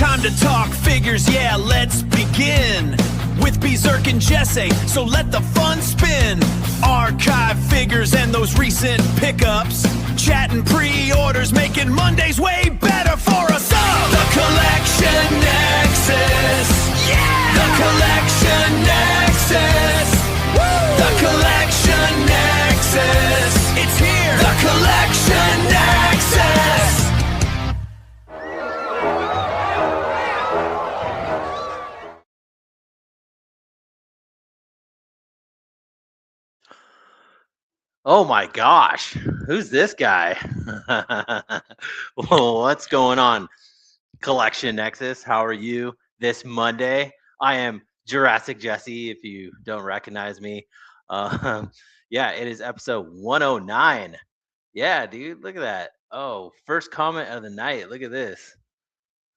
Time to talk figures, yeah, let's begin with Berserk and Jesse, so let the fun spin. Archive figures and those recent pickups, chatting pre-orders, making Mondays way better for us all. The Collection Nexus, yeah! The Collection Nexus, woo! The Collection Nexus, it's here! The Collection Nexus! Oh my gosh, who's this guy? What's going on, Collection Nexus? How are you this Monday? I am Jurassic Jesse, if you don't recognize me. Yeah, it is episode 109. Yeah, dude, look at that. Oh, first comment of the night. Look at this.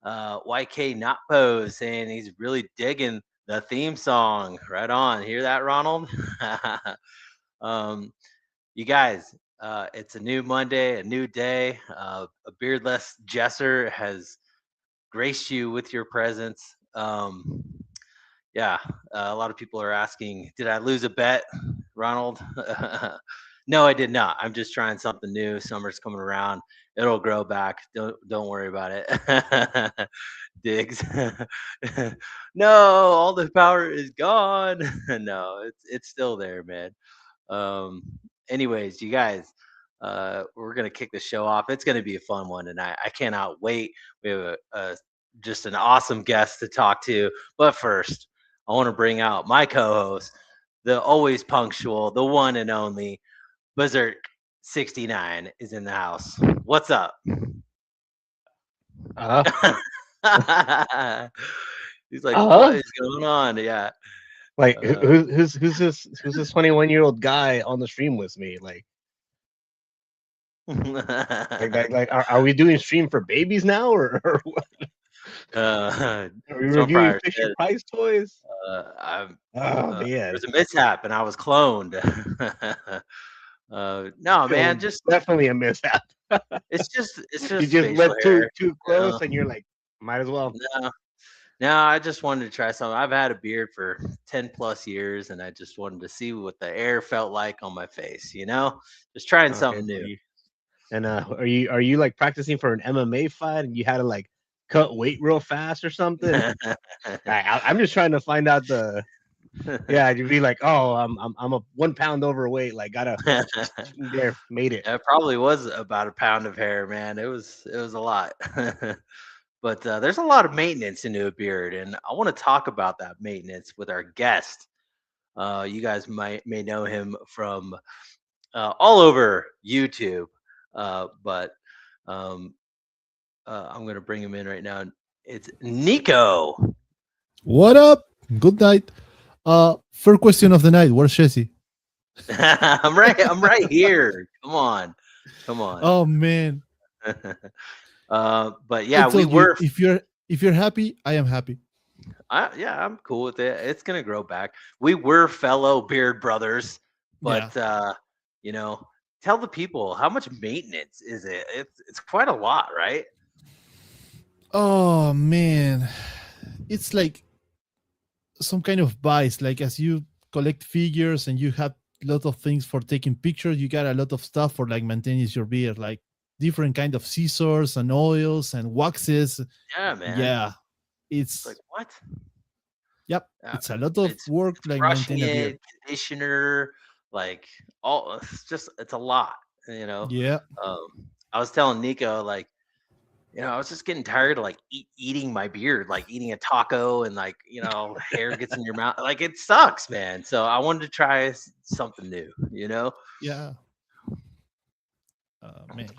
YK Not Pose saying he's really digging the theme song. Right on. Hear that, Ronald? You guys, it's a new Monday, a new day. A beardless Jesser has graced you with your presence. Yeah, a lot of people are asking, did I lose a bet, Ronald? No, I did not. I'm just trying something new. Summer's coming around. It'll grow back. Don't worry about it. Diggs. No, all the power is gone. No, it's still there, man. Anyways, you guys, we're gonna kick the show off. It's gonna be a fun one tonight. I cannot wait. We have just an awesome guest to talk to. But first, I want to bring out my co-host, the always punctual, the one and only Berserk 69 is in the house. What's up? He's like, what is going on? Yeah. Like who's this 21-year-old guy on the stream with me? Like are we doing stream for babies now or what? Are we reviewing Fisher Price toys? Man. There's a mishap and I was cloned. No, man, just definitely a mishap. It's just you just went too close, and you're like, might as well. No, I just wanted to try something. I've had a beard for 10 plus years, and I just wanted to see what the air felt like on my face, just trying something new. And are you like practicing for an MMA fight and you had to like cut weight real fast or something? I'm just trying to find out you'd be like, oh, I'm a 1 pound overweight, like gotta there, made it. It probably was about a pound of hair, man. It was a lot. But there's a lot of maintenance into a beard, and I want to talk about that maintenance with our guest. You guys may know him from all over YouTube, but I'm going to bring him in right now. It's Nico. What up? Good night. First question of the night. Where's Jesse? I'm right here. Come on. Oh man. But yeah, we were. If you're happy, I am happy. Yeah, I'm cool with it. It's gonna grow back. We were fellow beard brothers, but tell the people, how much maintenance is it? It's quite a lot, right? Oh man, it's like some kind of vice. Like as you collect figures and you have a lot of things for taking pictures, you got a lot of stuff for like maintaining your beard, like different kind of scissors and oils and waxes. Yeah, man. Yeah, it's like what? Yep, it's a lot of work, like brushing it, conditioner, like all. It's a lot, Yeah. I was telling Nico, like, I was just getting tired of like eating my beard, like eating a taco and like hair gets in your mouth. Like it sucks, man. So I wanted to try something new. Yeah. Man.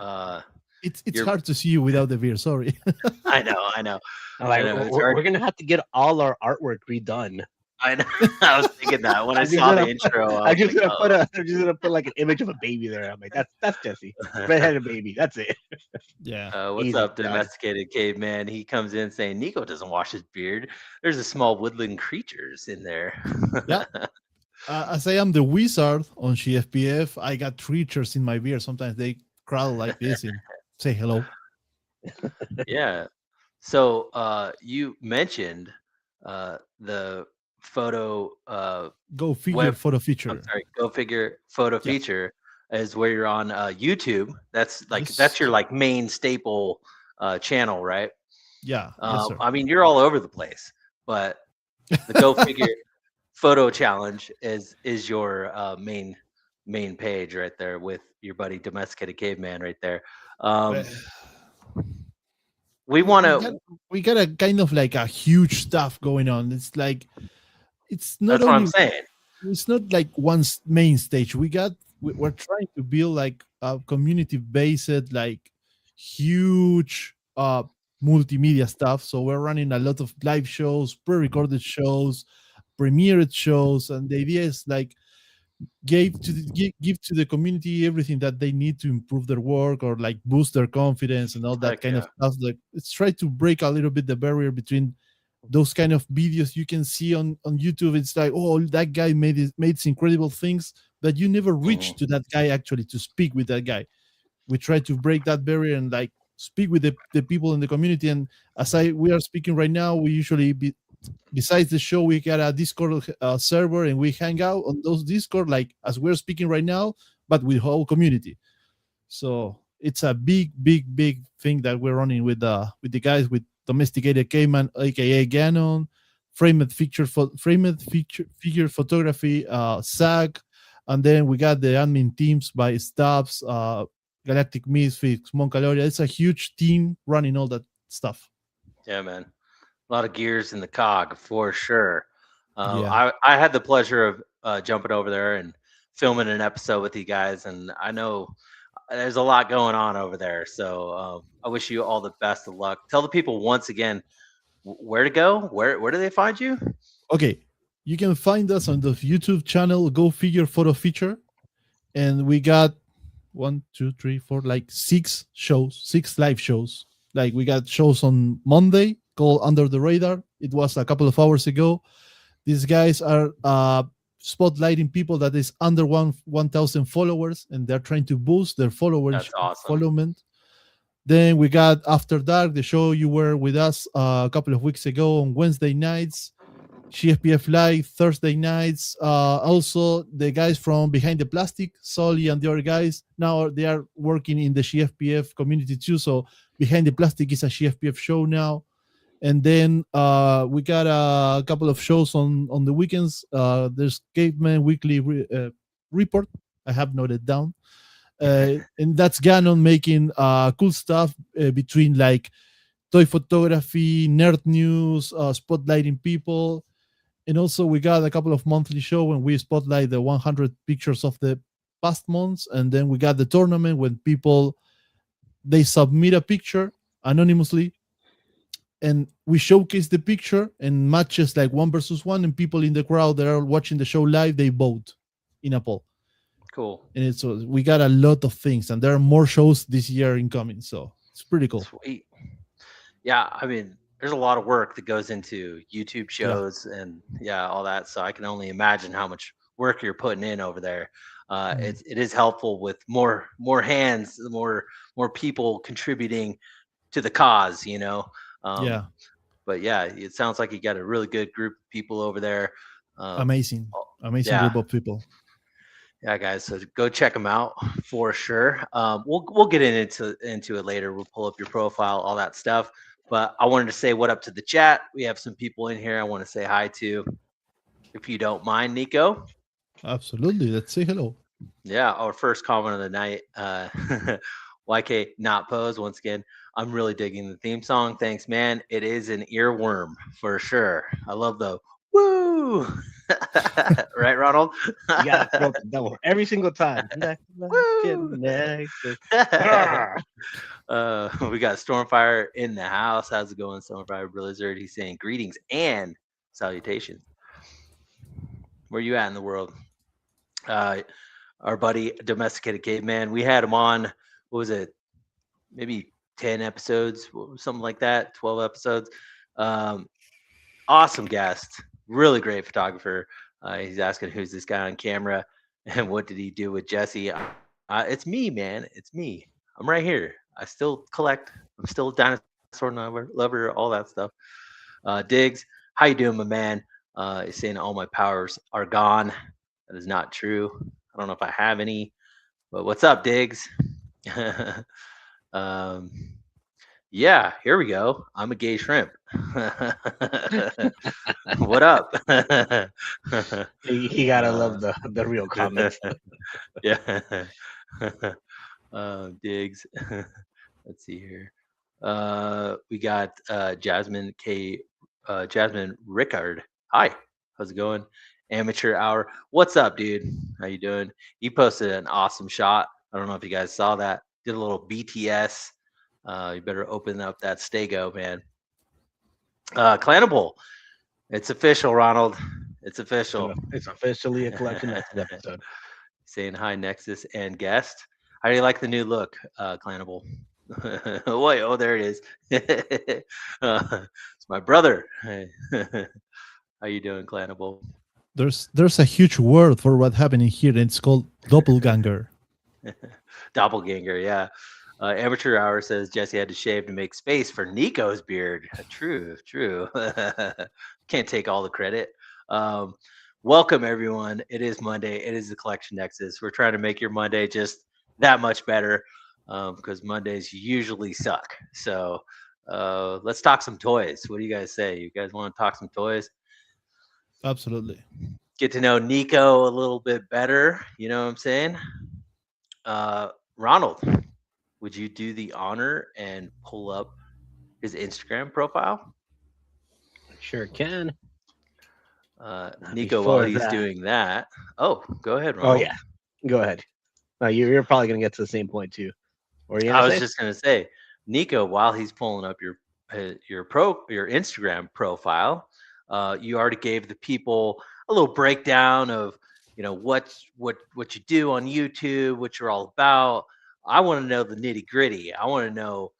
It's hard to see you without the beard. Sorry. I know. We're gonna have to get all our artwork redone. I know. I was thinking that when I saw the intro. I'm just gonna put like an image of a baby there. I'm like, that's Jesse, redheaded baby. That's it. Yeah. What's up, domesticated caveman? He comes in saying Nico doesn't wash his beard. There's a small woodland creatures in there. Yeah. As I am the wizard on GFPF, I got creatures in my beard. Sometimes they crawl like this and say hello. Yeah. So you mentioned the photo Go figure web. photo I'm feature. sorry, Go Figure photo Yeah. feature is where you're on YouTube. That's your Yes. like main staple channel, right? Yeah. Yes, sir. I mean, you're all over the place, but the Go Figure photo challenge is your main page right there with your buddy Domesticated Caveman right there. Well, We we, want we got to. we got a kind of like a huge stuff going on. It's like it's not That's what I'm only saying. it's not like main stage. We're trying to build like a community based like huge multimedia stuff. So we're running a lot of live shows, pre-recorded shows, premiered shows, and the idea is like give to the community everything that they need to improve their work or like boost their confidence and all that Heck kind of yeah. stuff. Like let's try to break a little bit the barrier between those kind of videos you can see on YouTube. It's like, oh, that guy made incredible things, but you never reach Mhm. to that guy actually to speak with that guy. We try to break that barrier and like speak with the people in the community. And we are speaking right now, we usually besides the show, we got a Discord server and we hang out on those Discord like as we're speaking right now, but with whole community. So it's a big thing that we're running with the guys with domesticated Cayman, aka Ganon, framed figure photography, SAG, and then we got the admin teams by Stubbs, Galactic Misfits, Moncaloria. It's a huge team running all that stuff. Yeah, man. A lot of gears in the cog for sure. Yeah. I had the pleasure of jumping over there and filming an episode with you guys, and I know there's a lot going on over there. So I wish you all the best of luck. Tell the people once again where to go. Where do they find you? Okay. You can find us on the YouTube channel Go Figure Photo Feature, and we got one, two, three, four, like six live shows. Like we got shows on Monday called Under the Radar. It was a couple of hours ago. These guys are spotlighting people that is under 1,000 followers, and they're trying to boost their That's awesome. followment. Then we got After Dark, the show you were with us a couple of weeks ago on Wednesday nights. GFPF Live Thursday nights. Also, the guys from Behind the Plastic, Solly and the other guys, now they are working in the GFPF community too. So Behind the Plastic is a GFPF show now. And then we got a couple of shows on the weekends. There's Caveman Weekly Report. I have noted down. And that's Ganon making cool stuff between like toy photography, nerd news, spotlighting people. And also we got a couple of monthly show when we spotlight the 100 pictures of the past months. And then we got the tournament when people, they submit a picture anonymously and we showcase the picture and matches like 1 versus 1, and people in the crowd that are watching the show live, they vote in a poll. Cool. And it's we got a lot of things, and there are more shows this year incoming, so it's pretty cool. Sweet. Yeah, I mean, there's a lot of work that goes into YouTube shows and all that. So I can only imagine how much work you're putting in over there. It is helpful with more hands, more people contributing to the cause, you know. Yeah, But yeah, it sounds like you got a really good group of people over there. amazing yeah. group of people. Yeah, guys. So go check them out for sure. We'll get into it later. We'll pull up your profile, all that stuff. But I wanted to say what up to the chat. We have some people in here I want to say hi to, if you don't mind, Nico. Absolutely. Let's say hello. Yeah, our first comment of the night. YK not pose once again. I'm really digging the theme song. Thanks, man. It is an earworm for sure. I love the woo. Right, Ronald? You gotta throw the double every single time. Woo! We got Stormfire in the house. How's it going, Stormfire Blizzard? He's saying greetings and salutations. Where you at in the world? Our buddy Domesticated Caveman. We had him on, what was it? Maybe 10 episodes, something like that, 12 episodes. Awesome guest. Really great photographer. He's asking who's this guy on camera and what did he do with Jesse. It's me, man. It's me. I'm right here. I still collect. I'm still a dinosaur lover, all that stuff. Diggs, how you doing, my man? He's saying all my powers are gone. That is not true. I don't know if I have any, but what's up, Diggs? um, yeah, here we go. I'm a gay shrimp. What up? You gotta love the real comments. Yeah. Diggs. Let's see here. We got Jasmine Rickard. Hi, how's it going? Amateur hour. What's up, dude? How you doing? You posted an awesome shot. I don't know if you guys saw that. Did a little BTS. You better open up that Stego, man. Clanable. It's official, Ronald. It's official. It's officially a collection next episode. Saying hi, Nexus and guest. How do you like the new look, Clanable? Wait, oh, there it is. It's my brother. How you doing, Clanable? There's a huge word for what happened in here, and it's called doppelganger. Doppelganger, yeah. Amateur Hour says Jesse had to shave to make space for Nico's beard. True. Can't take all the credit. Welcome, everyone. It is Monday. It is the Collection Nexus. We're trying to make your Monday just that much better because Mondays usually suck. So let's talk some toys. What do you guys say? You guys want to talk some toys? Absolutely. Get to know Nico a little bit better. You know what I'm saying? Ronald, would you do the honor and pull up his Instagram profile? Sure can. Nico, while he's doing that. Oh, go ahead, Ronald. Oh, yeah. Go ahead. You're probably going to get to the same point, too. I was just going to say, Nico, while he's pulling up your Instagram profile, you already gave the people a little breakdown of, what you do on YouTube, what you're all about. I want to know the nitty gritty. I want to know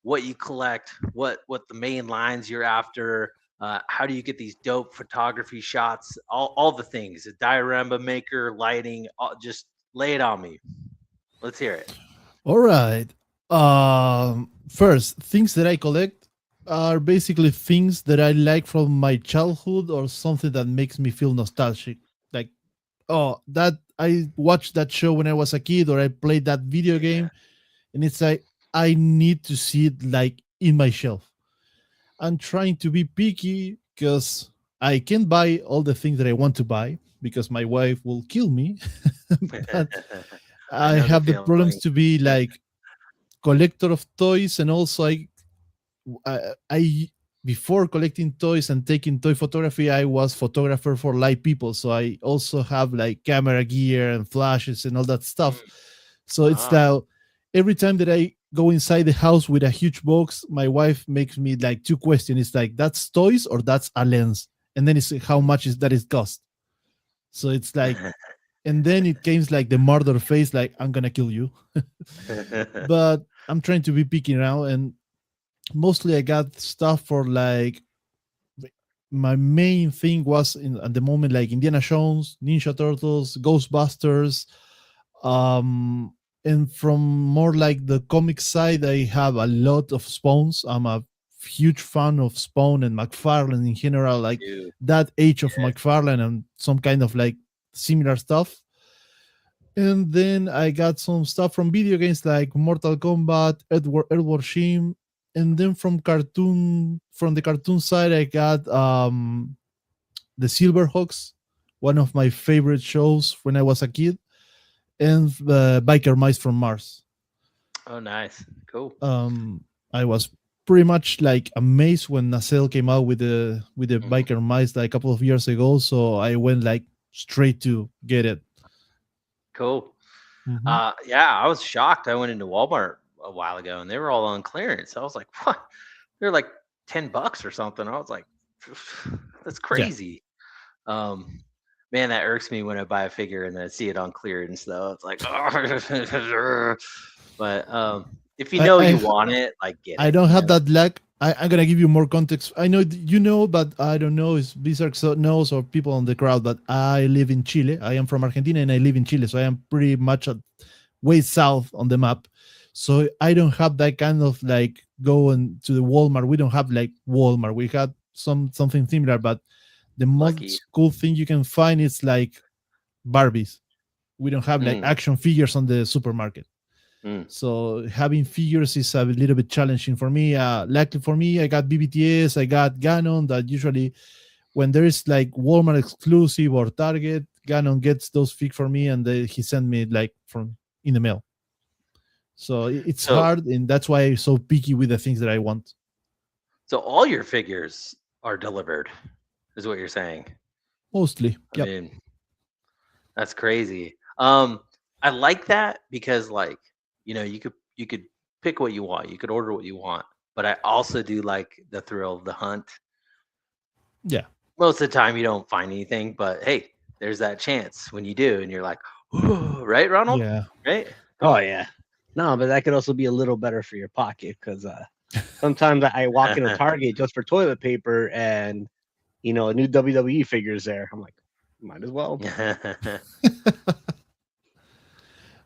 what you collect, what the main lines you're after. How do you get these dope photography shots? All the things, a diorama maker, lighting, just lay it on me. Let's hear it. All right. First, things that I collect are basically things that I like from my childhood or something that makes me feel nostalgic. Like, that I watched that show when I was a kid, or I played that video game, and it's like I need to see it like in my shelf. I'm trying to be picky because I can't buy all the things that I want to buy because my wife will kill me. But I have the problems to be like collector of toys, and also I before collecting toys and taking toy photography, I was photographer for live people, so I also have like camera gear and flashes and all that stuff. So it's now every time that I go inside the house with a huge box, my wife makes me like two questions. It's like, that's toys or that's a lens, and then it's how much is that it cost. So it's like, and then it came like the murder face, like I'm gonna kill you. But I'm trying to be picky now, and mostly I got stuff for like, my main thing was at the moment like Indiana Jones, Ninja Turtles, Ghostbusters, and from more like the comic side, I have a lot of Spawns. I'm a huge fan of Spawn and McFarlane in general, like that age of McFarlane and some kind of like similar stuff. And then I got some stuff from video games like Mortal Kombat, Edward Sheen. And then from the cartoon side, I got the Silverhawks, one of my favorite shows when I was a kid, and Biker Mice from Mars. Oh, nice. Cool. I was pretty much like amazed when Nacelle came out with the Biker Mice like a couple of years ago, so I went like straight to get it. Cool. Yeah, I was shocked. I went into Walmart a while ago and they were all on clearance. I was like, what? They're like $10 or something. I was like, that's crazy. Yeah. Man, that irks me when I buy a figure and then I see it on clearance though. It's like, but if you know you want it, like get it. I don't have that luck. I'm gonna give you more context. I know you know, but I don't know if Blizzard knows or people on the crowd. But I live in Chile. I am from Argentina and I live in Chile, so I am pretty much way south on the map. So I don't have that kind of like go to the Walmart. We don't have like Walmart. We had something similar, but the Lucky. most cool thing you can find is like Barbies. We don't have like Mm, action figures on the supermarket. mm. So having figures is a little bit challenging for me. Luckily for me, I got BBTS, I got Ganon. That usually when there is like Walmart exclusive or Target, Ganon gets those fig for me, and he sent me like from in the mail. So it's So hard, and that's why I'm so picky with the things that I want. so all your figures are delivered, is what you're saying. Mostly, I yep. mean, that's crazy. I like that because like, you could pick what you want. You could order what you want. But I also do like the thrill of the hunt. Yeah, Most of the time you don't find anything, but hey, there's that chance when you do and you're like, "Ooh," right, Ronald? yeah. Right? Oh yeah. No, but that could also be a little better for your pocket because sometimes I walk into Target just for toilet paper and a new WWE figures there. I'm like, might as well.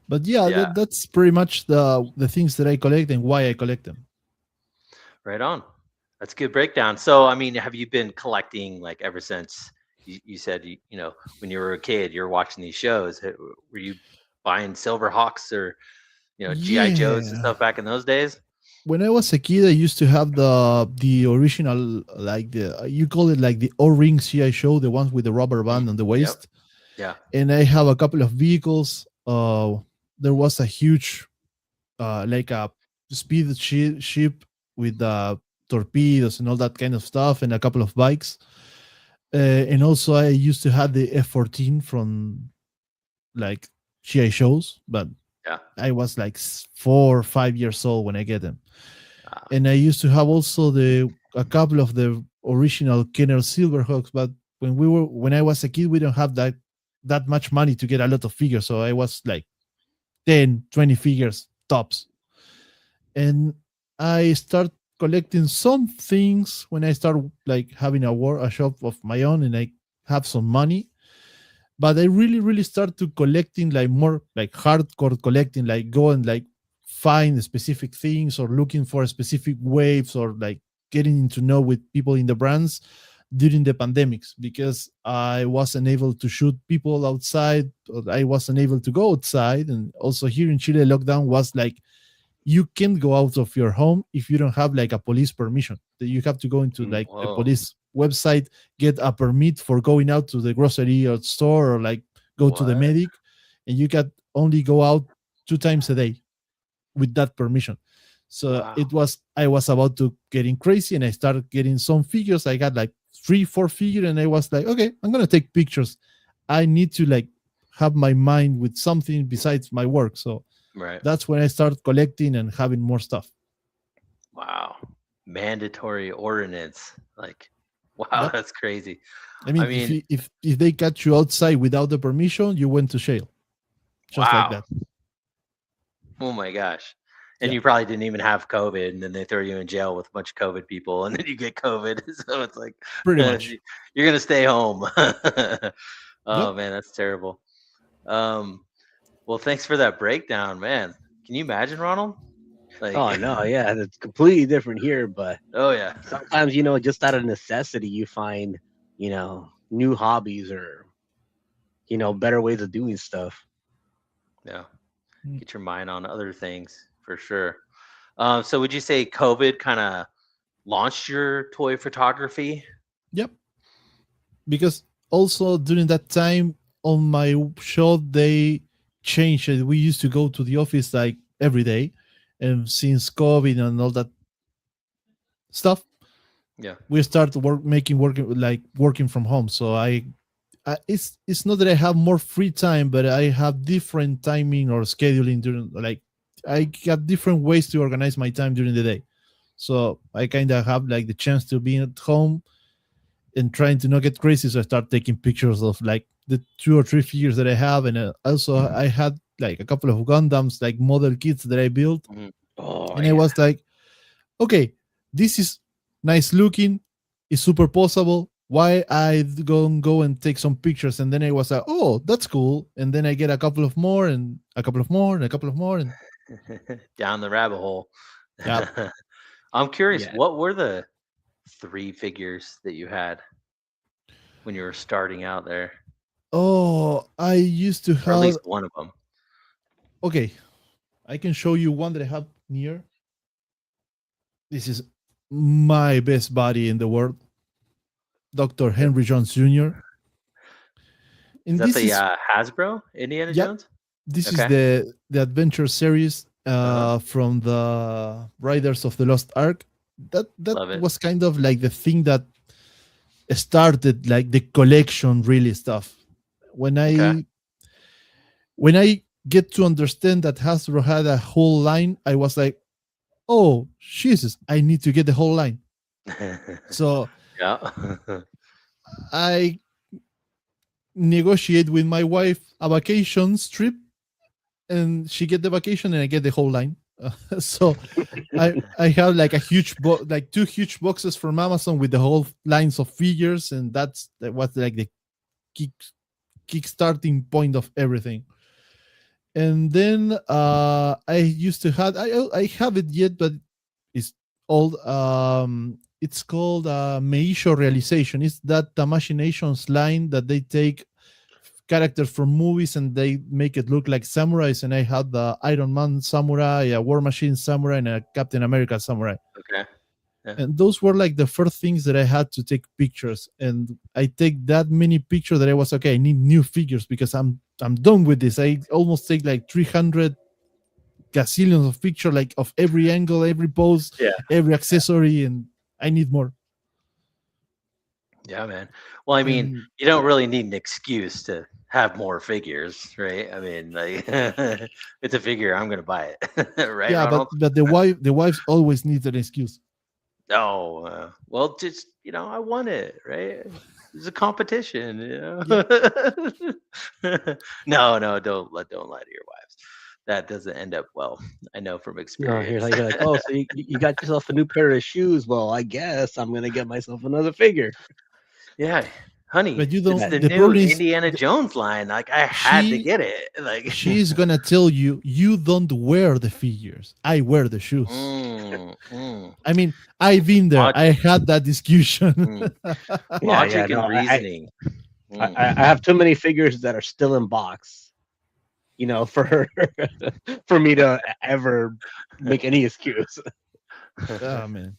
But yeah, Yeah, that's pretty much the things that I collect and why I collect them. right on. That's a good breakdown. So, I mean, have you been collecting like ever since you said when you were a kid, you were watching these shows? Were you buying Silver Hawks or GI Joes and Yeah. stuff back in those days? When I was a kid, I used to have the original, like the you call it like the O-ring CI show, the ones with the rubber Mm, band on the yep. waist. Yeah. And I have a couple of vehicles. There was a huge, like a speed ship with torpedoes and all that kind of stuff, and a couple of bikes. And also, I used to have the F-14 from like GI shows, but Yeah. I was like 4 or 5 years old when I get them. Ah, And I used to have also a couple of the original Kenner Silverhawks, but when I was a kid, we don't have that much money to get a lot of figures, so I was like 10, 20 figures tops. And I start collecting some things when I start like having a shop of my own and I have some money. But I really start to collecting like more like hardcore collecting, like go and like find specific things or looking for specific waves or like getting to know with people in the brands during the pandemics because I wasn't able to shoot people outside. Or I wasn't able to go outside. And also here in Chile, lockdown was like you can't go out of your home if you don't have like a police permission. That you have to go into like the whoa. police website, get a permit for going out to the grocery or store or like go to the What? medic, and you can only go out 2 times a day with that permission. So Wow. I was about to getting crazy and I started getting some figures. I got like 3, 4 figures and I was like, okay, I'm gonna take pictures. I need to like have my mind with something besides my work. So Right. that's when I started collecting and having more stuff. Wow. Mandatory ordinance. Like, wow, Yep. that's crazy. I I mean, mean, if they catch you outside without the permission, you went to jail, just like wow. that. Oh my gosh. And Yeah, you probably didn't even have COVID, and then they throw you in jail with a bunch of COVID people, and then you get COVID. So it's like pretty much. you're gonna stay home. Yep. Oh man, that's terrible. Um, well, thanks for that breakdown, man. Can you imagine, Ronald? Like, Oh no, yeah, it's completely different here. But oh yeah, sometimes, just out of necessity, you find, new hobbies or, better ways of doing stuff. yeah. Mm. Get your mind on other things for sure. So would you say COVID kind of launched your toy photography? Yep. Because also during that time on my show, they changed it. We used to go to the office like every day. And since COVID and all that stuff, Yeah. we started working from home. So it's not that I have more free time, but I have different timing or scheduling during like I got different ways to organize my time during the day. So I kind of have like the chance to be at home and trying to not get crazy. So I start taking pictures of like the 2 or 3 figures that I have, and also I had like a couple of Gundams, like model kits that I built, Mhm. Oh and I yeah. was like, okay, this is nice looking, it's super possible. Why I go and take some pictures? And then I was like, oh, that's cool. And then I get a couple of more, and a couple of more, and a couple of more, and Down the rabbit hole. yeah, I'm curious, Yeah. what were the 3 figures that you had when you were starting out there, Oh, I used to or at have. least one of them? Okay, I can show you one that I have near. This is my best buddy in the world, Dr. Henry Jones Jr. Is And that this the is, Hasbro Indiana yeah, Jones? this is Okay. the adventure series Uh-huh. from the Riders of the Lost Ark. That Love it. was kind of like the thing that started like the collection really stuff. When Okay. I get to understand that Hasbro had a whole line, I was like, oh Jesus, I need to get the whole line. So Yeah. I negotiate with my wife a vacation trip, and she get the vacation and I get the whole line. So I have like a huge like 2 huge boxes from Amazon with the whole lines of figures, and that was like the kick kickstarting point of everything. And then I used to have, I have it yet, but it's old. It's called Meisho Realization. It's that Tamashinations line that they take characters from movies and they make it look like samurais. And I had the Iron Man samurai, a War Machine samurai, and a Captain America samurai. Okay. Yeah. And those were like the first things that I had to take pictures. And I take that many pictures that I was okay, I need new figures because I'm done with this. I almost take like 300 gazillions of picture, like of every angle, every pose, Yeah. every accessory, and I need more. Yeah, man. Well, I mean, And you don't really need an excuse to have more figures, right? I mean, like, it's a figure, I'm gonna buy it, right, yeah, Ronald? but the wives always need an excuse. Oh, well, just I won it, right? It's a competition, No, don't lie to your wives. That doesn't end up well. I know from No, experience. you're like, oh, so you got yourself a new pair of shoes. Well, I guess I'm gonna get myself another figure. Yeah, honey, But you it's don't. the The new problem is Indiana Jones line. Like I had to she get it. Like she's gonna tell you you don't wear the figures. I wear the shoes. mm. I mean, I've been there. Log- I had that discussion. mm. Logic and reasoning. I have too many figures that are still in box. For for me to ever make any excuse. Oh man,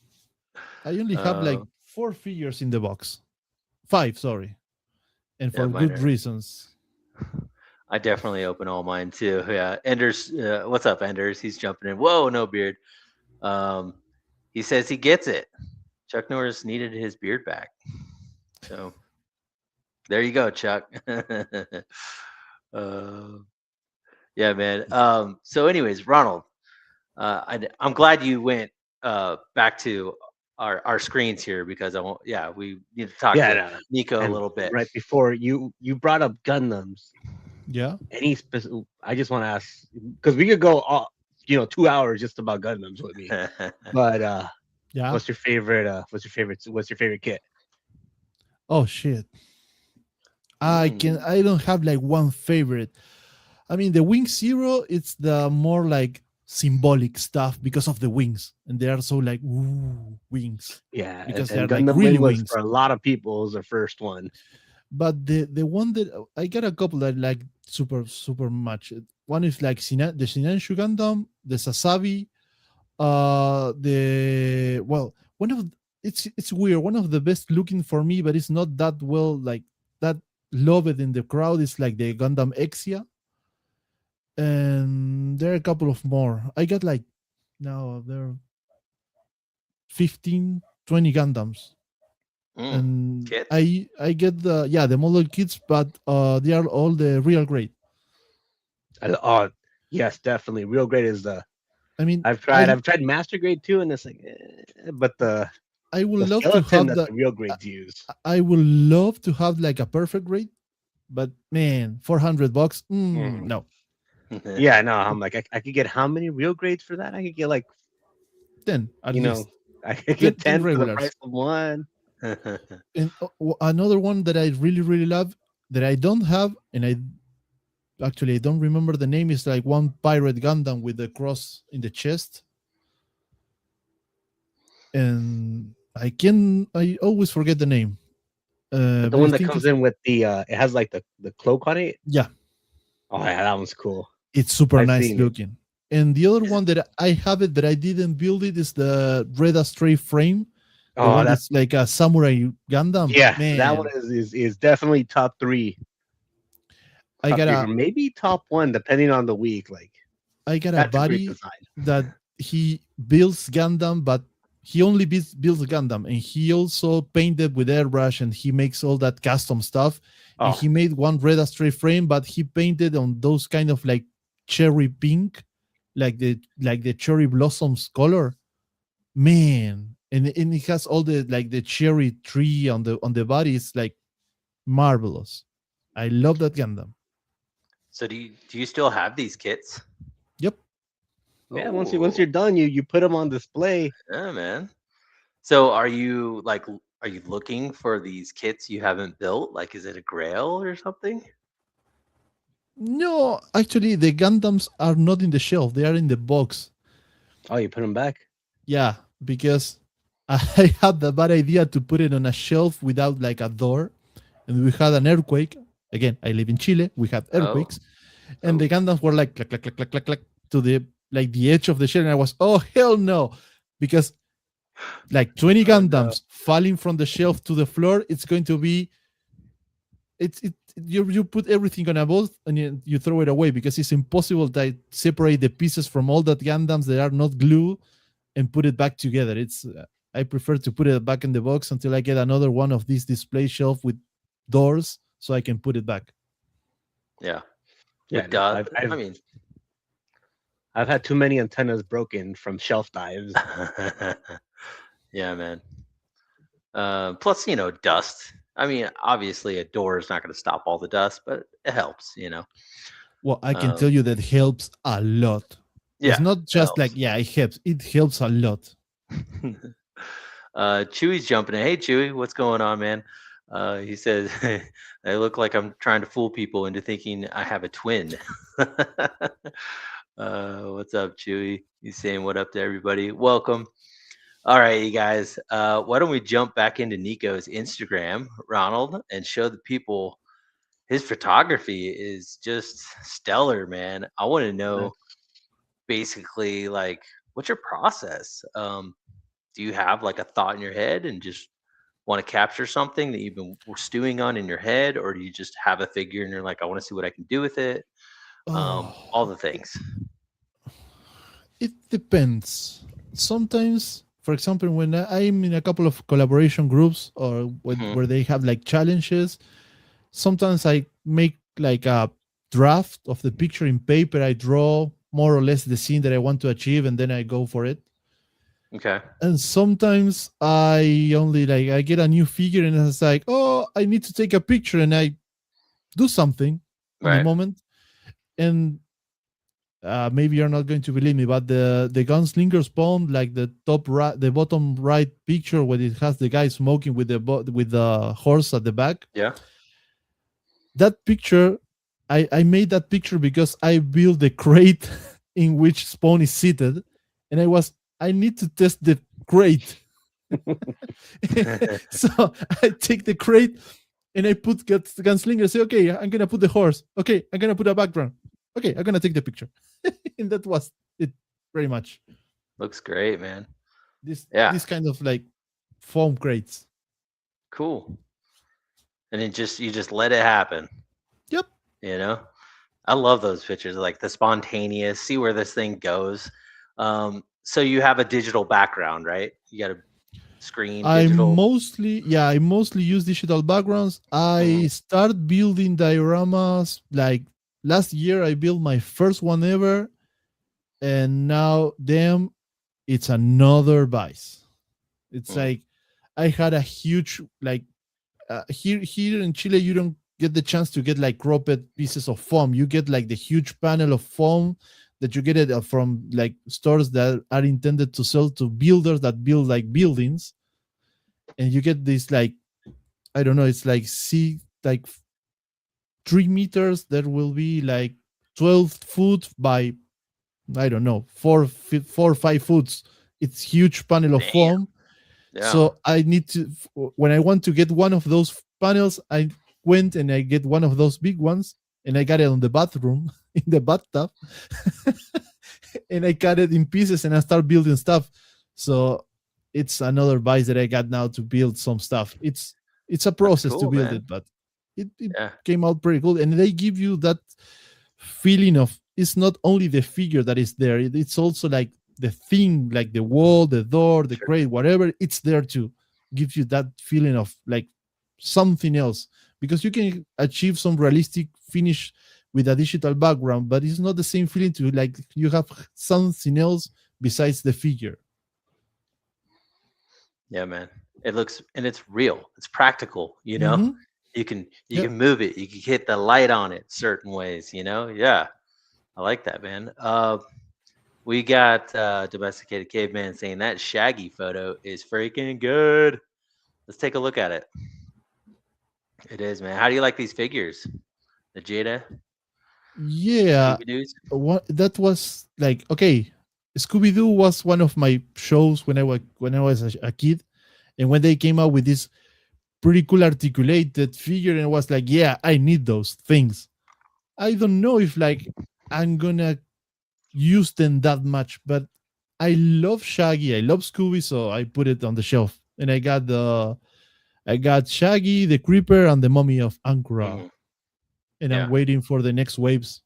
I only have like 4 figures in the box. 5, sorry, and for mine good are- reasons. I definitely open all mine too. Yeah, Enders, what's up, Enders? He's jumping in. Whoa, no beard. He says he gets it. Chuck Norris needed his beard back. So there you go, Chuck. Yeah, man. So, anyways, Ronald, I'm glad you went back to our screens here because I won't. Yeah, we need to talk to No. Nico a And little bit. right before you brought up Gundams. Yeah. Any specific? I just want to ask because we could go all 2 hours just about Gundams with me. But Yeah. what's your favorite? What's your favorite kit? Oh shit. I don't have like one favorite. I mean, the Wing Zero, it's the more like symbolic stuff because of the wings, and they are so like wings. Yeah, because and they're like Gundam really Wing was wings. for a lot of people was the first one. But the one that I got a couple that like super much. One is like the Shinanshu Gundam, the Sasabi, one of it's weird. One of the best looking for me, but it's not that well like that loved in the crowd. Is like the Gundam Exia, and there are a couple of more. I got like now there are 15, 20 Gundams. And Kits? I get the model kits, but they are all the real grade. Yes, definitely. Real grade is the. I mean, I've tried master grade too, and it's like, but I would the love to skeleton have that the real grades use. I would love to have like a perfect grade, but man, $400, no. Yeah, no, I'm like I could get how many real grades for that? I could get like 10 at least. I could get 10 10 for the regulars. price of one. And another one that I really love that I don't have, and I don't remember the name, is like one pirate Gundam with the cross in the chest. and I always forget the name. But the But I one that think comes it's, in with the it has like the cloak on it. yeah, Oh yeah, that one's cool. it's super I've nice seen it. looking. And the other Is one that I have it, but I didn't build it, is the Red Astray frame. The Oh, one that's that's like a samurai Gundam. yeah. That one Man, is definitely top three. I Top got three a or maybe top one, depending on the week. Like I got a that's a great buddy design. that he builds Gundam, but he only builds Gundam, and he also painted with airbrush, and he makes all that custom stuff. And Oh, he made one Red Astray frame, but he painted on those kind of like cherry pink, like the cherry blossoms color. Man, and it has all the like the cherry tree on the body. It's like marvelous. I love that Gundam. so do you still have these kits? Yep. yeah. Once you're done, you put them on display. Yeah, man. So are you looking for these kits you haven't built? Like, is it a grail or something? No, actually, the Gundams are not in the shelf. They are in the box. Oh, you put them back. Yeah, because I had the bad idea to put it on a shelf without like a door, and we had an earthquake. Again, I live in Chile. We had Oh, earthquakes, and the oh. Gundams were like clack, clack, clack, clack, clack, clack, to the like the edge of the shelf, and I was, oh hell no, because like 20 Oh, no. Gundams falling from the shelf to the floor, it's going to be it you put everything on a boat and you throw it away, because it's impossible to separate the pieces from all that Gundams that are not glue and put it back together. It's I prefer to put it back in the box until I get another one of these display shelf with doors so I can put it back. Yeah. Yeah, It no, does. I mean, I've had too many antennas broken from shelf dives. yeah, man. Plus, dust. I mean, obviously, a door is not going to stop all the dust, but it helps. Well, I can tell you that helps a lot. Yeah, It's not it just like, helps. yeah, it helps a lot. Chewy's jumping in. Hey, Chewy, what's going on, man? He says, I look like I'm trying to fool people into thinking I have a twin. What's up, Chewy? He's saying what up to everybody. Welcome. All right, you guys. Why don't we jump back into Nico's Instagram, Ronald, and show the people his photography is just stellar, man. I want to know basically like what's your process? Do you have like a thought in your head and just want to capture something that you've been stewing on in your head, or do you just have a figure and you're like, I want to see what I can do with it? All Oh, the things. it depends. Sometimes, for example, when I'm in a couple of collaboration groups or Mhm. where they have like challenges, sometimes I make like a draft of the picture in paper. I draw more or less the scene that I want to achieve, and then I go for it. Okay. And sometimes I only like I get a new figure and it's like, oh, I need to take a picture, and I do something on the Right. moment. And maybe you're not going to believe me, but the gunslinger spawn, like the top right, the bottom right picture where it has the guy smoking with with the horse at the back. Yeah. That picture, I made that picture because I built the crate in which Spawn is seated, and I need to test the crate. So I take the crate and I put gunslinger. Say, okay, I'm gonna put the horse. Okay, I'm gonna put a background. Okay, I'm gonna take the picture, and that was it, pretty much. Looks great, man. This Yeah. this kind of like foam crates. Cool. And then you just let it happen. Yep. You know, I love those pictures, like the spontaneous. See where this thing goes. So you have a digital background, right? You got a screen digital. I mostly use digital backgrounds. Mhm. I start building dioramas like last year. I built my first one ever, and now it's another vice. It's Mm. like I had a huge like here in Chile you don't get the chance to get like cropped pieces of foam. You get like the huge panel of foam that you get it from like stores that are intended to sell to builders that build like buildings, and you get this like I don't know, it's like see like 3 meters that will be like 12 foot by I don't know 4 or 5 foot. It's huge panel of Damn. foam, Yeah. So I need to, when I want to get one of those panels, I went and I get one of those big ones, and I got it on the bathroom in the bathtub, and I cut it in pieces and I start building stuff. So it's another vice that I got now to build some stuff. It's a That's process to cool, build man. it, but it Yeah. came out pretty cool. And they give you that feeling of, it's not only the figure that is there, it's also like the thing, like the wall, the door, the Sure. crate, whatever, it's there to give you that feeling of like something else, because you can achieve some realistic finish with a digital background, but it's not the same feeling to like you have something else besides the figure. Yeah, man. It looks and it's real. It's practical, you know? Mm-hmm. You Yep. can move it. You can hit the light on it certain ways, you know? Yeah. I like that, man. We got domesticated caveman saying that Shaggy photo is freaking good. Let's take a look at it. It is, man. How do you like these figures? The Jada, Yeah, Scooby Doo's? what that was like. Okay, Scooby Doo was one of my shows when I was a kid, and when they came out with this pretty cool articulated figure, and I was like, yeah, I need those things. I don't know if like I'm gonna use them that much, but I love Shaggy, I love Scooby, so I put it on the shelf, and I got Shaggy, the Creeper, and the Mummy of Ankara, Hmm. and I'm Yeah, waiting for the next waves.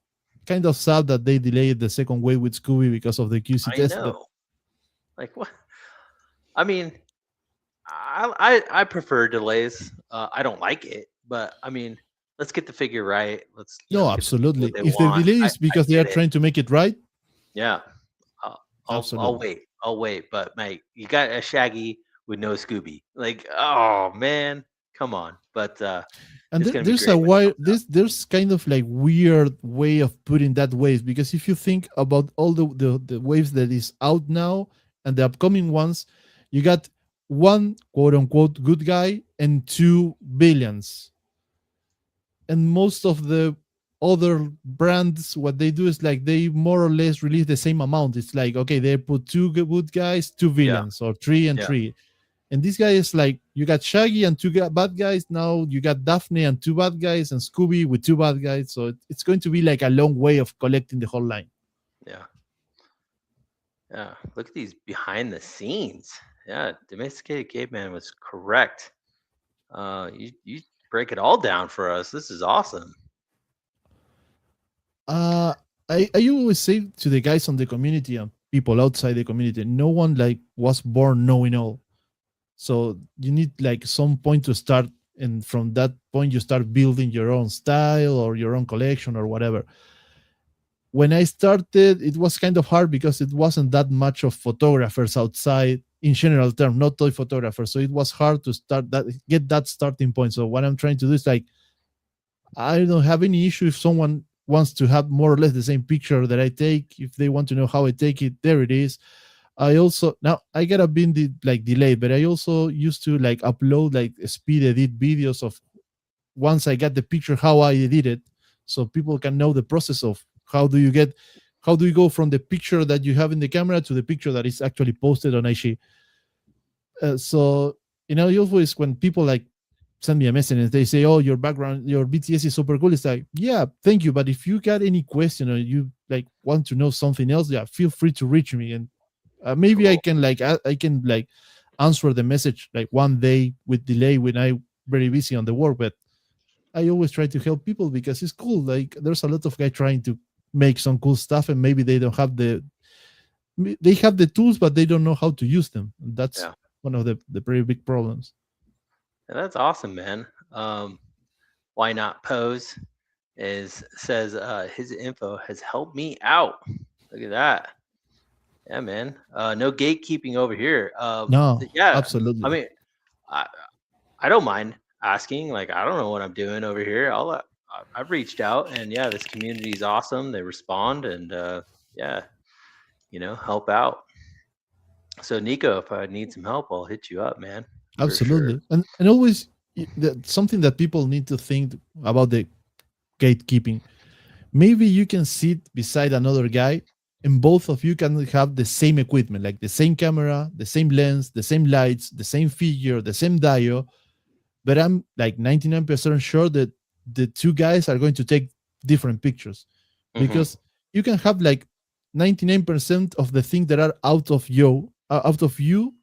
Kind of sad that they delayed the second wave with Scooby because of the QC I test, but know. Like what? I mean, I prefer delays. I don't like it, but I mean, let's get the figure right. Let's no, get the people what absolutely. they If the want. delay is I because they are get it. trying to make it right, Yeah, I'll absolutely. wait. I'll wait. But mate, you got a Shaggy with no Scooby. Like, oh man, come on. But And it's gonna be there's a great when it why comes out. there's kind of like weird way of putting that wave, because if you think about all the waves that is out now and the upcoming ones, you got one quote unquote good guy and two villains, and most of the other brands, what they do is like they more or less release the same amount. It's like, okay, they put two good guys, two Yeah, villains, or three and yeah, three. And this guy is like, you got Shaggy and two bad guys. Now you got Daphne and two bad guys, and Scooby with two bad guys. So it's going to be like a long way of collecting the whole line. yeah, yeah. Look at these behind the scenes. Yeah, domesticated caveman was correct. You break it all down for us. This is awesome. Uh, I always say to the guys on the community and people outside the community, no one like was born knowing all. So you need like some point to start, and from that point you start building your own style or your own collection or whatever. When I started, it was kind of hard because it wasn't that much of photographers outside in general term, not toy photographers. So it was hard to start that, get that starting point. So what I'm trying to do is like, I don't have any issue if someone wants to have more or less the same picture that I take. If they want to know how I take it, there it is. I also, now I got a bit like delayed, but I also used to like upload like speed edit videos of once I got the picture how I edit it, so people can know the process of how do you go from the picture that you have in the camera to the picture that is actually posted on IG. So always when people like send me a message and they say, "Oh, your background, your BTS is super cool," it's like, yeah, thank you. But if you got any question or you like want to know something else, yeah, feel free to reach me, and maybe I Cool. can like I can like answer the message like one day with delay when I very busy on the work. But I always try to help people because it's cool. Like there's a lot of guys trying to make some cool stuff, and maybe they don't have they have the tools, but they don't know how to use them. That's Yeah. one of the pretty big problems. Yeah, that's awesome, man. Why not pose? Is says his info has helped me out. Look at that. Yeah, man. No gatekeeping over here. No, Yeah, I absolutely. mean, I I don't mind asking. Like, I don't know what I'm doing over here. I've reached out, and yeah, this community is awesome. They respond, and yeah, help out. So, Nico, if I need some help, I'll hit you up, man, for sure. Absolutely. And always something that people need to think about the gatekeeping. Maybe you can sit beside another guy and both of you can have the same equipment, like the same camera, the same lens, the same lights, the same figure, the same diode. But I'm like 99% sure that the two guys are going to take different pictures, Hmm. because you can have like 99% of the things that are out of you,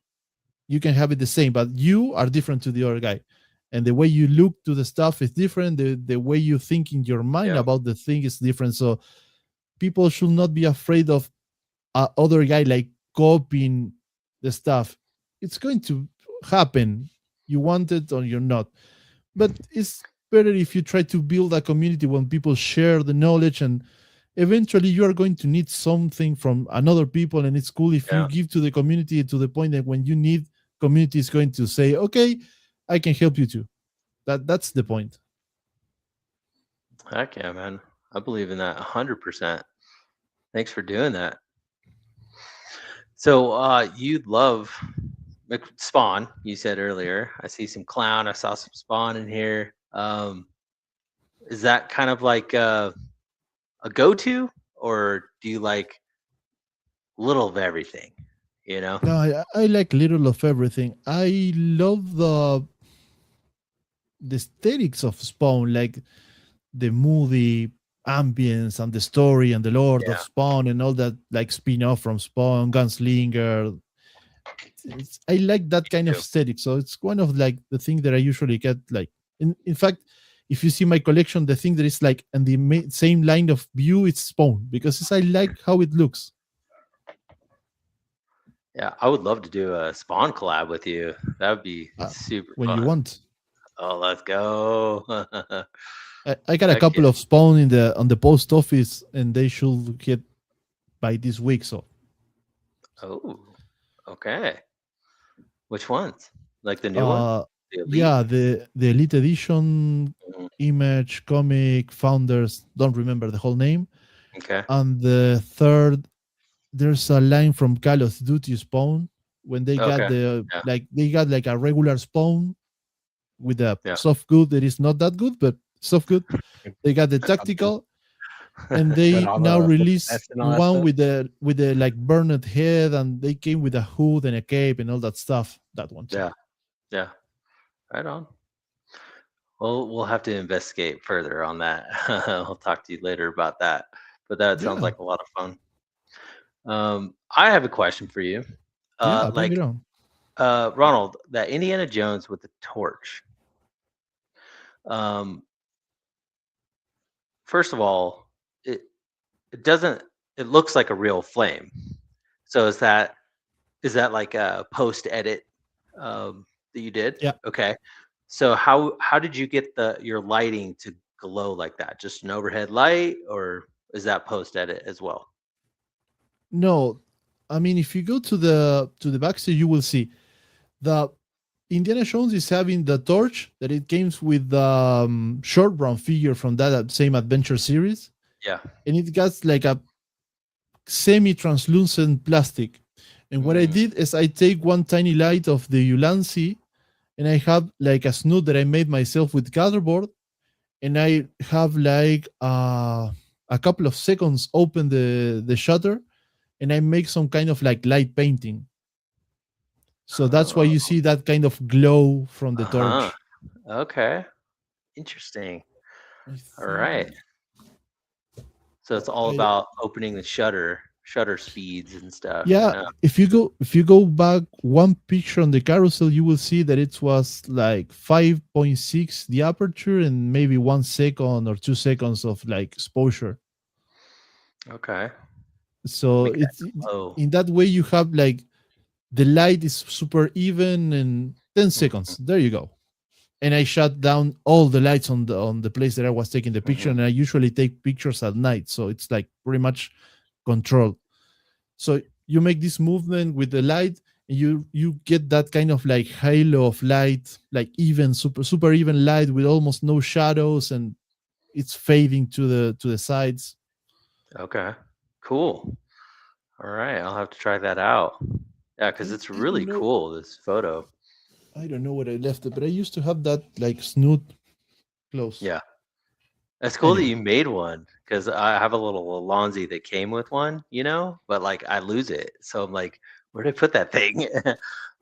you can have it the same, but you are different to the other guy. And the way you look to the stuff is different. The way you think in your mind Yeah. about the thing is different. So people should not be afraid of other guy like copying the stuff. It's going to happen. You want it or you're not. But it's better if you try to build a community when people share the knowledge, and eventually you are going to need something from another people, and it's cool if you Yeah. give to the community to the point that when you need, community is going to say, okay, I can help you too. That's the point. Heck yeah, man. I believe in that 100%. Thanks for doing that. So you love Spawn, you said earlier. I see some clown. I saw some Spawn in here. Is that kind of like a go-to, or do you like little of everything? You know? No, I like little of everything. I love the aesthetics of Spawn, like the moody ambience and the story and the Lord of Yeah, Spawn and all that, like spin-off from Spawn, Gunslinger. I like that me kind of too. aesthetic. So it's one of like the thing that I usually get. Like in fact, if you see my collection, the thing that is like in the same line of view, it's Spawn, because I like how it looks. Yeah, I would love to do a Spawn collab with you. That would be uh, super when you fun. want. Oh, let's go. I got a Heck couple yeah. of Spawn in the on the post office, and they should get by this week. So Oh, okay. Which ones? Like the new one? uh The Elite? yeah, the Elite Edition, Mhm. Image Comic Founders, don't remember the whole name. Okay. And the third, there's a line from Call of Duty Spawn, when they got Okay. the Yeah. like they got like a regular Spawn with a Yeah. soft good that is not that good, but soft good. They got the Something. tactical, and But they all now the release sets and all that one stuff. with the like burned head, and they came with a hood and a cape and all that stuff. That one too. Yeah. Yeah. Right on. Well, we'll have to investigate further on that. I'll talk to you later about that. But that sounds Yeah, like a lot of fun. I have a question for you. yeah, bring it Like on. Ronald, that Indiana Jones with the torch. Um, First of all, it doesn't. It looks like a real flame. So is that like a post edit that you did? Yeah. Okay. So how did you get your lighting to glow like that? Just an overhead light, or is that post edit as well? No, I mean, if you go to the backstage, you will see the Indiana Jones is having the torch that it comes with the short brown figure from that same adventure series, Yeah. and it got like a semi-translucent plastic. And what I Mm, did is I take one tiny light of the Ulanzi, and I have like a snoot that I made myself with cardboard, and I have like a couple of seconds open the shutter, and I make some kind of like light painting. So that's why you oh, see that kind of glow from the uh-huh. torch. Okay. Interesting. I All think right. So it's all I about opening the shutter speeds and stuff. yeah. Yeah. If you go back one picture on the carousel, you will see that it was like 5.6 the aperture, and maybe 1 second or 2 seconds of like exposure. Okay. So Make that it's glow. in that way you have like the light is super even, and 10 Mhm, seconds. There you go. And I shut down all the lights on the place that I was taking the picture. mhm. And I usually take pictures at night, so it's like pretty much controlled. So you make this movement with the light, and you get that kind of like halo of light, like even super even light with almost no shadows, and it's fading to the sides. Okay. Cool. All right. I'll have to try that out. Yeah, because I, it's I don't really know. cool, this photo. I don't know where I left it, but I used to have that like snoot close. Yeah. That's cool that Anyway, you made one because I have a little Alonzi that came with one, but like I lose it. So I'm like, where did I put that thing?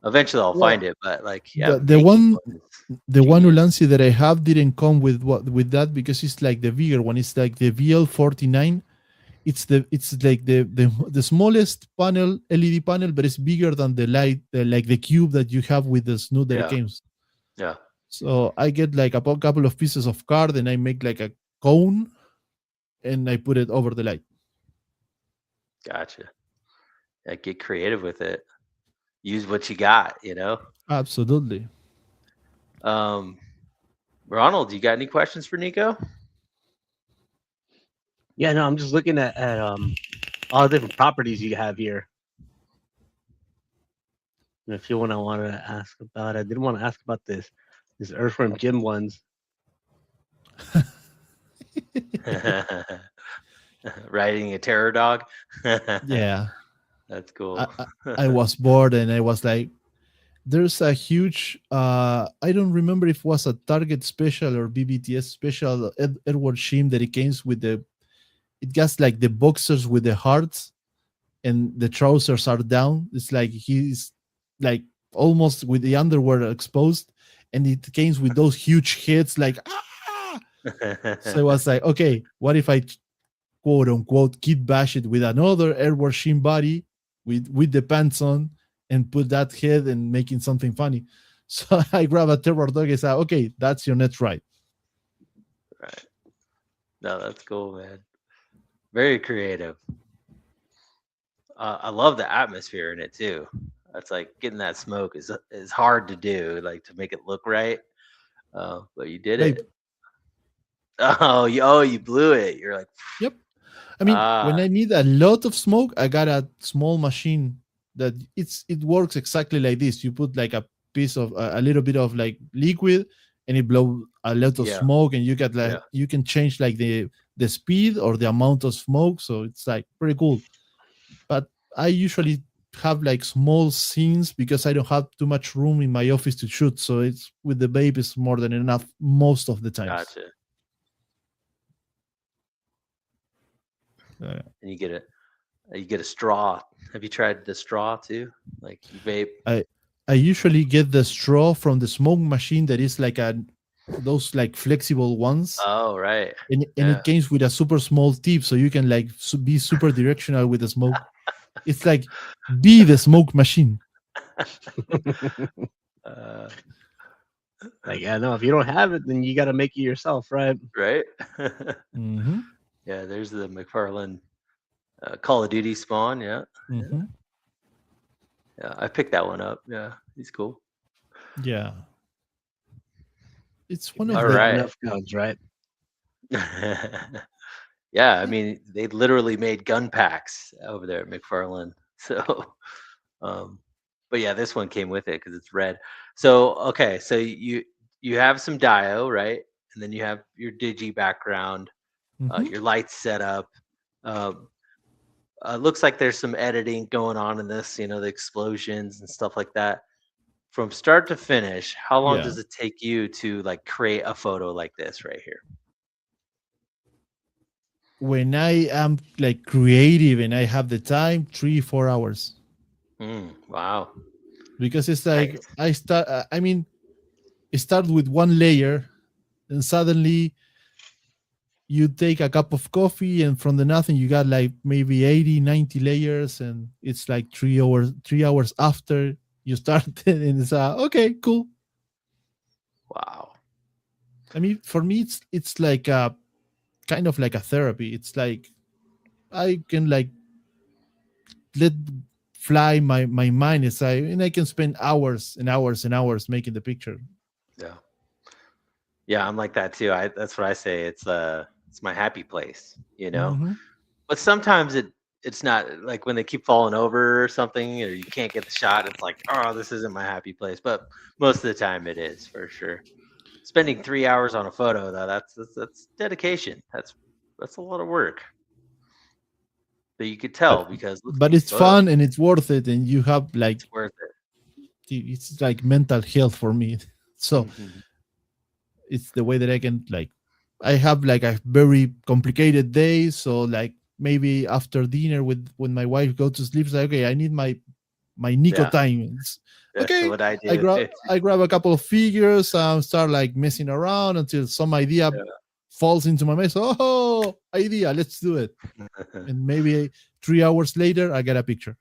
Eventually I'll find well, it, but like, yeah, the making one one is the one genius. Ulanzi that I have didn't come with that because it's like the bigger one. It's like the VL49. It's like the smallest panel LED panel, but it's bigger than the light, like the cube that you have with the snoot that it Yeah, comes. yeah, So I get like a couple of pieces of card and I make like a cone and I put it over the light. gotcha. Yeah, get creative with it. Use what you got. Absolutely. Um, Ronald, you got any questions for Nico? Yeah, no, I'm just looking at all the different properties you have here. And if you want to ask about, I did want to ask about this Earthworm Jim ones. Riding a terror dog. Yeah. That's cool. I was bored and I was like, there's a huge I don't remember if it was a Target special or BBTS special Edward Sheen that it came with it gets like the boxers with the hearts and the trousers are down. It's like he's like almost with the underwear exposed, and it came with those huge heads like ah! So I was like, okay, what if I quote unquote kid bash it with another Edward Sheen body with the pants on and put that head and making something funny. So I grab a terror dog and say, okay, that's your next ride. Right. No, that's cool, man. Very creative. I love the atmosphere in it too. That's like getting that smoke is hard to do, like to make it look right. But you did Babe, it. Oh, you blew it. You're like, yep. I mean, when ah, I need a lot of smoke, I got a small machine that it works exactly like this. You put like a piece of a little bit of like liquid, and it blow a lot of yeah, smoke, and you get like yeah, you can change like the speed or the amount of smoke. So it's like pretty cool. But I usually have like small scenes because I don't have too much room in my office to shoot. So it's with the babies more than enough most of the times. gotcha. Uh, And you get a straw. Have you tried the straw too? Like you vape. I usually get the straw from the smoke machine that is like those like flexible ones, Oh, right. and Yeah. it comes with a super small tip, so you can like be super directional with the smoke. It's like be the smoke machine. Uh, Like, yeah, no, if you don't have it, then you got to make it yourself, right? right. Mm-hmm. Yeah. There's the McFarlane Call of Duty spawn. Yeah. Mm-hmm. Yeah. I picked that one up. Yeah. He's cool. Yeah, it's one You of All never the have right. enough guns, right? Yeah, I mean, they literally made gun packs over there at McFarland. So, um, but yeah, this one came with it because it's red. So, okay, so you have some dio, right? And then you have your digi background, Mhm. your lights set up. Um, looks like there's some editing going on in this, the explosions and stuff like that. From start to finish, how long Yeah. does it take you to like create a photo like this right here? When I am like creative and I have the time, 3-4 hours, Wow. because it's Nice. like I start. I mean, it starts with one layer, and suddenly you take a cup of coffee, and from the nothing you got like maybe 80, 90 layers, and it's like 3 hours. 3 hours after you started, and it's okay, cool. Wow. I mean, for me, it's like a kind of like a therapy. It's like I can like let fly my mind aside, and I can spend hours and hours and hours making the picture. Yeah. Yeah, I'm like that too. That's what I say. It's my happy place. Hmm. But sometimes it's not like when they keep falling over or something or you can't get the shot, it's like, oh, this isn't my happy place. But most of the time it is for sure. Spending 3 hours on a photo though, that's dedication. That's a lot of work. But you could tell but because look at but these it's photos. fun and it's worth it, and you have like It's worth it. it's like mental health for me. So Mhm. it's the way that I can like I have like a very complicated day, so like maybe after dinner with when my wife goes to sleep, it's like, okay, I need my Nico Yeah, time. that's Okay, what I I do. grab I grab a couple of figures, start like messing around until some idea falls into my mess. Oh, idea, let's do it. And maybe 3 hours later, I get a picture.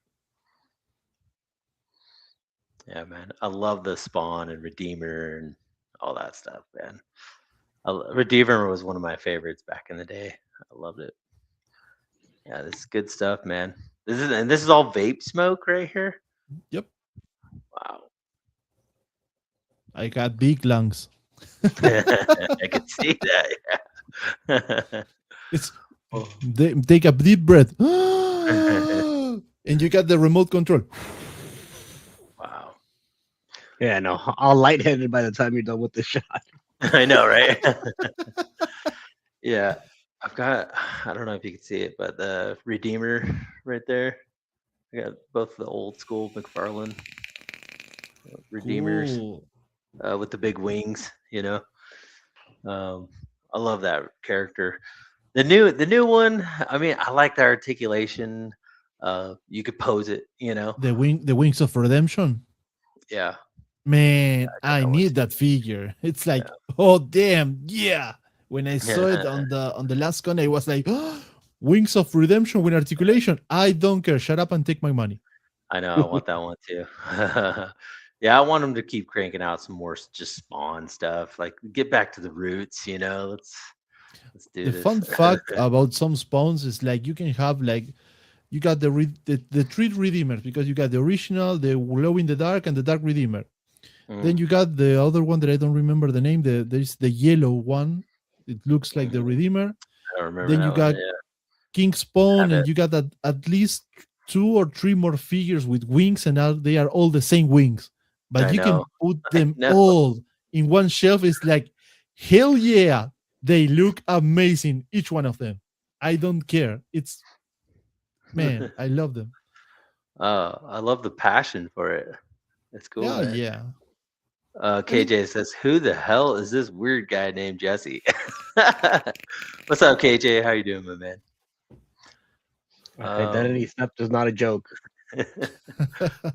Yeah, man. I love the Spawn and Redeemer and all that stuff, man. Redeemer was one of my favorites back in the day. I loved it. Yeah, this is good stuff, man. This is all vape smoke right here. Yep, Wow. I got big lungs. I could see that. Yeah. It's Oh. take a deep breath, and you got the remote control. Wow. Yeah, no, all lightheaded by the time you're done with the shot. I know, right? Yeah. I've got, I don't know if you can see it, but the Redeemer right there. I got both the old school McFarlane Redeemers Cool. with the big wings, you know. I love that character. The new one, I mean, I like the articulation. You could pose it, you know. The wings of redemption. Yeah. Man, I got I that one need too. that figure. It's like, Yeah. oh damn, yeah. When I saw it on the last con, I was like, wings of redemption with articulation. I don't care. Shut up and take my money. I know. I want that one too. Yeah, I want them to keep cranking out some more just Spawn stuff. Like, get back to the roots, you know. Let's do The this. fun fact about some spawns is like you can have like you got the three redeemers because you got the original, the glow in the dark, and the dark redeemer. Then Mhm. you got the other one that I don't remember the name. There's the yellow one. It looks like the Mhm. redeemer. I don't remember Then you that one. got Yeah, King Spawn, have and it. you got at least 2 or 3 more figures with wings, and now they are all the same wings. But I you know. can put I them know. all in one shelf. It's like, hell yeah, they look amazing, each one of them. I don't care. It's man, I love them. I love the passion for it. It's cool, Yeah, man. yeah. I mean, KJ says, "Who the hell is this weird guy named Jesse?" What's up, KJ? How you doing, my man? Identity theft is not a joke.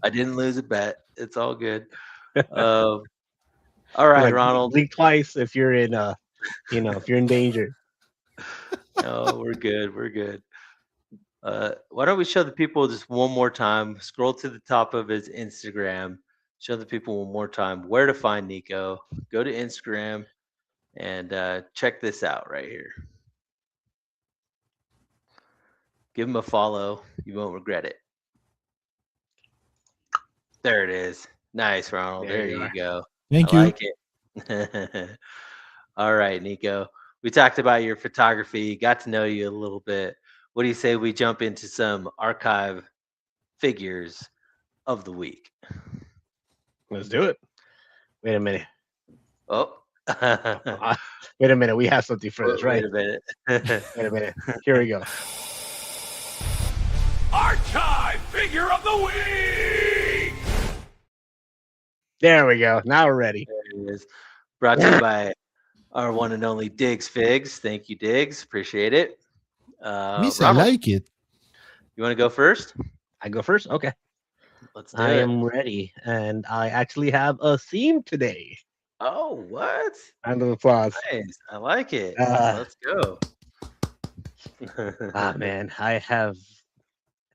I didn't lose a bet. It's all good. Um, all right, Like Ronald. blink twice if you're in if you're in danger. No, we're good. We're good. Why don't we show the people just one more time? Scroll to the top of his Instagram. Show the people one more time where to find Nico. Go to Instagram and check this out right here. Give him a follow. You won't regret it. There it is. Nice, Ronald. There There you you are. go. I thank you. like it. All right, Nico. We talked about your photography, got to know you a little bit. What do you say we jump into some archive figures of the week? Let's do it. Wait a minute. Oh, Wait a minute. We have something for this, wait right? a minute. Wait a minute. Here we go. Archive Figure of the Week! There we go. Now we're ready. There it is. Brought to you by our one and only Diggs Figs. Thank you, Diggs. Appreciate it. Miss, I Ronald, like it. you want to go first? I go first. Okay. Let's do I it. am ready, and I actually have a theme today. Oh, what? Round of applause. Nice. I like it. Uh, Let's go. Man, I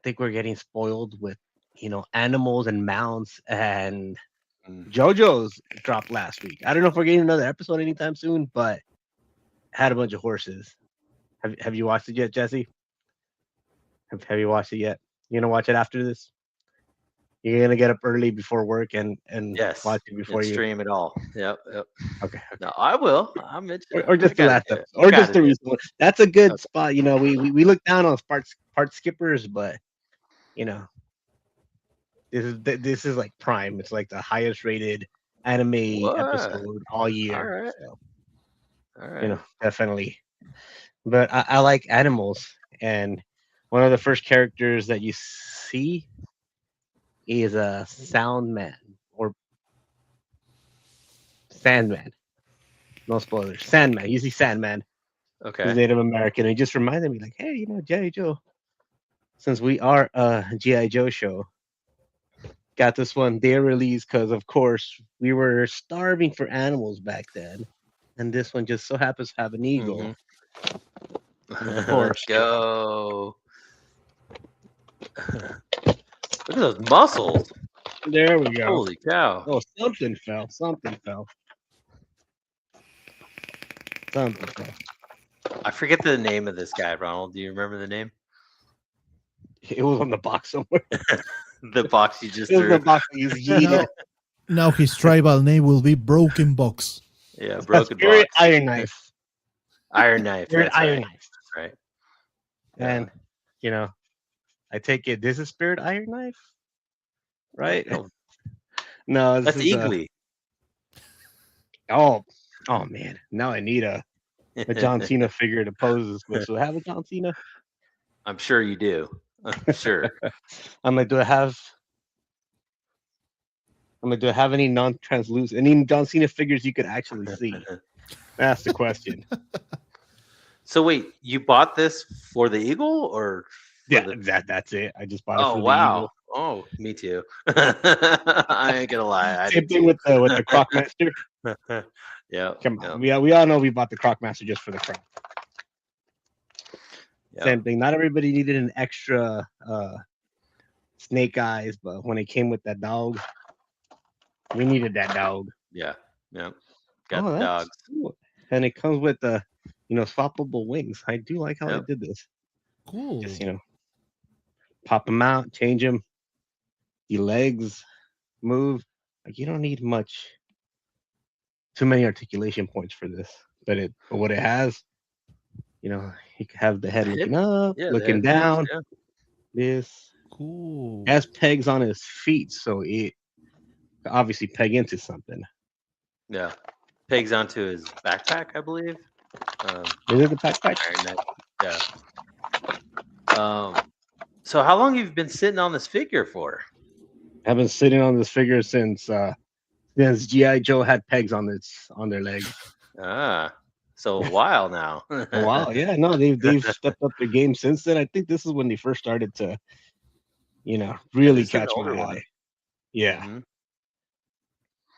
think we're getting spoiled with animals and mounts, and Mm. JoJo's dropped last week. I don't know if we're getting another episode anytime soon, but had a bunch of horses. Have you watched it yet, Jesse? Have you watched it yet? You gonna watch it after this? You're gonna get up early before work and Yes. watch it before And you. stream it all. Yep. Okay. No, I will. I'm interested. Or just I the gotta last do it. episode, or just Gotta the do it. recent one. That's a good Okay. spot. We look down on part skippers, but this is like prime. It's like the highest rated anime What? episode all year. All right. So All right. definitely. But I like animals, and one of the first characters that you see is a sound man or Sandman. No spoilers. Sandman. You see Sandman. Okay. Native American. And he just reminded me, like, hey, G.I. Joe. Since we are a G.I. Joe show, got this one day release because, of course, we were starving for animals back then. And this one just so happens to have an eagle. Mhm. Of Let's course. go. Look at those muscles. There we go. Holy cow. Oh, something fell. Something fell. Something fell. I forget the name of this guy, Ronald. Do you remember the name? It was on the box somewhere. The box you just It was threw. the box that you yeeted. Now his tribal name will be Broken Box. Yeah, broken Spirit box. Iron Knife. Iron knife. Spirit That's Iron right. Knife. That's right. And I take it this is Spirit Iron Knife, right? No, No, this that's is Eagly. oh man. Now I need a John Cena figure to pose this with. So I have a John Cena. I'm sure you do. I'm sure. I'm like, do I have any non-translucent, any John Cena figures you could actually see? That's the question. So wait, you bought this for the Eagle or for Yeah, the... that's it. I just bought it Oh for the wow. Eagle. Oh, me too. I ain't gonna lie. I Same did thing too. with the Croc Master. Yeah. Come on, we all know we bought the Croc Master just for the Croc. Yeah. Same thing. Not everybody needed an extra snake eyes, but when it came with that dog, we needed that dog. Yeah. Yeah. Got Oh, the that's dogs. cool. And it comes with the swappable wings. I do like how they Yep. did this. Cool. Just pop them out, change them. The legs move. Like you don't need too many articulation points for this. But what it has, you can have the head The looking hip- up, Yeah, looking the head down. moves, This Cool. has pegs on his feet, so it obviously peg into something. yeah. Pegs onto his backpack, I believe. Is it the backpack? Iron Knife. Yeah. So how long have you been sitting on this figure for? I've been sitting on this figure since GI Joe had pegs on their legs. Ah, so a while now. Oh wow, yeah, no, they've stepped up their game since then. I think this is when they first started to, really this is an catch my older eye. one. Yeah. Mhm.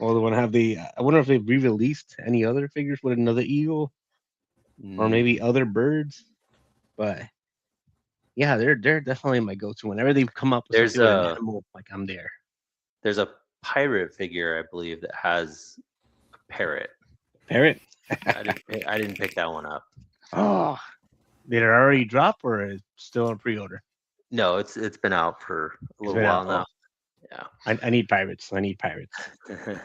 Well, I wonder if they've re-released any other figures with another eagle or maybe other birds. But yeah, they're definitely my go-to. Whenever they come up with There's something with an a animal, like I'm there. there's a pirate figure, I believe, that has a parrot. Parrot. I didn't pick that one up. Oh, did it already drop or is it still on pre-order? No, it's been out for a little been while out. now. I need pirates. I need pirates. Yeah.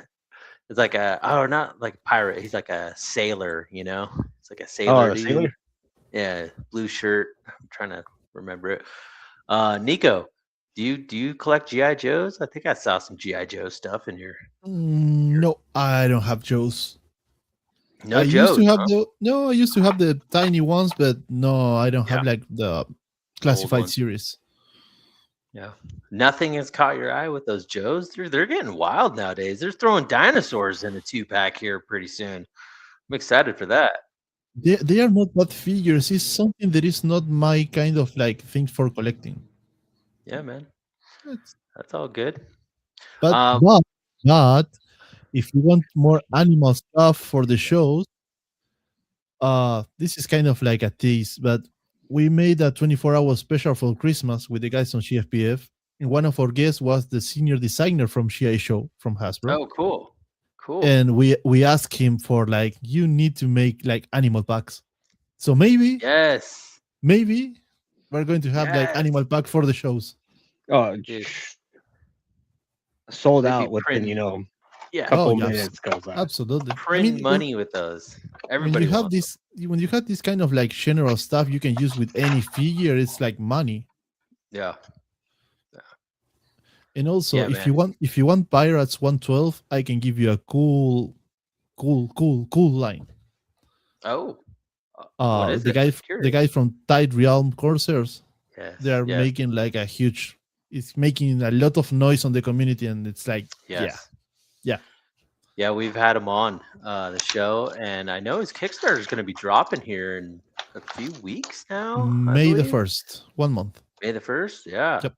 It's like not like a pirate. He's like a sailor, It's like a Oh, sailor a dude. sailor? Yeah, blue shirt. I'm trying to remember it. Nico, do you collect GI Joes? I think I saw some GI Joe stuff in here. No, I don't have Joes. No I used Joes. to have I used to have the tiny ones, but no, I don't have Yeah. like the classified ones. series. Yeah. Nothing has caught your eye with those Joes. They're getting wild nowadays. They're throwing dinosaurs in a 2-pack here pretty soon. I'm excited for that. They are not bad figures. It's something that is not my kind of like thing for collecting. Yeah, man. It's- That's all good. But if you want more animal stuff for the shows, this is kind of like a tease, but we made a 24-hour special for Christmas with the guys on GFPF, and one of our guests was the senior designer from GI Show from Hasbro. Oh, cool. Cool. And we asked him for like, you need to make like animal packs. So maybe we're going to have like Yes. animal pack for the shows. Oh, Dude. sold They'd be out within printing- yeah. couple yeah, minutes. Goes out. Absolutely. Print money with those. when Everybody you have wants when you have this kind of like general stuff you can use with any figure, it's like money. them. Yeah. And also, Yeah, if you want Pirates 112, I can give you a cool line. Oh. What is it? The Curious. guy from Tide Realm Corsairs, Yes. they are yes. making like it's making a lot of noise on the community, and it's like Yes. yeah. Yeah, we've had him on the show, and I know his Kickstarter is going to be dropping here in a few weeks now. May the 1st, 1 month. May the 1st, yeah. Yep.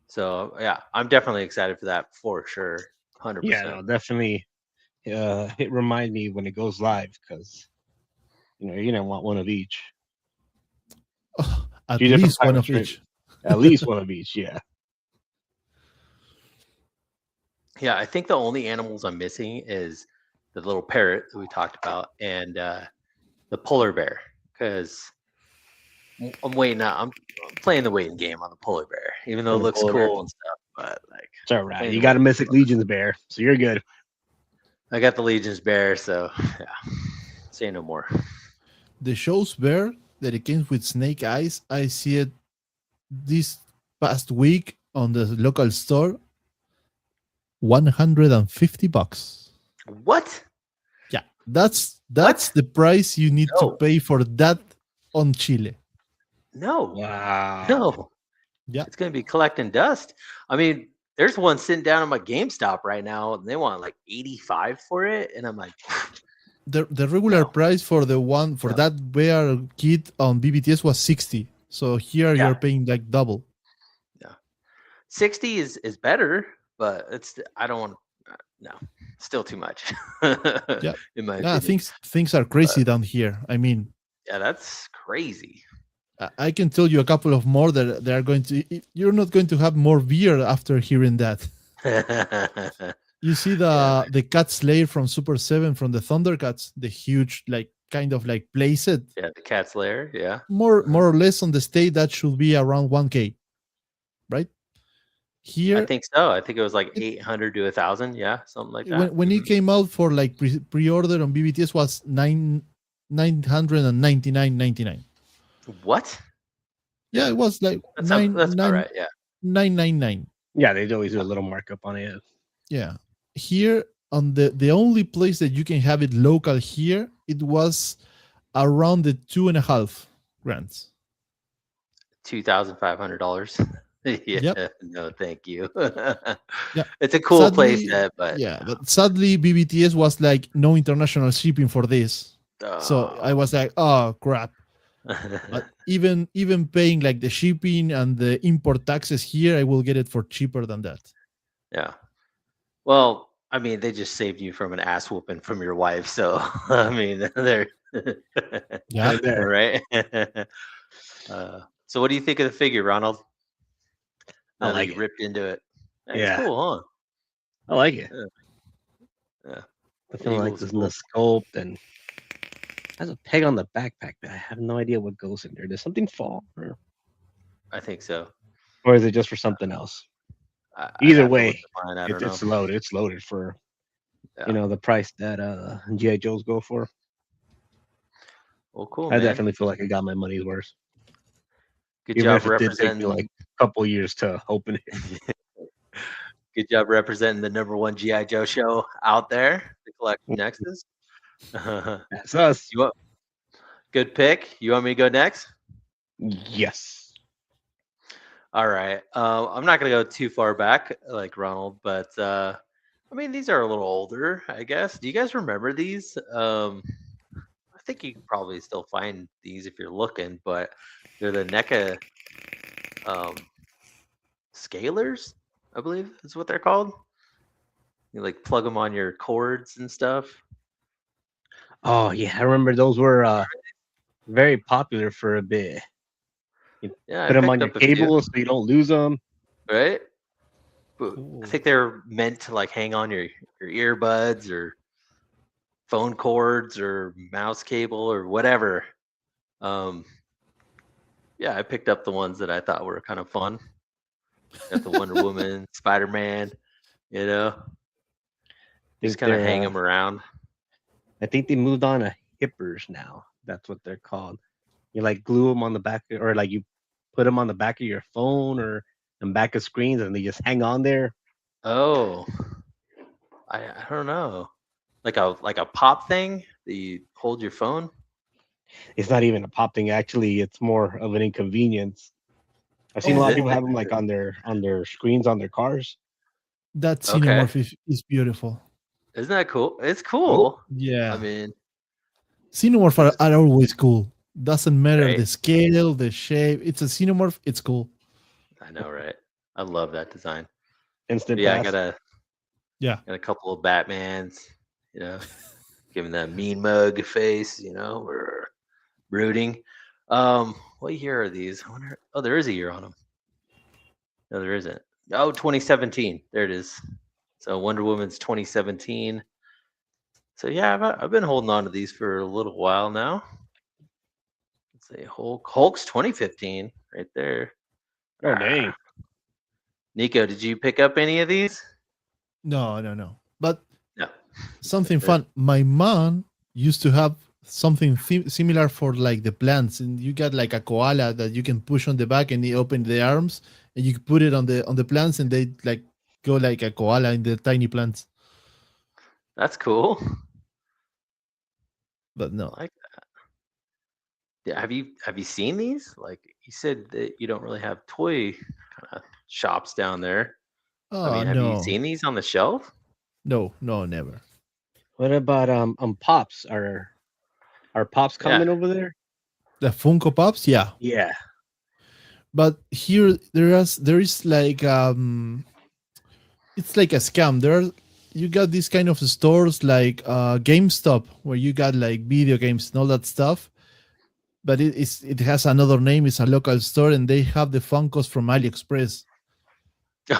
So yeah, I'm definitely excited for that for sure. 100%. Yeah, no, definitely. It remind me when it goes live because you're gonna want one of each. At Few different least one pirates, of right? each. At least one of each. Yeah. Yeah, I think the only animals I'm missing is the little parrot that we talked about and the polar bear because I'm waiting. I'm playing the waiting game on the polar bear, even though it The looks polar bear. cool and stuff. But like, It's all right. playing You the got a waiting Mystic game. Legion's bear, so you're good. I got the Legion's bear, so yeah. Say no more. The show's bear that it came with snake eyes, I see it this past week on the local store. $150. What? Yeah, that's What? the price you need to No. pay for that on Chile. No. Wow. No. Yeah. It's gonna be collecting dust. I mean, there's one sitting down at my GameStop right now, and they want like 85 for it, and I'm like, The regular No. price for the one for No. that bear kit on BBTS was 60. So here Yeah. you're paying like double. 60 is better, but it's I don't want. No, still too much. Yeah. In my Yeah, opinion. things are crazy down here. I mean, Yeah, that's crazy. I can tell you a couple of more that they are going to. You're not going to have more beer after hearing that. You see the Cat Slayer from Super 7 from the Thundercats, the huge kind of playset. Yeah, the cat's lair. Yeah. More or less on the state that should be around 1K, right? Here, I think so. I think it was like 800 to 1,000. Yeah, something like that. when it came out for pre-order on BBTS was 999.99. What? Yeah, it was like That's about right. Yeah. 999. Yeah, they always do a little markup on it. Yeah. Here on the only place that you can have it local here, it was around the 2.5 grand. $2,500. Yeah. Yep. No, thank you. Yeah. It's a cool Sadly, place set, but yeah, but sadly BBTS was like no international shipping for this. So I was like, oh crap. But even paying like the shipping and the import taxes here, I will get it for cheaper than that. Yeah. Well, I mean, they just saved you from an ass whooping from your wife, so I mean, they're Yeah. right. So, what do you think of the figure, Ronald? I Now that like you it. ripped into it. Hey, Yeah. it's cool, huh? I like it. Yeah. Definitely like Eagles this cool. in the sculpt and has a peg on the backpack that I have no idea what goes in there. Does something fall, I think so. or is it just for something else? I'd Either have to look way, at mine, I don't know. it's loaded. It's loaded for Yeah. the price that GI Joes go for. Well, cool, I man. definitely feel like I got my money's worth. Good Even job if it did take representing. me like a couple years to open it. Good job representing the #1 GI Joe show out there, the Collective Nexus. That's us. You want good pick? You want me to go next? Yes. All right. I'm not gonna go too far back like Ronald, but I mean these are a little older, I guess. Do you guys remember these? I think you can probably still find these if you're looking, but they're the NECA scalers, I believe is what they're called. You like plug them on your cords and stuff. Oh yeah, I remember those were very popular for a bit. Yeah, Put I them on picked your up a few, cable so you don't lose them. right? But Cool. I think they're meant to like hang on your earbuds or phone cords or mouse cable or whatever. Yeah, I picked up the ones that I thought were kind of fun. Got the Wonder Woman, Spider-Man, just kind of hang them around. I think they moved on to hippers now. That's what they're called. You like glue them on the back, or like you put them on the back of your phone or the back of screens, and they just hang on there. Oh, I don't know, like a pop thing that you hold your phone. It's not even a pop thing. Actually, it's more of an inconvenience. I've seen a Is lot of it? people have them like on their screens on their cars. That Okay. Cinemorph is beautiful. Isn't that cool? It's cool. Yeah. I mean, Cinemorph are always cool. Doesn't matter Right. the scale, the shape. It's a xenomorph. It's cool. I know, right? I love that design. Instant Yeah, I pass. Yeah. got a couple of Batmans, you know, giving that mean mug face, we're brooding. What year are these? I wonder. Oh, there is a year on them. No, there isn't. Oh, 2017. There it is. So Wonder Woman's 2017. So yeah, I've been holding on to these for a little while now. Let's say Hulk's 2015 right there. Oh dang. Nico, did you pick up any of these? No, no, no. But No. something They're- fun. My mom used to have something similar for like the plants, and you got like a koala that you can push on the back, and he open the arms, and you put it on the plants, and they like go like a koala in the tiny plants. That's cool. But I no. like that. Yeah, have you seen these? Like you said that you don't really have toy kind of shops down there. I Oh mean, have you no, seen these on the shelf? no, no, never. What about pops? Are pops Yeah. coming over there? The Funko Pops, yeah. Yeah. But here there is like it's like a scam. You got these kind of stores like GameStop where you got like video games and all that stuff. But it has another name. It's a local store, and they have the Funkos from AliExpress.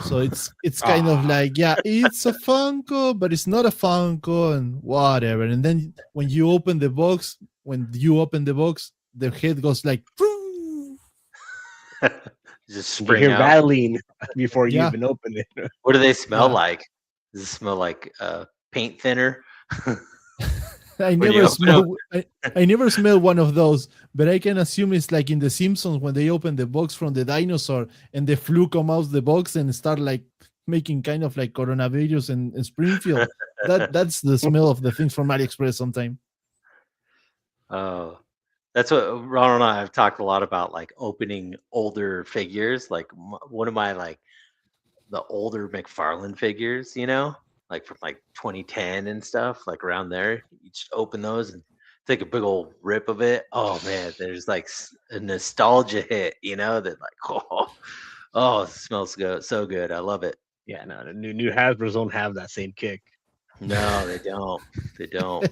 So it's kind of Ah. like, yeah, it's a Funko, but it's not a Funko, and whatever. And then when you open the box, the head goes like, Just You spring hear out. rattling before you yeah. even open it. What do they smell Yeah. like? Does it smell like paint thinner? I When you never open smell. I never smell one of those, but I can assume it's like in The Simpsons when they open the box from the dinosaur and the flu come out the box and start like making kind of like coronavirus in Springfield. That's the smell of the things from AliExpress sometime. Oh, that's what Ronald and I have talked a lot about, like opening older figures. Like one of my the older McFarlane figures, like from like 2010 and stuff, like around there. You just open those and take a big old rip of it. Oh man, there's like a nostalgia hit, that like oh, it smells good, so good. I love it. Yeah, no, the new Hasbro's don't have that same kick. No, they don't. They don't.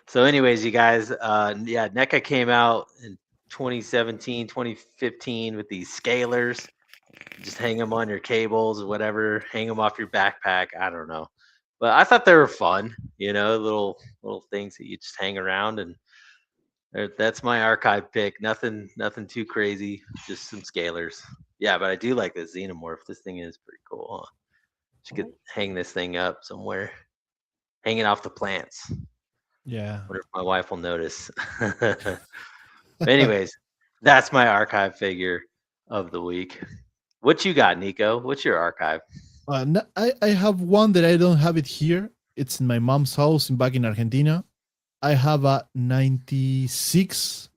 So, anyways, you guys, yeah, NECA came out in 2017, 2015 with these scalers. Just hang them on your cables or whatever, hang them off your backpack. I don't know. But I thought they were fun, little things that you just hang around, and that's my archive pick. Nothing too crazy, just some scalers. Yeah, but I do like the xenomorph. This thing is pretty cool. Huh? Just could hang this thing up somewhere, hanging off the plants. Yeah. Wonder if my wife will notice. Anyways, that's my archive figure of the week. What you got, Nico? What's your archive? I have one that I don't have it here. It's in my mom's house back in Argentina. I have a 96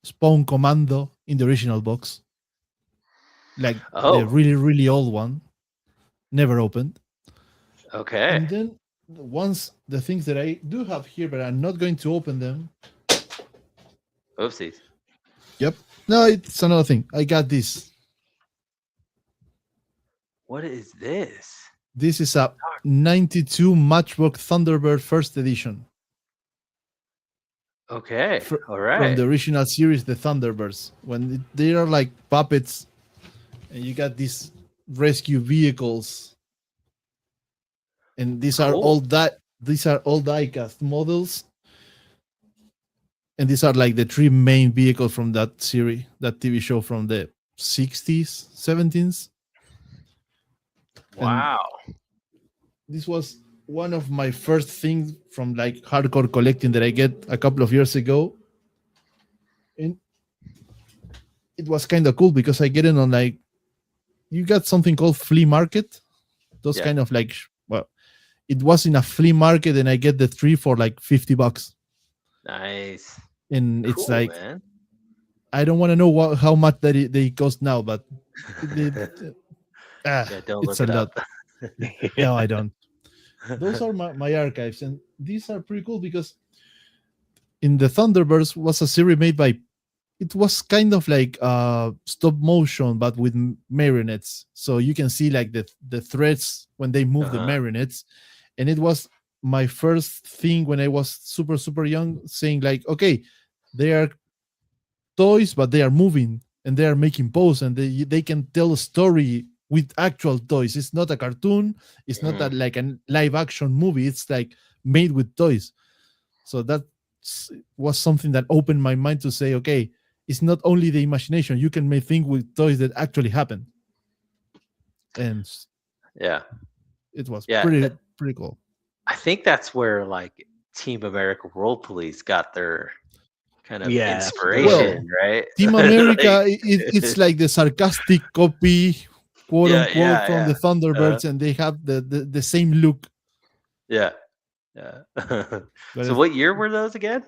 Spawn Commando in the original box. Like the Oh, really, really old one. Never opened. okay. And then once the things that I do have here, but I'm not going to open them. Oopsies. Yep. No, it's another thing. I got this. What is this? This is a 92 Matchbox Thunderbird first edition. Okay. All From right. the original series, the Thunderbirds. When they are like puppets, and you got these rescue vehicles, and these are Cool. all die-cast models, and these are like the three main vehicles from that series, that TV show from the 60s, 70s. Wow. This was one of my first things from like hardcore collecting that I get a couple of years ago, and it was kind of cool because I get it on like, you got something called flea market, those Yeah. kind of like, well, it was in a flea market, and I get the three for like $50, Nice. and it's Cool, like, man. I don't want to know how much they cost now, but Yeah, don't it's look a it lot. up. No, I don't. Those are my archives, and these are pretty cool because in the Thunderbirds was a series made by, it was kind of like stop motion but with marionettes, so you can see like the threads when they move the Uh-huh. marionettes. And it was my first thing when I was super young, saying like, okay, they are toys but they are moving and they are making pose, and they can tell a story with actual toys. It's not a cartoon, it's not that Mhm. like a live action movie, it's like made with toys. So that was something that opened my mind to say, okay, it's not only the imagination, you can make things with toys that actually happen. And Yeah. it was Yeah. pretty cool. I think that's where like Team America World Police got their kind of Yeah, that's what they were. inspiration, right? Team Like, America, it's like the sarcastic copy, quote yeah, unquote, yeah, from the yeah. Uh, Thunderbirds, and they have the same look. yeah, yeah. But So what year were those again?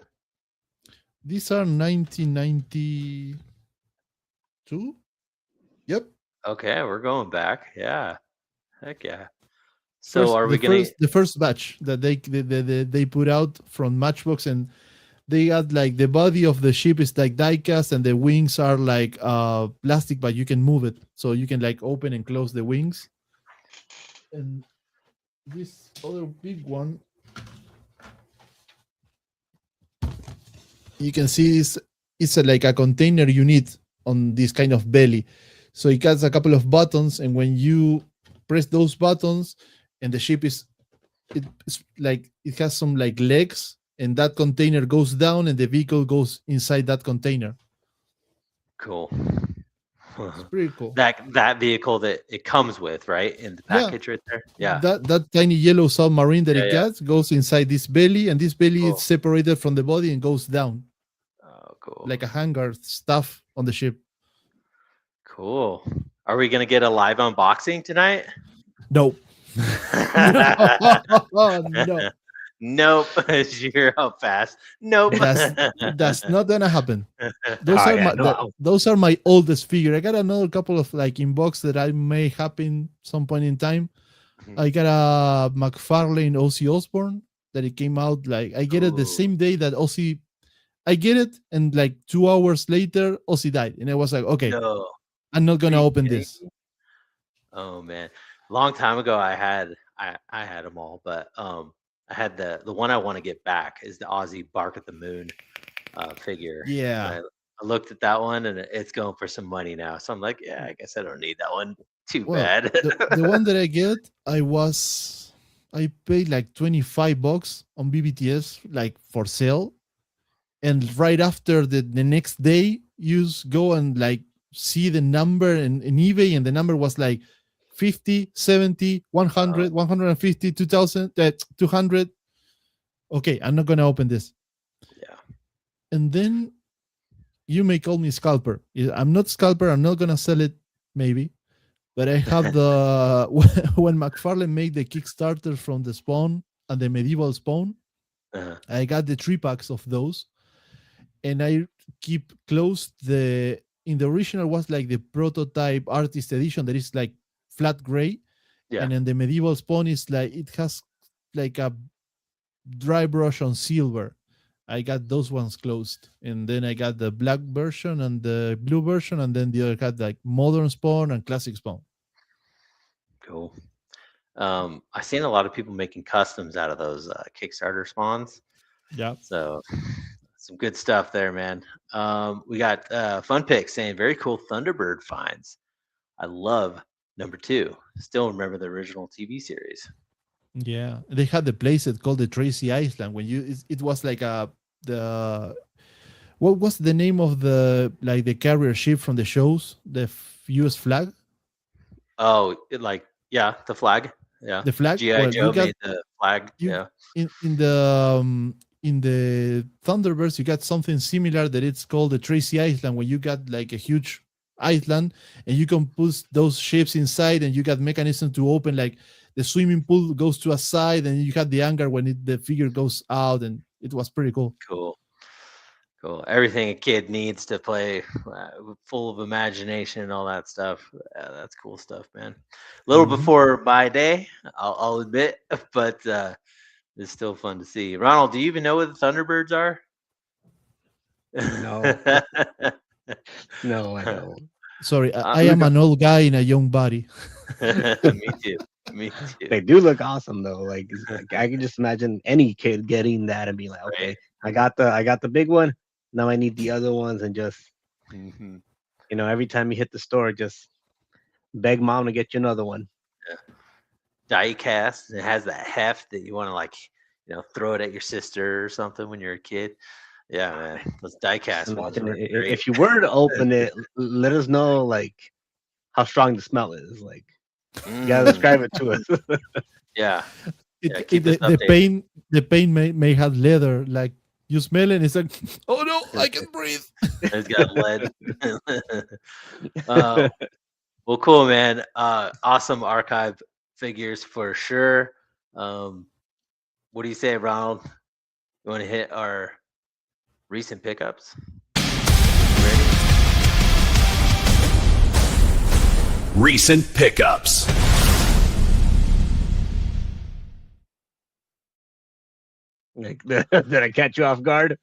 these are 1992. Yep. Okay, we're going back. Yeah. Heck yeah. So are we gonna The first batch that they put out from Matchbox, and they got like the body of the ship is like diecast, and the wings are like plastic, but you can move it, so you can like open and close the wings. And this other big one, you can see it's like a container unit on this kind of belly. So it has a couple of buttons, and when you press those buttons, and the ship it's like it has some like legs, and that container goes down, and the vehicle goes inside that container. cool. It's pretty cool. That vehicle that it comes with, right? In the Yeah, package right there. Yeah. that tiny yellow submarine that Yeah, it yeah. gets goes inside this belly, and this belly is Cool. separated from the body and goes down Oh, cool. like a hangar stuff on the ship. Cool. Are we gonna get a live unboxing tonight? No. No. Nope. You're up fast. Nope. That's not gonna happen. Those Oh, are yeah, my no, those are my oldest figure. I got another couple of like inbox that I may happen some point in time. I got a McFarlane Ozzy Osbourne that it came out like I get it the Ooh, same day that Ozzy. I get it, and like 2 hours later, Ozzy died, and I was like, okay, no. I'm not Are gonna you open kidding this. me? Oh man. Long time ago I had them all, but I had the one I want to get back is the Aussie Bark at the Moon figure. And Yeah. I looked at that one and it's going for some money now. So I'm like, yeah, I guess I don't need that one. Too Well, bad. the one that I get, I paid like $25 on BBTS like for sale, and right after the next day you go and like see the number in eBay, and the number was like 50, 70, Uh, 100, 150, 2000, 200. Okay, I'm not gonna open this. yeah. And then you may call me scalper. I'm not scalper, I'm not gonna sell it, maybe, but I have the when McFarlane made the Kickstarter from the Spawn and the medieval Spawn, Uh, I got the 3 packs of those, and I keep close the in the original was like the prototype artist edition that is like flat gray, yeah. and then the medieval Spawn is like it has like a dry brush on silver. I got those ones closed, and then I got the black version and the blue version, and then the other had like modern Spawn and classic Spawn. Cool. I've seen a lot of people making customs out of those Kickstarter spawns. Yeah. So some good stuff there, man. We got Fun Pick saying very cool Thunderbird finds. I love number 2. Still remember the original TV series. Yeah, they had the playset called the Tracy Island. When it was like the what was the name of the like the carrier ship from the shows? The U.S. flag, Oh, yeah, the flag. Yeah. the flag. GI Well, you Joe got made the flag. you Yeah. in the Thunderbirds, you got something similar that it's called the Tracy Island, where you got like a huge island, and you can put those ships inside, and you got mechanism to open like the swimming pool goes to a side, and you had the anchor when the figure goes out, and it was pretty cool. Cool. Cool. Everything a kid needs to play, full of imagination and all that stuff. That's cool stuff, man. A little Mhm. before my day, I'll admit, but it's still fun to see. Ronald, do you even know what the Thunderbirds are? No, no, I don't. Sorry, Uh, I am an old guy in a young body. Me too. Me too. They do look awesome though. Like, I can just imagine any kid getting that and being like, Right. okay, I got the big one. Now I need the other ones, and just Mhm. every time you hit the store, just beg mom to get you another one. Die cast. It has that heft that you want to like, throw it at your sister or something when you're a kid. Yeah, man. Those die cast ones Imagine were great. if you were to open it, let us know like how strong the smell is. Like, you gotta describe it to us. Yeah. It, Yeah, it- keep us the updated. paint may have leather. Like you smell it, and it's like, oh no, I can breathe. It's got lead. uh, well, cool, man. Awesome archive figures for sure. What do you say, Ronald? You want to hit our recent pickups? Ready? Recent pickups. Like, did I catch you off guard?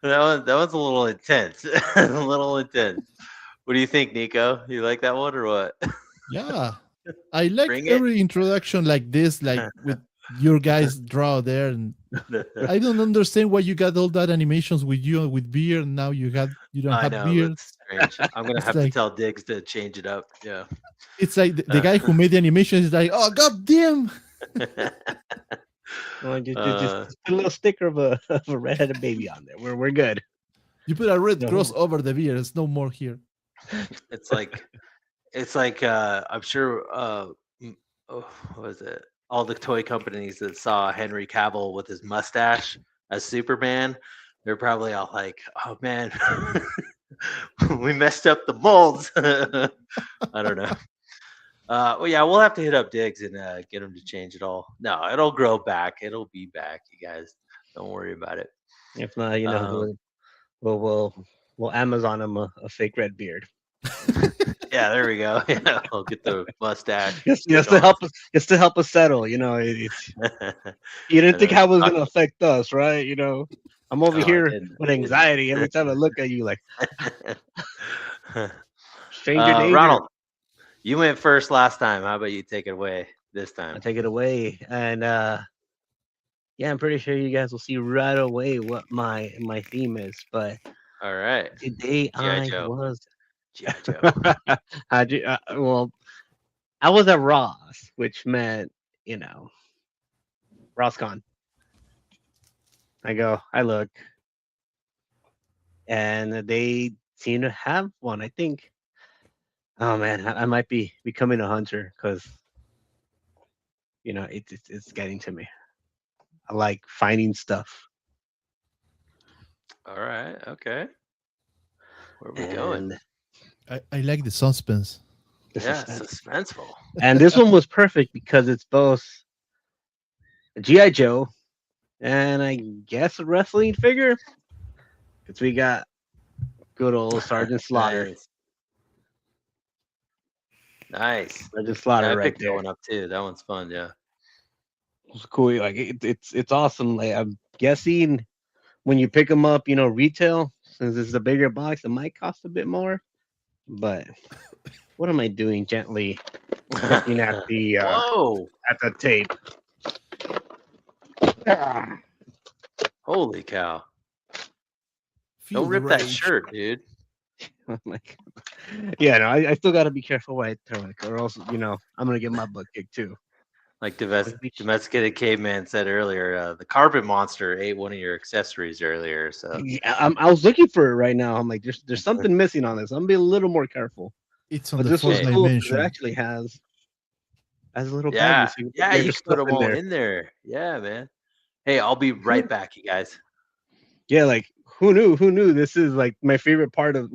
That one's a little intense. A little intense. What do you think, Nico? You like that one or what? Yeah, I like Bring it. every introduction like this, like with your guys draw there, and I don't understand why you got all that animations with you with beard. Now you don't I have know beard. that's strange. I'm gonna It's have to like tell Diggs to change it up. Yeah. it's like the guy who made the animation is like, oh god damn. Well, just put a little sticker of a redheaded baby on there. We're good. You put a red No. cross over the beard. It's no more here. It's like I'm sure what was it? All the toy companies that saw Henry Cavill with his mustache as Superman, they're probably all like, "Oh man, we messed up the molds." I don't know. Well, yeah, we'll have to hit up Diggs and get him to change it all. No, it'll grow back. It'll be back, you guys. Don't worry about it. If not, Um, we'll Amazon him a fake red beard. Yeah, there we go. Yeah, I'll get the mustache. Just to help us settle. It's, you didn't think how it was gonna affect us, right? I'm over No, I here didn't. with anxiety every time I look at you, like stranger danger. Ronald, you went first last time. How about you take it away this I'll time? take it away, and yeah, I'm pretty sure you guys will see right away what my theme is. But All right. today G.I. Joe. was G.I. Joe. well, I was at Ross, which meant RossCon. I look, and they seem to have one. I think. Oh man, I might be becoming a hunter because it's getting to me. I like finding stuff. All right. Okay. Where are we going? And I like the suspense. the Yeah, suspense. suspenseful. And this one was perfect because it's both a GI Joe and I guess a wrestling figure. Because we got good old Sergeant Slaughter. Nice. Sergeant Slaughter I right picked there. that one up too. That one's fun. Yeah. It's cool. Like it's awesome. Like, I'm guessing when you pick them up, retail, since this is a bigger box, it might cost a bit more. But what am I doing? Gently looking at the Whoa! at the tape. Holy cow! Feel Don't the rip that rage. shirt, dude. I'm like, yeah, no, I still got to be careful what I throw it, or else, I'm gonna get my butt kicked too. Like domesticated caveman said earlier, the carpet monster ate one of your accessories earlier. So Yeah, I was looking for it right now. I'm like, there's something missing on this. I'm gonna be a little more careful. It's on But the this was fourth cool because dimension. it actually has a little yeah, baggie. So you yeah, can you your can put stuff them all in there. Yeah, man. Hey, I'll be right back, you guys. Yeah, like who knew? Who knew? This is like my favorite part of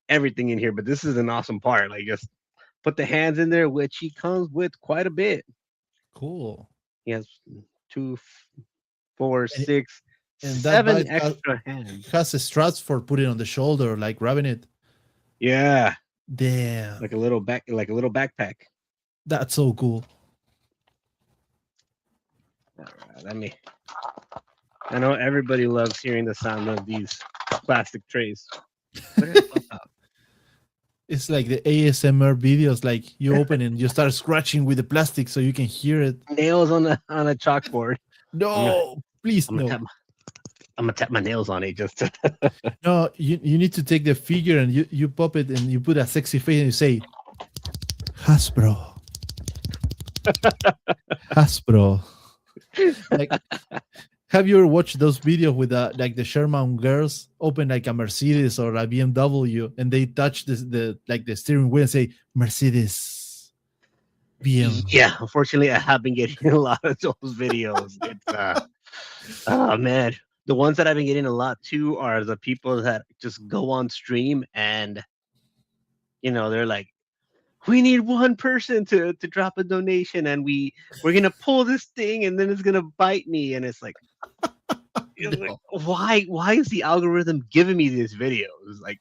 everything in here, but this is an awesome part. Like, just put the hands in there, which he comes with quite a bit. Cool. He has 2, 4, And- 6, and that 7 bike extra hands. has a struts for putting on the shoulder, like grabbing it. Yeah, Damn, like a little backpack. that's so cool. All right, let me I know everybody loves hearing the sound of these plastic trays. What did I pop out? It's like the ASMR videos, like you open and you start scratching with the plastic so you can hear it. Nails on a chalkboard. No, please I'm gonna no. tap. I'm gonna tap my nails on it just to. No, you need to take the figure and you pop it and you put a sexy face and you say, Hasbro. Hasbro. Like, have you ever watched those videos with like the Sherman girls open like a Mercedes or a BMW and they touch the steering wheel and say Mercedes BM? Yeah, unfortunately, I have been getting a lot of those videos. It's oh man, the ones that I've been getting a lot too are the people that just go on stream and they're like, we need one person to drop a donation and we're gonna pull this thing and then it's gonna bite me, and it's like, No. why is the algorithm giving me these videos? Like,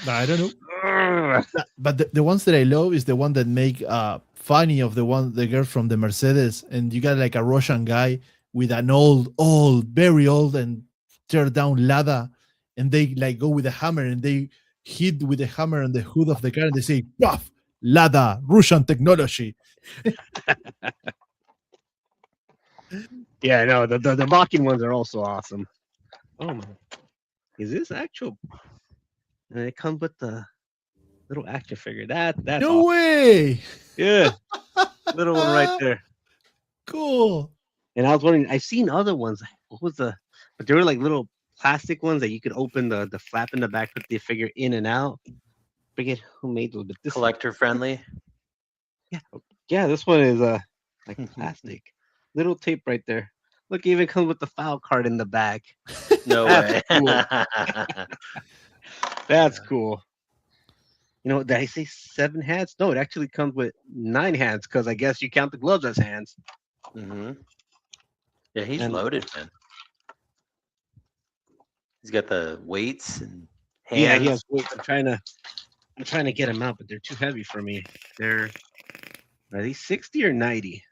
I don't know. ugh. But the ones that I love is the one that make funny of the girl from the Mercedes, and you got like a Russian guy with an very old and tear down Lada, and they like go with a hammer and they hit with the hammer on the hood of the car and they say, "Puff, Lada, Russian technology." Yeah, no, the mocking ones are also awesome. Oh my, is this actual? And it comes with the little action figure. That's No awesome. way! Yeah, little one right there. Cool. And I was wondering, I've seen other ones. What was but they were like little plastic ones that you could open the flap in the back, put the figure in and out. Forget who made those, but this Collector friendly. yeah, this one is like plastic. Little tape right there. Look, it even comes with the file card in the back. No That's way. cool. That's cool. Did I say 7 hands? No, it actually comes with 9 hands because I guess you count the gloves as hands. Hmm. Yeah, he's And- loaded, man. He's got the weights and hands. Yeah, he has weights. I'm trying to get them out, but they're too heavy for me. Are they 60 or 90?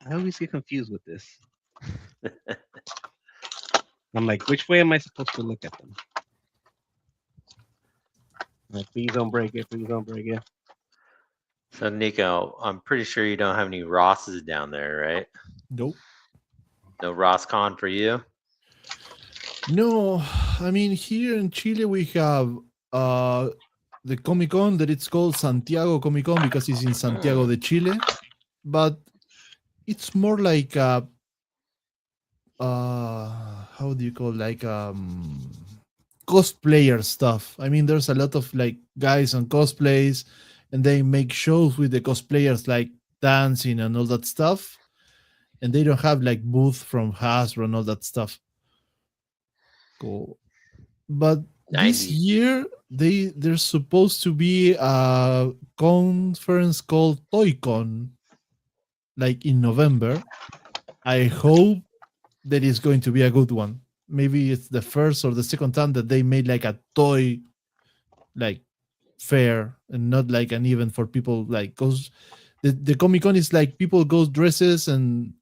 I always get confused with this. I'm like, which way am I supposed to look at them? Like, please don't break it. Please don't break it. So Nico, I'm pretty sure you don't have any Rosses down there, right? Nope. No RossCon for you? No, I mean here in Chile we have the Comic Con that it's called Santiago Comic Con because it's in Santiago de Chile, but it's more like how do you call cosplayer stuff. I mean, there's a lot of like guys on cosplays, and they make shows with the cosplayers like dancing and all that stuff, and they don't have like booth from Hasbro and all that stuff. Cool. But this 90. year there's supposed to be a conference called ToyCon, like in November. I hope that it's going to be a good one. Maybe it's the first or the second time that they made like a toy like fair and not like an event for people like goes. The Comic Con is like people go dresses and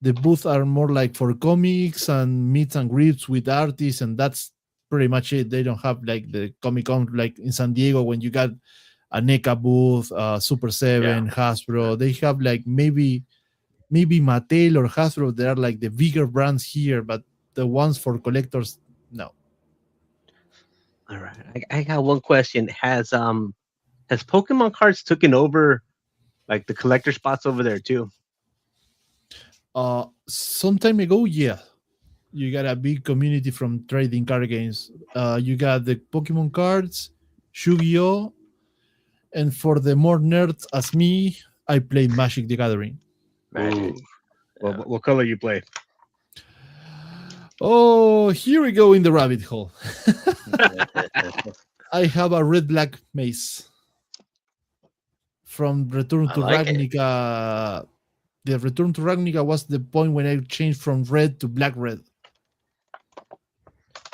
the booth are more like for comics and meets and greets with artists, and that's pretty much it. They don't have like the Comic Con like in San Diego when you got a NECA booth, Super 7, Hasbro. They have like maybe Mattel or Hasbro. They are like the bigger brands here, but the ones for collectors, no. All right. I got one question. Has Pokemon cards taken over like the collector spots over there too? Some time ago, yeah. You got a big community from trading card games. You got the Pokemon cards, Yu-Gi-Oh, and for the more nerds as me, I play Magic the Gathering. Magic. Well, what color you play? Oh, here we go in the rabbit hole. I have a red-black mace from Return I to like it. Ravnica. The Return to Ravnica was the point when I changed from red to black-red.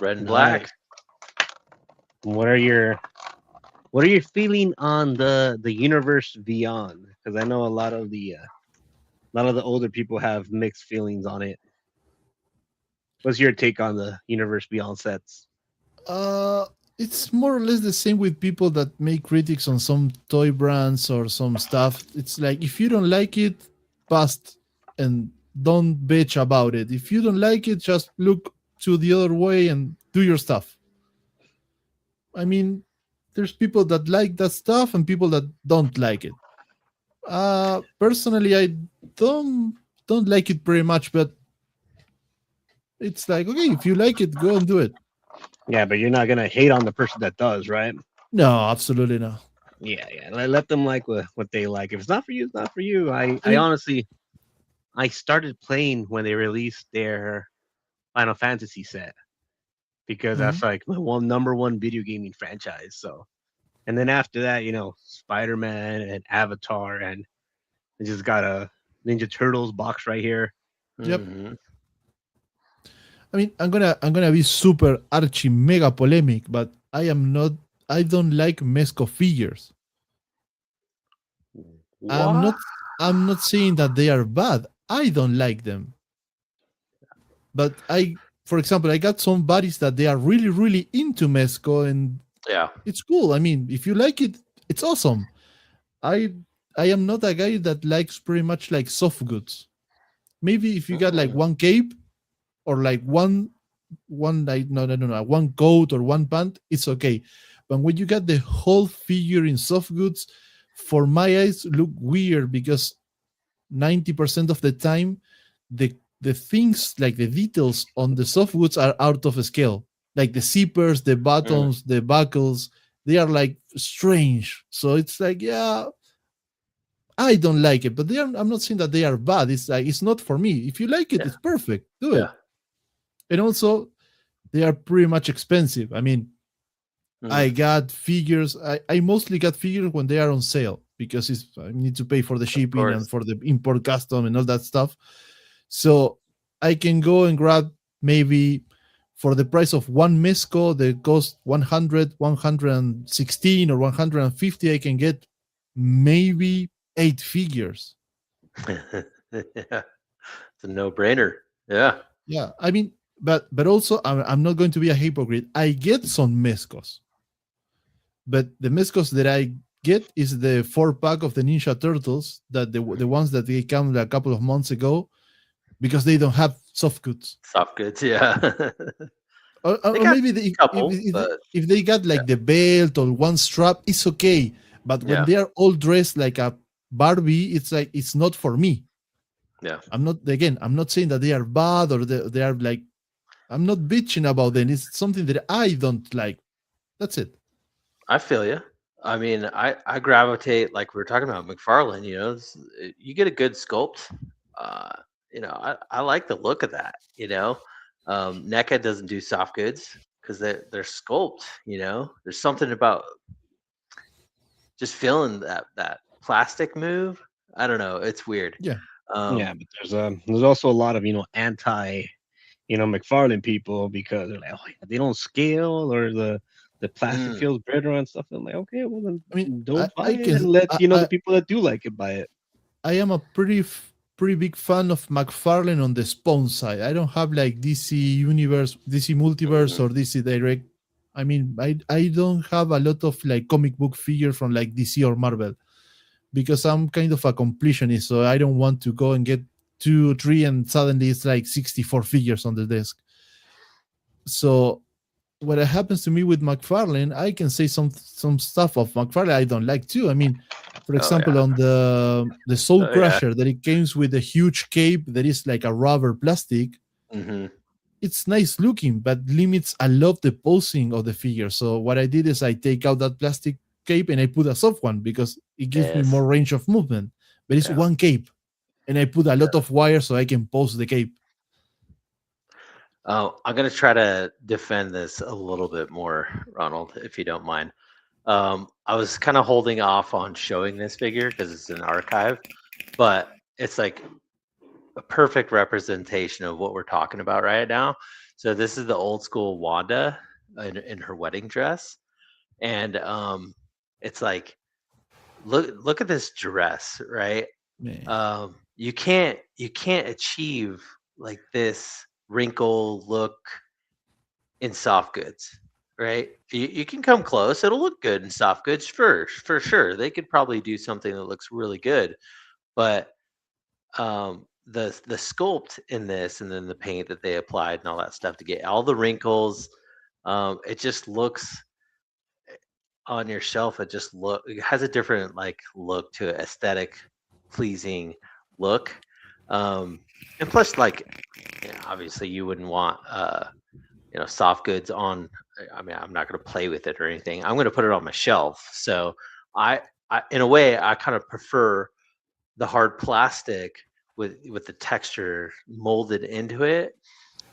Red and black. What are your feeling on the universe beyond? Because I know a lot of the older people have mixed feelings on it. What's your take on the Universe Beyond sets? Uh, it's more or less the same with people that make critics on some toy brands or some stuff. It's like if you don't like it, past and don't bitch about it. If you don't like it, just look to the other way and do your stuff. I mean, there's people that like that stuff and people that don't like it. Personally, I don't don't like it very much, but it's like okay, if you like it, go and do it. Yeah, but you're not gonna hate on the person that does, right? No, absolutely not. Yeah. Let them like what they like. If it's not for you, it's not for you. I I mean, honestly, I started playing when they released their Final Fantasy set because mhm. that's like my number one video gaming franchise. So, and then after that, Spider Man and Avatar, and I just got a Ninja Turtles box right here. Yep. Hmm. I mean, I'm gonna be super archy mega polemic, but I am not. I don't like Mezco figures. I'm What? not. I'm not saying that they are bad. I don't like them. But for example, I got some buddies that they are really, really into Mezco, and Yeah. it's cool. I mean, if you like it, it's awesome. I I am not a guy that likes pretty much like soft goods. Maybe if you got like Mm. one cape or like one like no one coat or one pant, it's okay. But when you got the whole figure in soft goods, for my eyes look weird because 90% of the time the things like the details on the soft goods are out of scale. Like the zippers, the Mm. buttons, the buckles, they are like strange. So it's like, yeah, I don't like it, but I'm not saying that they are bad. It's like it's not for me. If you like it, Yeah. it's perfect. Do Yeah. it. And also, they are pretty much expensive. I mean, I Mm. got figures. I mostly got figures when they are on sale because I need to pay for the Of shipping and course. for the import custom and all that stuff. So I can go and grab maybe for the price of one Mesco that costs 100, 116 or 150, I can get maybe 8 figures. Yeah. It's a no-brainer. Yeah. Yeah, I mean, but also I'm not going to be a hypocrite. I get some Mescos, but the Mescos that I get is the 4 pack of the Ninja Turtles that the ones that they come a couple of months ago because they don't have soft goods. Soft goods. Yeah. They Or got maybe a couple, but if they got yeah. like the belt or one strap, it's okay. But when Yeah. they are all dressed like a Barbie, it's like it's not for me. Yeah. I'm not saying that they are bad or they are like I'm not bitching about them. It's something that I don't like. That's it. I feel you. I mean, I gravitate like we were talking about McFarlane. You get a good sculpt. Uh, I like the look of that. NECA doesn't do soft goods because they're sculpt. There's something about just feeling that plastic move. I don't know. It's weird. Yeah. Yeah, Um, but there's also a lot of anti McFarlane people because they're like, oh yeah, they don't scale or the plastic mm, feels better and stuff. I'm like, okay, well I mean, then don't buy I it can and let the people that do like it buy it. I am a pretty big fan of McFarlane on the Spawn side. I don't have like DC Universe, DC Multiverse, mm, or DC Direct. I mean, I don't have a lot of like comic book figures from like DC or Marvel because I'm kind of a completionist, so I don't want to go and get 2 or 3 and suddenly it's like 64 figures on the desk. So what happens to me with McFarlane, I can say some stuff of McFarlane I don't like too. I mean, for oh example, yeah. on the Soul Oh yeah. Crusher, that it comes with a huge cape that is like a rubber plastic. Hmm. It's nice looking, but limits a lot the posing of the figure. So what I did is I take out that plastic cape and I put a soft one because it gives me Yes. more range of movement. But it's Yeah. one cape, and I put a Yeah. lot of wire so I can pose the cape. Oh, I'm gonna try to defend this a little bit more, Ronald, if you don't mind. I was kind of holding off on showing this figure because it's an archive, but it's like a perfect representation of what we're talking about right now. So this is the old school Wanda in her wedding dress, and it's like look at this dress, right? Man. You can't achieve like this wrinkle look in soft goods, right? You can come close. It'll look good in soft goods for sure. They could probably do something that looks really good, but the sculpt in this and then the paint that they applied and all that stuff to get all the wrinkles, it just looks on your shelf. It has a different like look to it, aesthetic, pleasing look. And plus, like, obviously you wouldn't want soft goods on. I mean, I'm not going to play with it or anything. I'm going to put it on my shelf. So I in a way, I kind of prefer the hard plastic with the texture molded into it.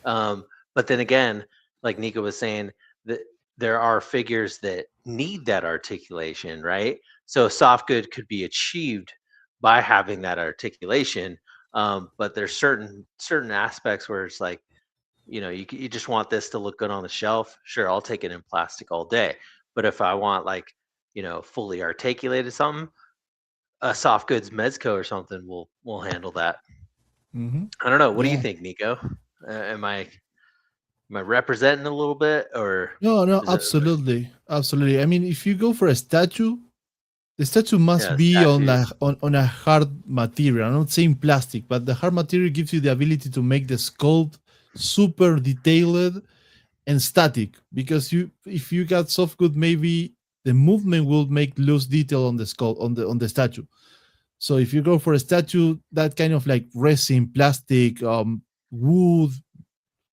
But then again, like Nico was saying, that there are figures that need that articulation, right? So a soft good could be achieved by having that articulation. But there's certain aspects where it's like, you just want this to look good on the shelf. Sure, I'll take it in plastic all day. But if I want like, fully articulated something, a soft goods Mezco or something will handle that. Mhm. I don't know. What do you Yeah. think, Nico? Am I representing a little bit, or No, no, is it absolutely, absolutely. I mean, if you go for a statue, the statue must yeah, be on statues? on a hard material. I'm not saying plastic, but the hard material gives you the ability to make the sculpt super detailed and static. Because if you got soft good, maybe the movement will make lose detail on the skull on the statue. So if you go for a statue, that kind of like resin, plastic, wood,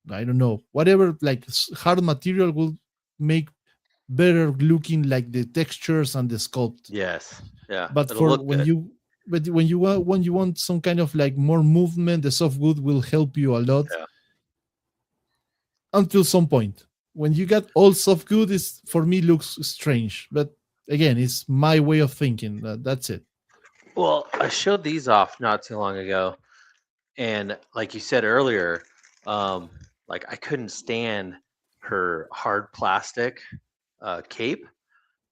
I don't know, whatever, like hard material will make better looking like the textures and the sculpt. Yes. Yeah. But It'll for look good. when you want some kind of like more movement, the soft wood will help you a lot Yeah. until some point. When you get all soft good, is for me looks strange. But again, it's my way of thinking. That's it. Well, I showed these off not too long ago, and like you said earlier, um, like I couldn't stand her hard plastic cape,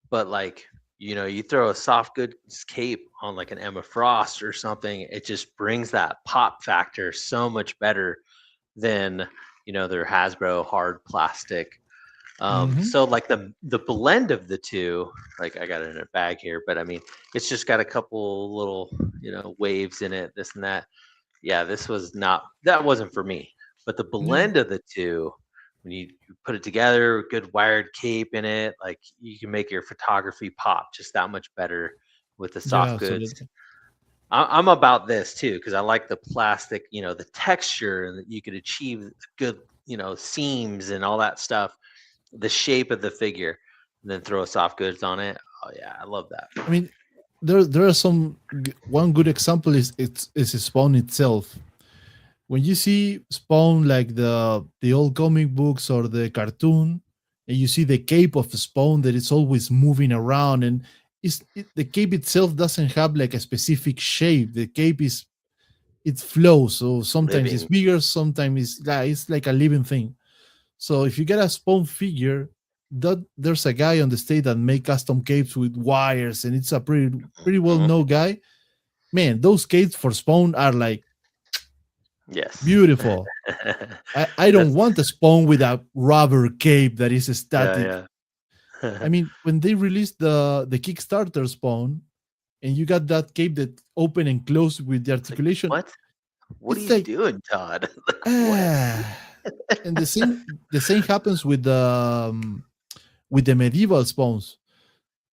but like you throw a soft goods cape on like an Emma Frost or something, it just brings that pop factor so much better than their Hasbro hard plastic. Hmm. So like the blend of the two, like I got it in a bag here, but I mean it's just got a couple little waves in it, this and that. Yeah, that wasn't for me. But the Yeah, blend of the two, when you put it together, good wired cape in it, like you can make your photography pop just that much better with the yeah, soft goods. absolutely. I'm about this too because I like the plastic, the texture, and that you could achieve good, seams and all that stuff, the shape of the figure, and then throw soft goods on it. Oh yeah, I love that. I mean, there are some. One good example is Spawn itself. When you see Spawn like the old comic books or the cartoon, and you see the cape of Spawn that is always moving around, and the cape itself doesn't have like a specific shape. The cape is it flows, so sometimes it's Living. bigger, sometimes it's like a living thing. So if you get a Spawn figure, that there's a guy on the state that make custom capes with wires, and it's a pretty well Mhm. known guy. Man, those capes for Spawn are like Yes. beautiful. I don't That's want a Spawn with a rubber cape that is static. yeah, I yeah. mean, when they released the Kickstarter Spawn, and you got that cape that open and close with the It's like, articulation, what? What are it's you like doing, Todd? Like, what? ah. And the same happens with the medieval Spawns.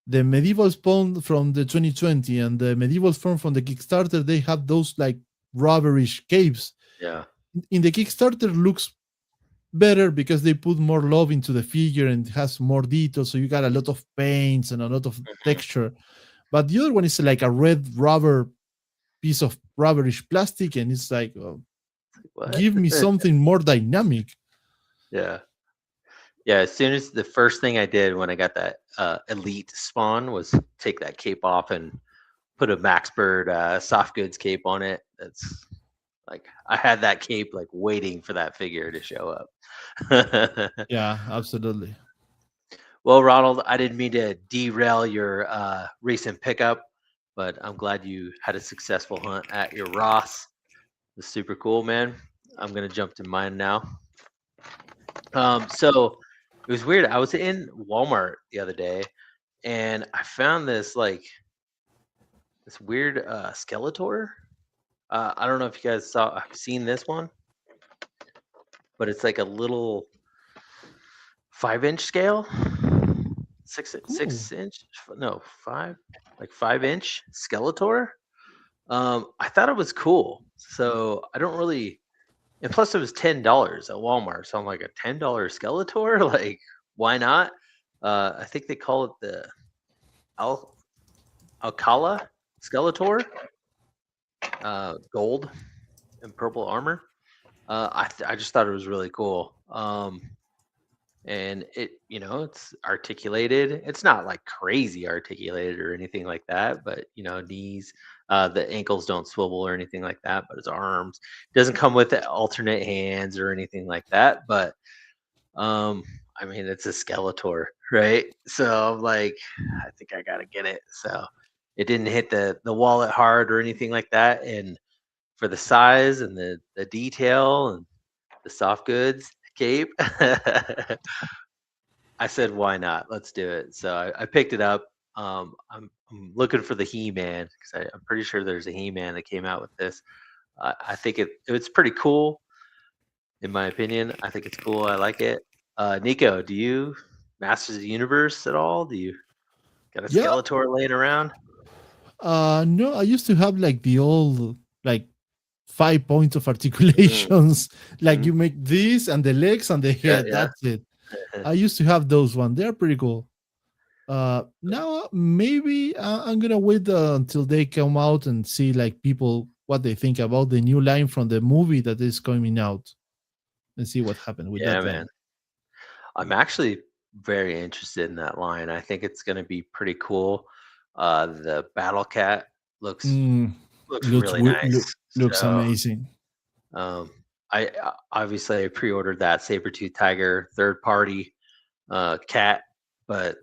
The medieval Spawn from the 2020 and the medieval Spawn from the Kickstarter, they have those like rubberish capes. Yeah. In the Kickstarter looks better because they put more love into the figure and it has more detail, so you got a lot of paints and a lot of Mhm. texture. But the other one is like a red rubber piece of rubberish plastic, and it's like, What? give me something more dynamic. Yeah. Yeah. As soon as the first thing I did when I got that elite spawn was take that cape off and put a Max Bird soft goods cape on it. That's like I had that cape like waiting for that figure to show up. Yeah, absolutely. Well, Ronald, I didn't mean to derail your recent pickup, but I'm glad you had a successful hunt at your Ross. It's super cool, man. I'm gonna jump to mine now. So it was weird. I was in Walmart the other day, and I found this this weird Skeletor. I don't know if you guys have seen this one, but it's like a little 5-inch scale, Cool. 6 inch, no 5 Skeletor. I thought it was cool, so I don't really. And plus, it was $10 at Walmart, so I'm like, a $10 Skeletor, like why not? I think they call it the Alcala Skeletor, gold and purple armor. I just thought it was really cool. And it's articulated. It's not like crazy articulated or anything like that, but knees, the ankles don't swivel or anything like that, but his arms doesn't come with alternate hands or anything like that. But I mean, it's a Skeletor, right? So I'm like, I think I gotta get it. So it didn't hit the wallet hard or anything like that. And for the size and the detail and the soft goods cape, I said, why not? Let's do it. So I picked it up. I'm looking for the He-Man because I'm pretty sure there's a He-Man that came out with this. I think it's pretty cool, in my opinion. I think it's cool. I like it. Nico, do you Masters of the Universe at all? Do you got a Yeah. Skeletor laying around? No, I used to have like the old like 5 points of articulations. Like Mhm. you make this and the legs and the Yeah, head. yeah. That's it. I used to have those ones. They're pretty cool. Now maybe I'm gonna wait until they come out and see like people what they think about the new line from the movie that is coming out and see what happened with Yeah, that man. line. I'm actually very interested in that line. I think it's going to be pretty cool. The Battle Cat looks Mm, looks really nice. looks So, amazing. I obviously I pre-ordered that saber-tooth tiger third party cat, but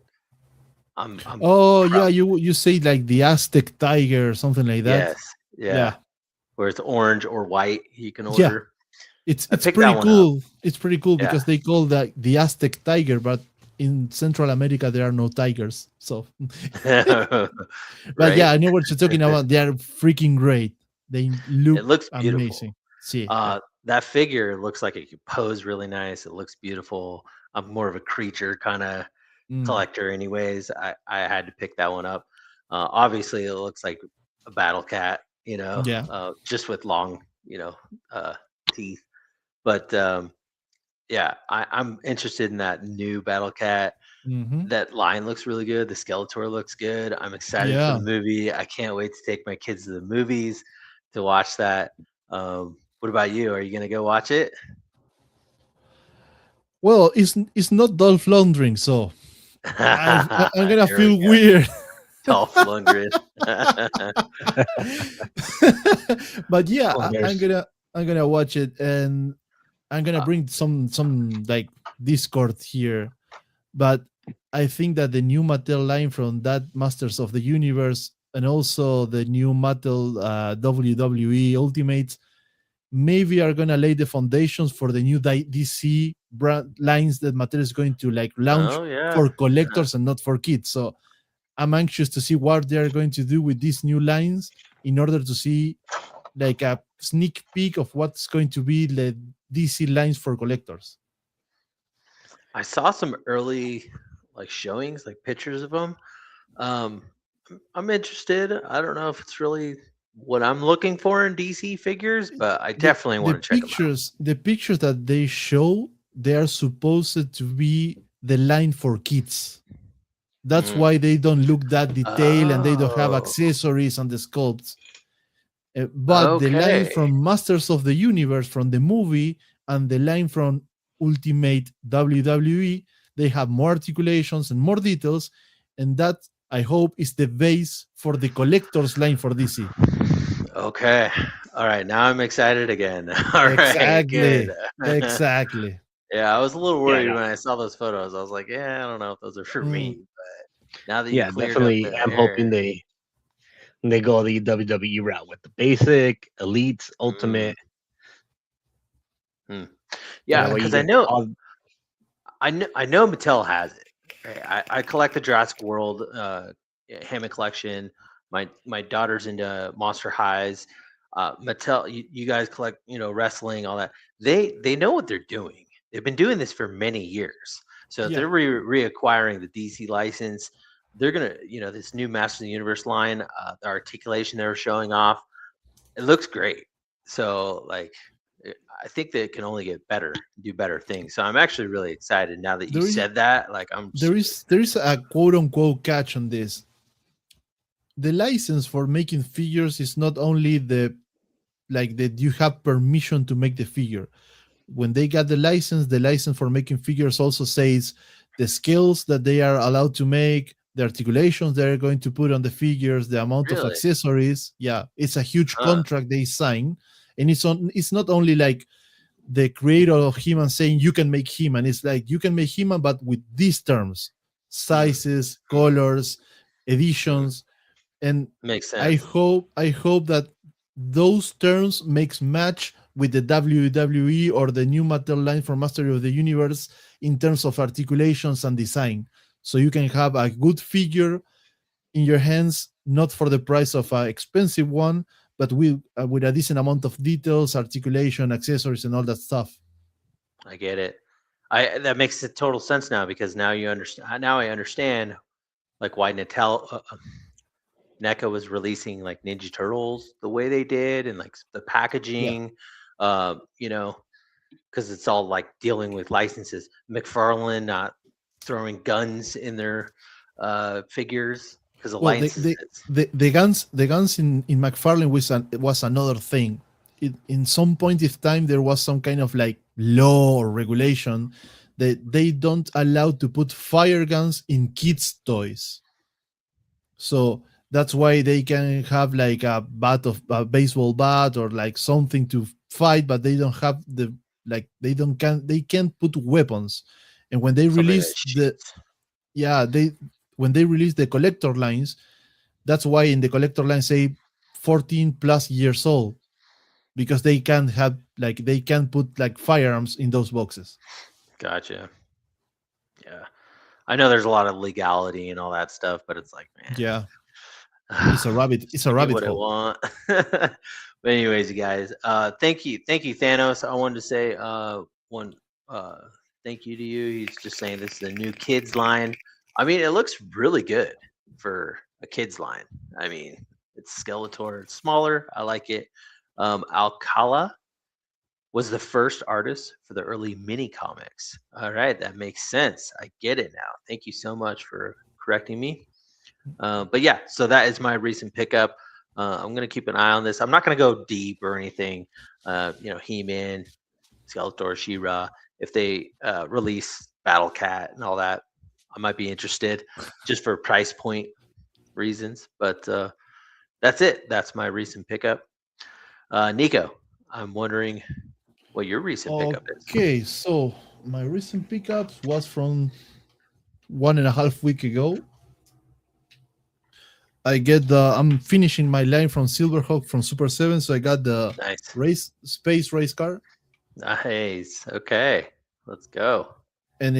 I'm Oh pro- yeah, you say like the Aztec tiger or something like that. yes, yeah, Yeah, where it's orange or white you can yeah. order. It's I it's picked that pretty one up. cool. It's pretty cool Yeah. because they call that the Aztec tiger, but in Central America there are no tigers. So, but Right? yeah, I know what you're talking about. They are freaking great. They look It looks beautiful. amazing. See, yeah. That figure looks like it could pose really nice. It looks beautiful. I'm more of a creature kind of Mm, collector, anyways. I had to pick that one up. Obviously, it looks like a battle cat, yeah. just with long, uh, teeth. But yeah, I'm interested in that new battle cat. Hmm. That line looks really good. The Skeletor looks good. I'm excited for Yeah. the movie. I can't wait to take my kids to the movies to watch that. What about you? Are you gonna go watch it? Well, it's not Dolph Lundgren, so I'm gonna Here we feel go. weird. Dolph Lundgren. But yeah, Well, I'm gonna watch it, and I'm gonna bring some like Discord here. But I think that the new Mattel line from that Masters of the Universe and also the new Mattel WWE Ultimates maybe are gonna lay the foundations for the new DC brand lines that Mattel is going to like launch Oh yeah. for collectors and not for kids. So I'm anxious to see what they're going to do with these new lines in order to see like a sneak peek of what's going to be the DC lines for collectors. I saw some early like showings, like pictures of them. I'm interested. I don't know if it's really what I'm looking for in DC figures, but I definitely want to check them out. The pictures that they show, they are supposed to be the line for kids. That's Mm. why they don't look that detailed and they don't have Oh, accessories on the sculpts. But the line okay. from Masters of the Universe from the movie and the line from Ultimate WWE, they have more articulations and more details, and that I hope is the base for the collector's line for DC. Okay. All right. Now I'm excited again. All right. Good. Exactly. Exactly. Yeah, I was a little Yeah, worried no. when I saw those photos. I was like, yeah, I don't know if those are for Mm, me. But now that you Yeah, cleared up definitely. the I'm air, hoping they go the WWE route with the basic, elites, mm, ultimate. Hmm. Yeah, Yeah, where you because I get know all. I know I know Mattel has it. I collect the Jurassic World Hammond collection. My daughter's into Monster Highs. Mattel, you guys collect, wrestling, all that. They know what they're doing. They've been doing this for many years. So if Yeah, they're reacquiring the DC license, they're gonna, this new Masters of the Universe line, the articulation they were showing off, it looks great. So like, I think that it can only get better, do better things. So I'm actually really excited now that you there is said that. Like I'm just there really is there is a quote unquote catch on this. The license for making figures is not only the like that you have permission to make the figure. When they got the license for making figures also says the skills that they are allowed to make, the articulations they're going to put on the figures, the amount of really, accessories. Yeah, it's a huge huh? contract they sign, and it's not only like the creator of He-Man saying you can make He-Man. It's like you can make He-Man, but with these terms, Mm, sizes, mm, colors, mm. editions, and Makes I sense. hope that those terms makes match with the WWE or the new Mattel line for Master of the Universe in terms of articulations and design. So you can have a good figure in your hands, not for the price of an expensive one, but with a decent amount of details, articulation, accessories, and all that stuff. I get it. I That makes it total sense now because now you understand. Now I understand like why NECA was releasing like Ninja Turtles the way they did, and like the Yeah. packaging. Uh, you know, because it's all like dealing with licenses. McFarlane not throwing guns in their figures because the Well, licenses. the guns in McFarlane was another thing. In some point of time, there was some kind of like law or regulation that they don't allow to put fire guns in kids' toys. So that's why they can have like a baseball bat or like something to fight, but they don't have the like they can't put weapons. And when they Something that release shoots. yeah they when they release the collector lines, that's why in the collector line say 14 plus years old, because they can't put like firearms in those boxes. Gotcha. Yeah, I know there's a lot of legality and all that stuff, but it's like, man, Yeah, it's a rabbit. just It's a give me rabbit what I hole. want. But anyways, you guys, thank you, Thanos. I wanted to say one uh thank you to you. He's just saying this is a new kids line. I mean, it looks really good for a kids line. I mean, it's Skeletor, it's smaller. I like it. Alcala was the first artist for the early mini comics. All right, that makes sense. I get it now. Thank you so much for correcting me. But yeah, so that is my recent pickup. I'm gonna keep an eye on this. I'm not gonna go deep or anything. He-Man, Skeletor, She-Ra. If they release Battle Cat and all that, I might be interested, just for price point reasons. But that's it. That's my recent pickup. Nico, I'm wondering what your recent pickup is. Okay, so my recent pickups was from 1.5 week ago. I'm finishing my line from Silverhawk from Super 7, so I got the Nice. space race car, Nice. Okay. Let's go. and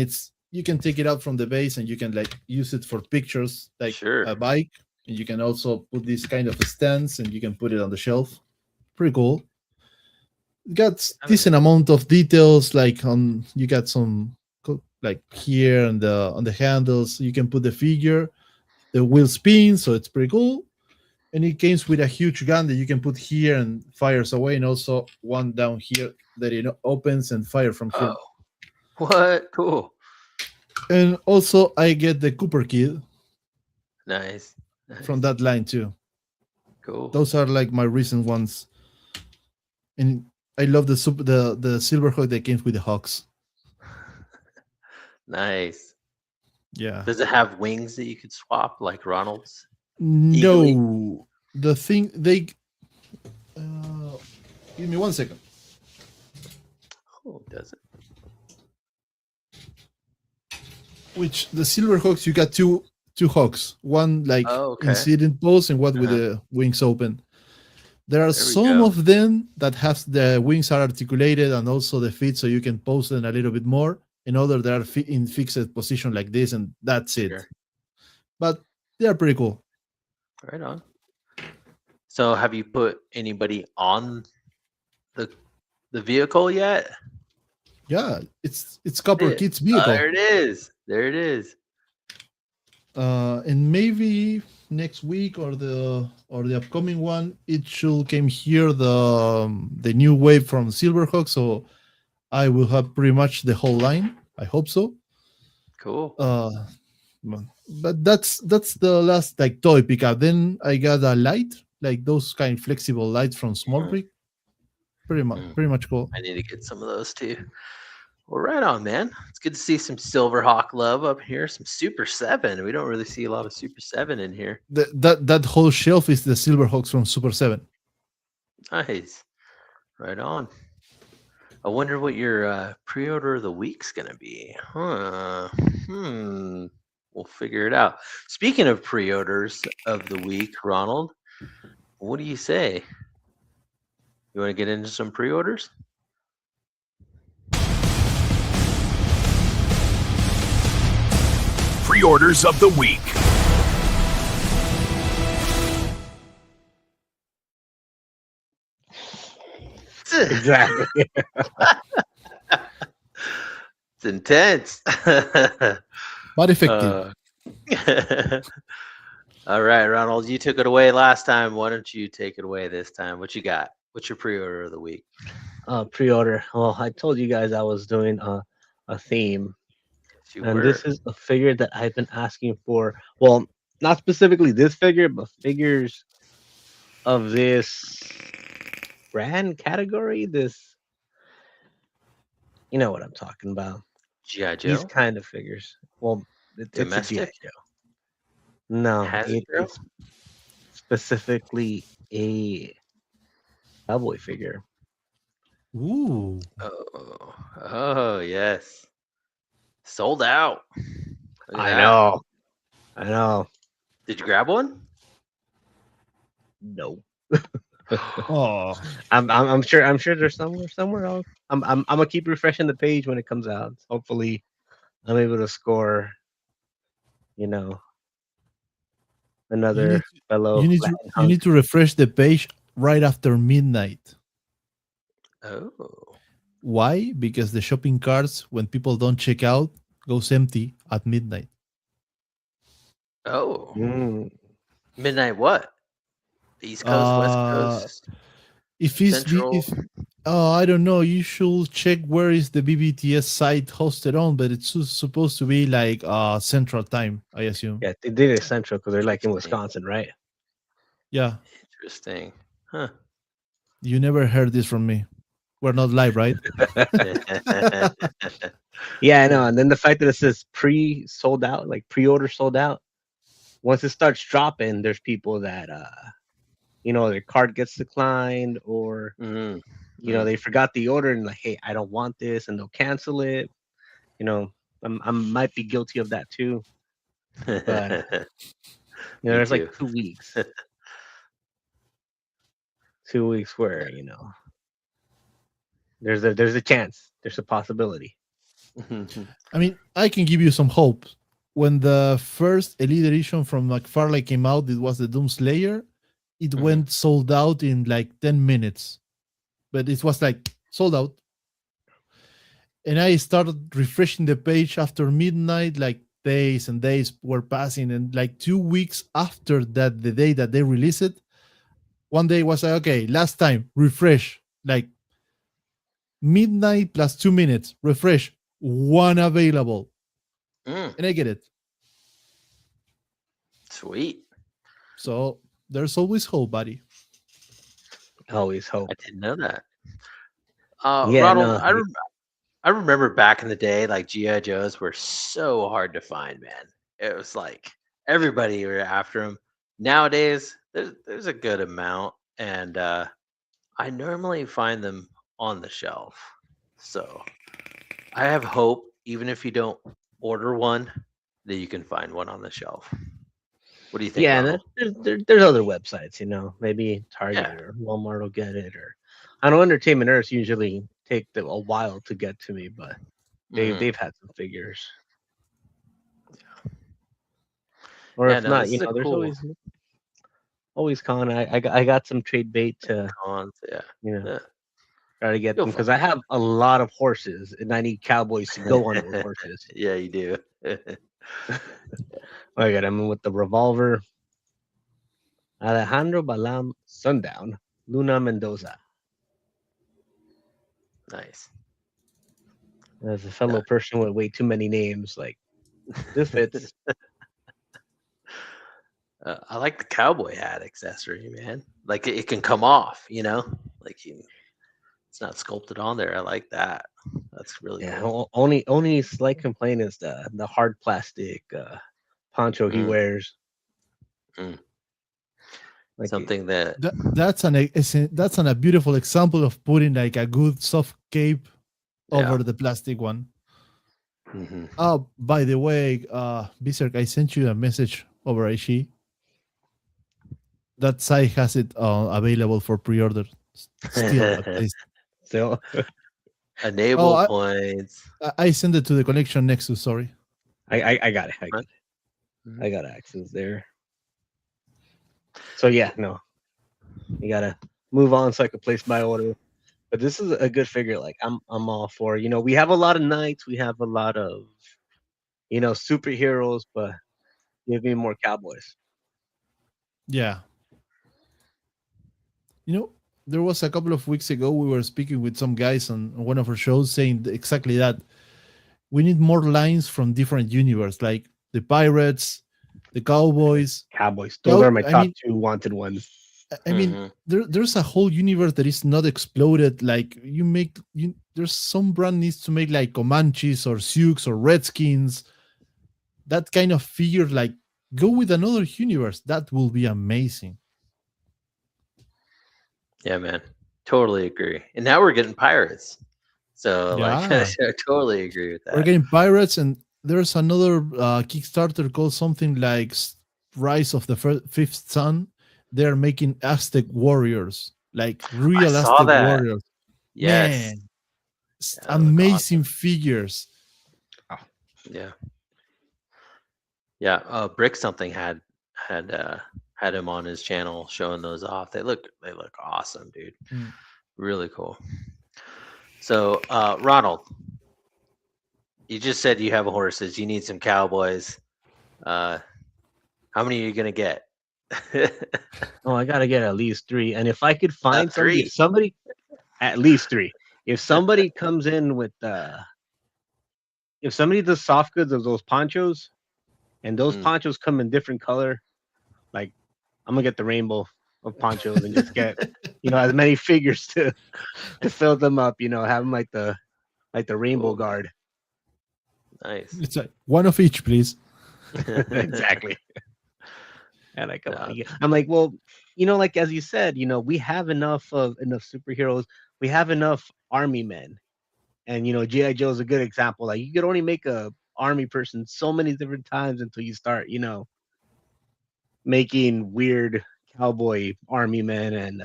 you can take it out from the base and you can like use it for pictures like Sure. a bike, and you can also put this kind of stands and you can put it on the shelf. Pretty cool. It got I mean, decent amount of details, like you got some like here on the handles you can put the figure. The wheel spins, so it's pretty cool. And it comes with a huge gun that you can put here and fires away, and also one down here that it opens and fire from here. oh, what? Cool. And also I get the Cooper Kid Nice. from Nice. that line too. Cool. Those are like my recent ones. And I love the Silverhawk that came with the Hawks. Nice. Yeah. Does it have wings that you could swap like Ronald's? Eagly? No, the thing they give me 1 second. Oh, does it? Which the Silverhawks, you got two hawks, one like Oh, okay. in sitting pose and one with Uh-huh. the wings open. There are There we some go. of them that have the wings are articulated and also the feet, so you can pose them a little bit more. In other, they are in fixed position like this, and that's it. Sure. But they are pretty cool. Right on. So have you put anybody on the the vehicle yet? Yeah, it's Copper Yeah. Kid's Oh, vehicle. there it is. There it is. And maybe next week or the upcoming one, it should came here the new wave from Silverhawk. So I will have pretty much the whole line. I hope so. Cool. But that's the last like toy pickup. Then I got a light, like those kind of flexible lights from Small Mhm. Creek. Pretty much cool. I need to get some of those too. Well, right on, man. It's good to see some Silverhawk love up here. Some Super 7. We don't really see a lot of Super 7 in here. That whole shelf is the Silverhawks from Super 7. Nice. Right on. I wonder what your pre-order of the week's gonna be. Huh. We'll figure it out. Speaking of pre-orders of the week, Ronald, what do you say? You want to get into some pre-orders? Pre-orders of the week. Exactly. It's intense. But effective. All right, Ronald, you took it away last time. Why don't you take it away this time? What you got? What's your pre-order of the week? Pre-order. Well, I told you guys I was doing a theme, Yes, you and were. this is a figure that I've been asking for. Well, not specifically this figure, but figures of this brand category. This, you know what I'm talking about. G.I. These Joe? kind of figures. Well, it's a Domestic? GI Joe. No, Hasbro? it's specifically a cowboy figure. Ooh. Oh, yes. Sold out. Look at that. I know. Did you grab one? No, Oh, I'm sure there's somewhere else. I'm gonna keep refreshing the page when it comes out. Hopefully, I'm able to score. You know, you another need fellow you need to Latin you hunk. need to refresh the page right after midnight. Oh. Why? Because the shopping carts, when people don't check out, goes empty at midnight. Oh. Mm, Midnight what? East Coast, West Uh, Coast, if it's Central? if I don't know, you should check where is the BBTS site hosted on, but it's supposed to be like Central Time, I assume. yeah, they did it central because they're like in Interesting. Wisconsin, right? Yeah, Interesting. Huh. you never heard this from me. We're not live, right? Yeah, I know. And then the fact that it says pre-sold out, like pre-order sold out. Once it starts dropping, there's people that their card gets declined, or Mm, they forgot the order and like, hey, I don't want this, and they'll cancel it. You know, I might be guilty of that too. But Me there's too. like 2 weeks, 2 weeks where there's a chance, there's a possibility. I mean, I can give you some hope. When the first Elite Edition from McFarlane came out, it was the Doomslayer. It Mhm. went sold out in like 10 minutes, but it was like sold out. And I started refreshing the page after midnight, like days and days were passing. And like 2 weeks after that, the day that they released it, one day was like, okay, last time, refresh, like midnight plus 2 minutes, refresh, one available. Mm, And I get it. sweet. So there's always hope, buddy. Always hope. I didn't know that. Yeah, Ronald, no, I remember back in the day, like G.I. Joes were so hard to find, man. It was like everybody were after them. Nowadays, there's a good amount, and I normally find them on the shelf. So I have hope, even if you don't order one, that you can find one on the shelf. What do you think, Yeah, Ronald? there's other websites, maybe Target Yeah. or Walmart will get it, or I know Entertainment Earth usually take a while to get to me, but Mhm. they've had some figures. Or Yeah, if no, not, this is a there's cool always con. I got some trade bait to cons. Yeah. you know Yeah. try to get You'll them find because I have a lot of horses and I need cowboys to go on those it. horses. Yeah, you do. I got him with the revolver. Alejandro Balam Sundown, Luna Mendoza. Nice. As a fellow person with way too many names, like this fits. I like the cowboy hat accessory, man. Like it can come off, like it's not sculpted on there. I like that. That's really Yeah, cool. only slight complaint is the hard plastic poncho he Mm, wears. mm. Like Something that, That's a beautiful example of putting like a good soft cape yeah. over the plastic one. Hmm. Oh, by the way, Berserk, I sent you a message over IG. That site has it available for pre-order still, at least. so, Enable Oh, points. I sent it to the connection Nexus. Sorry. I got it. Right. Mhm. I got access there. So yeah, no, you gotta move on so I can place my order. But this is a good figure. Like I'm all for. We have a lot of knights. We have a lot of superheroes, but give me more cowboys. Yeah. There was a couple of weeks ago we were speaking with some guys on one of our shows saying exactly that. We need more lines from different universe, like the pirates, the cowboys. Cowboys. Those are my I top mean, two wanted ones. Mhm. there's a whole universe that is not exploded. Like there's some brand needs to make like Comanches or Sioux or Redskins. That kind of figure, like go with another universe. That will be amazing. Yeah, man. Totally agree. And now we're getting pirates. So like I Yeah, totally agree with we're that. getting pirates, and there's another Kickstarter called something like Rise of the Fifth Sun. They're making Aztec warriors, like I real saw Aztec that. warriors. Yes. Man, Yeah, that look amazing awesome. figures. Yeah. Yeah. Brick something had him on his channel showing those off. They look awesome, dude. Mm. Really cool. So Ronald, you just said you have horses, you need some cowboys. How many are you gonna get? Oh, I gotta get at least 3. And if I could find somebody, Three. if somebody at least 3. If somebody comes in with if somebody does soft goods of those ponchos, and those Mm. ponchos come in different color, like I'm gonna get the rainbow of ponchos and just get as many figures to fill them up. Have them like the rainbow Cool, man. guard. Nice. It's like one of each, please. Exactly. And Yeah. I'm like, well, like as you said, we have enough superheroes. We have enough army men, and GI Joe is a good example. Like you could only make a army person so many different times until you start, making weird cowboy army men and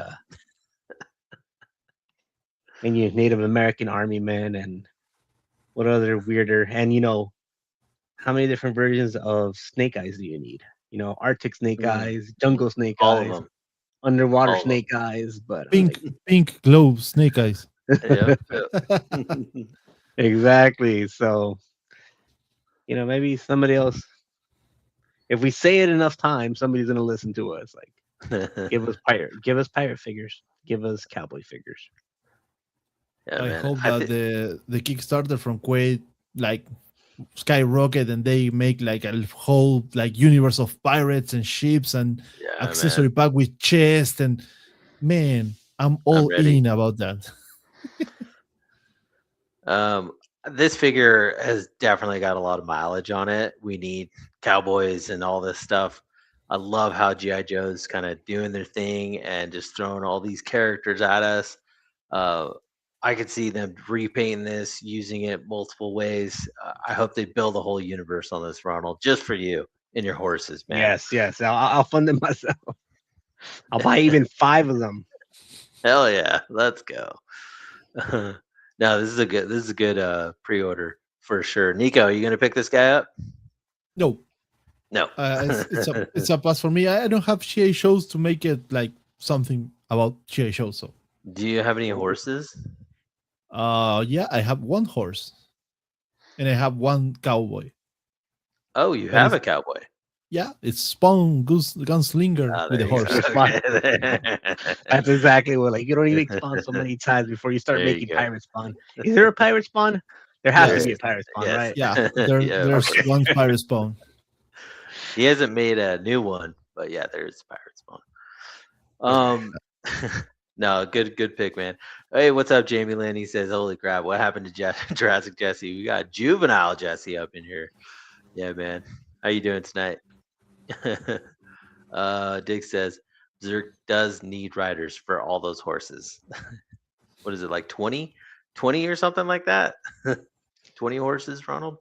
you Native American army men and what other weirder and how many different versions of Snake Eyes do you need? Arctic Snake Mm. Eyes, Jungle Snake All of Eyes, them. underwater All of them. Snake Eyes, but I'm Pink, like pink glow snake eyes. Yep. exactly. So maybe somebody else. If we say it enough times, somebody's gonna listen to us. Like, give us pirate figures, give us cowboy figures. Yeah, I man. hope that the Kickstarter from Quaid like skyrocket and they make like a whole like universe of pirates and ships and Yeah, accessory man. pack with chest, and man, I'm I'm all ready. in about that. Um, this figure has definitely got a lot of mileage on it. We need cowboys and all this stuff. I love how GI Joe's kind of doing their thing and just throwing all these characters at us. Uh, I could see them repainting this, using it multiple ways. I hope they build a whole universe on this, Ronald, just for you. in your horses, man. Yes. I'll fund them myself. I'll buy even 5 of them. Hell yeah, let's go. No, this is a good pre-order for sure. Nico, are you gonna pick this guy up? No, No. it's a plus for me. I don't have GA shows to make it like something about GA shows. So Do you have any horses? yeah, I have 1 horse, and I have 1 cowboy. Oh, you That have is- a cowboy. Yeah, it's Spawn Gunslinger Oh, with a there you horse. go. Okay. Okay. That's exactly what. Like, you don't need to spawn so many times before you start There you making go. pirate spawn. Is there a pirate spawn? There has Yes. to be a pirate spawn, Yes. right? Yeah, Yeah, there's okay. 1 pirate spawn. He hasn't made a new one, but yeah, there's pirate spawn. No, good pick, man. Hey, what's up, Jamie Lynn? He says, "Holy crap, what happened to Jurassic Jesse? We got juvenile Jesse up in here." Yeah, man. How you doing tonight? Dig says, "Zerk does need riders for all those horses." What is it, like 20 or something like that? 20 horses, Ronald?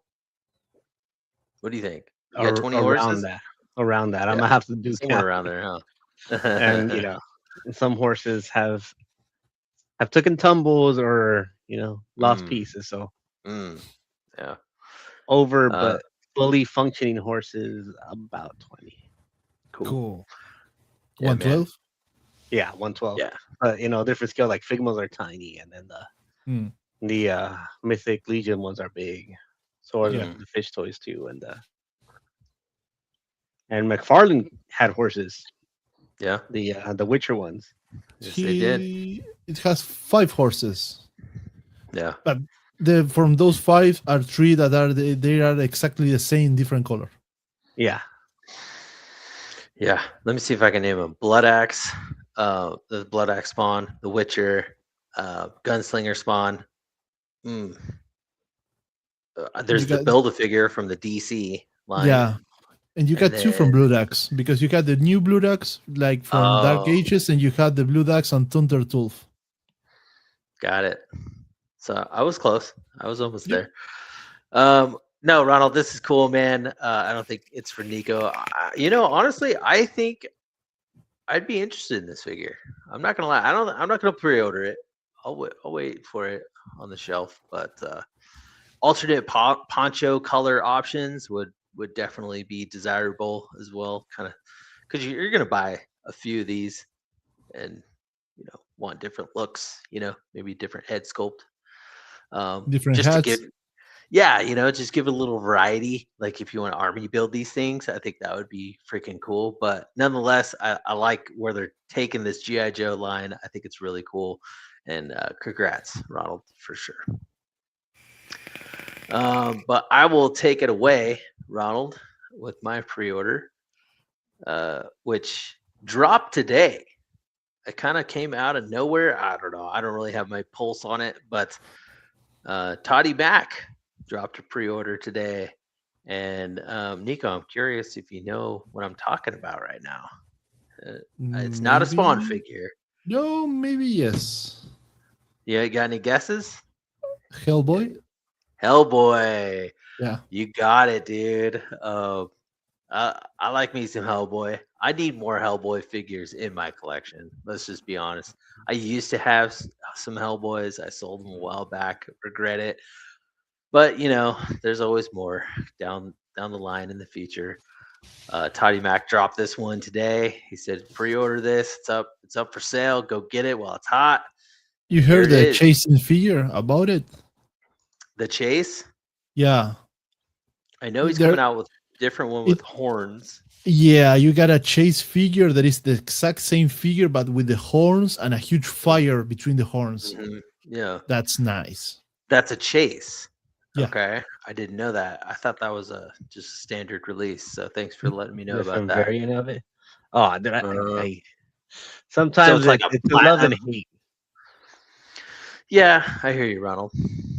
What do you think? You got 20 horses? Around that. I'm Yeah, gonna have to do somewhere count. around there, huh? And some horses have taken tumbles or lost Mm. pieces. So Yeah. but fully functioning horses about 20. Cool. Yeah, man. 112. Yeah, 112. Yeah. But different scale. Like Figmas are tiny, and then Hmm. the Mythic Legion ones are big. So are Yeah. the fish toys too, and McFarlane had horses. Yeah. The Witcher ones. Yes, they did. It has 5 horses. Yeah. But from those 5 are 3 that they are exactly the same, different color. Yeah. Yeah. Let me see if I can name them. Blood Axe, the Blood Axe spawn, the Witcher, Gunslinger spawn. There's the Build-A-Figure from the DC line. Yeah. And you got 2 from Blue Axe, because you got the new Blue Axe, like from Dark Ages, and you had the Blue Axe on Thunder Tulf. Got it. So I was close. I was almost there. No, Ronald, this is cool, man. I don't think it's for Nico. Honestly, I think I'd be interested in this figure. I'm not gonna lie. I'm not gonna pre-order it. I'll wait for it on the shelf. But alternate poncho color options would definitely be desirable as well. Kind of because you're gonna buy a few of these, and want different looks. Maybe different head sculpt. Different just hats. to give, just give a little variety. Like if you want to army build these things, I think that would be freaking cool. But nonetheless, I like where they're taking this GI Joe line. I think it's really cool, and congrats, Ronald, for sure. But I will take it away, Ronald, with my pre-order, which dropped today. It kind of came out of nowhere. I don't know. I don't really have my pulse on it, but Toddy Mac dropped a pre-order today. And Nico, I'm curious if you know what I'm talking about right now. It's not a Spawn figure. No, maybe yes. You got any guesses? Hellboy? Hellboy. Yeah. You got it, dude. I like me some Hellboy. I need more Hellboy figures in my collection. Let's just be honest. I used to have some Hellboys. I sold them a while back. Regret it. But there's always more down the line in the future. Toddy Mac dropped this one today. He said, "Pre-order this. It's up for sale. Go get it while it's hot." You heard the chasing figure about it? The chase? Yeah. I know he's coming out with a different one with horns. Yeah, you got a chase figure that is the exact same figure, but with the horns and a huge fire between the horns. Mm-hmm. Yeah. That's nice. That's a chase. Yeah. Okay. I didn't know that. I thought that was just a standard release. So thanks for letting me know about that. Variant of it. Oh, did I sometimes so it's a love and hate. Yeah, I hear you, Ronald.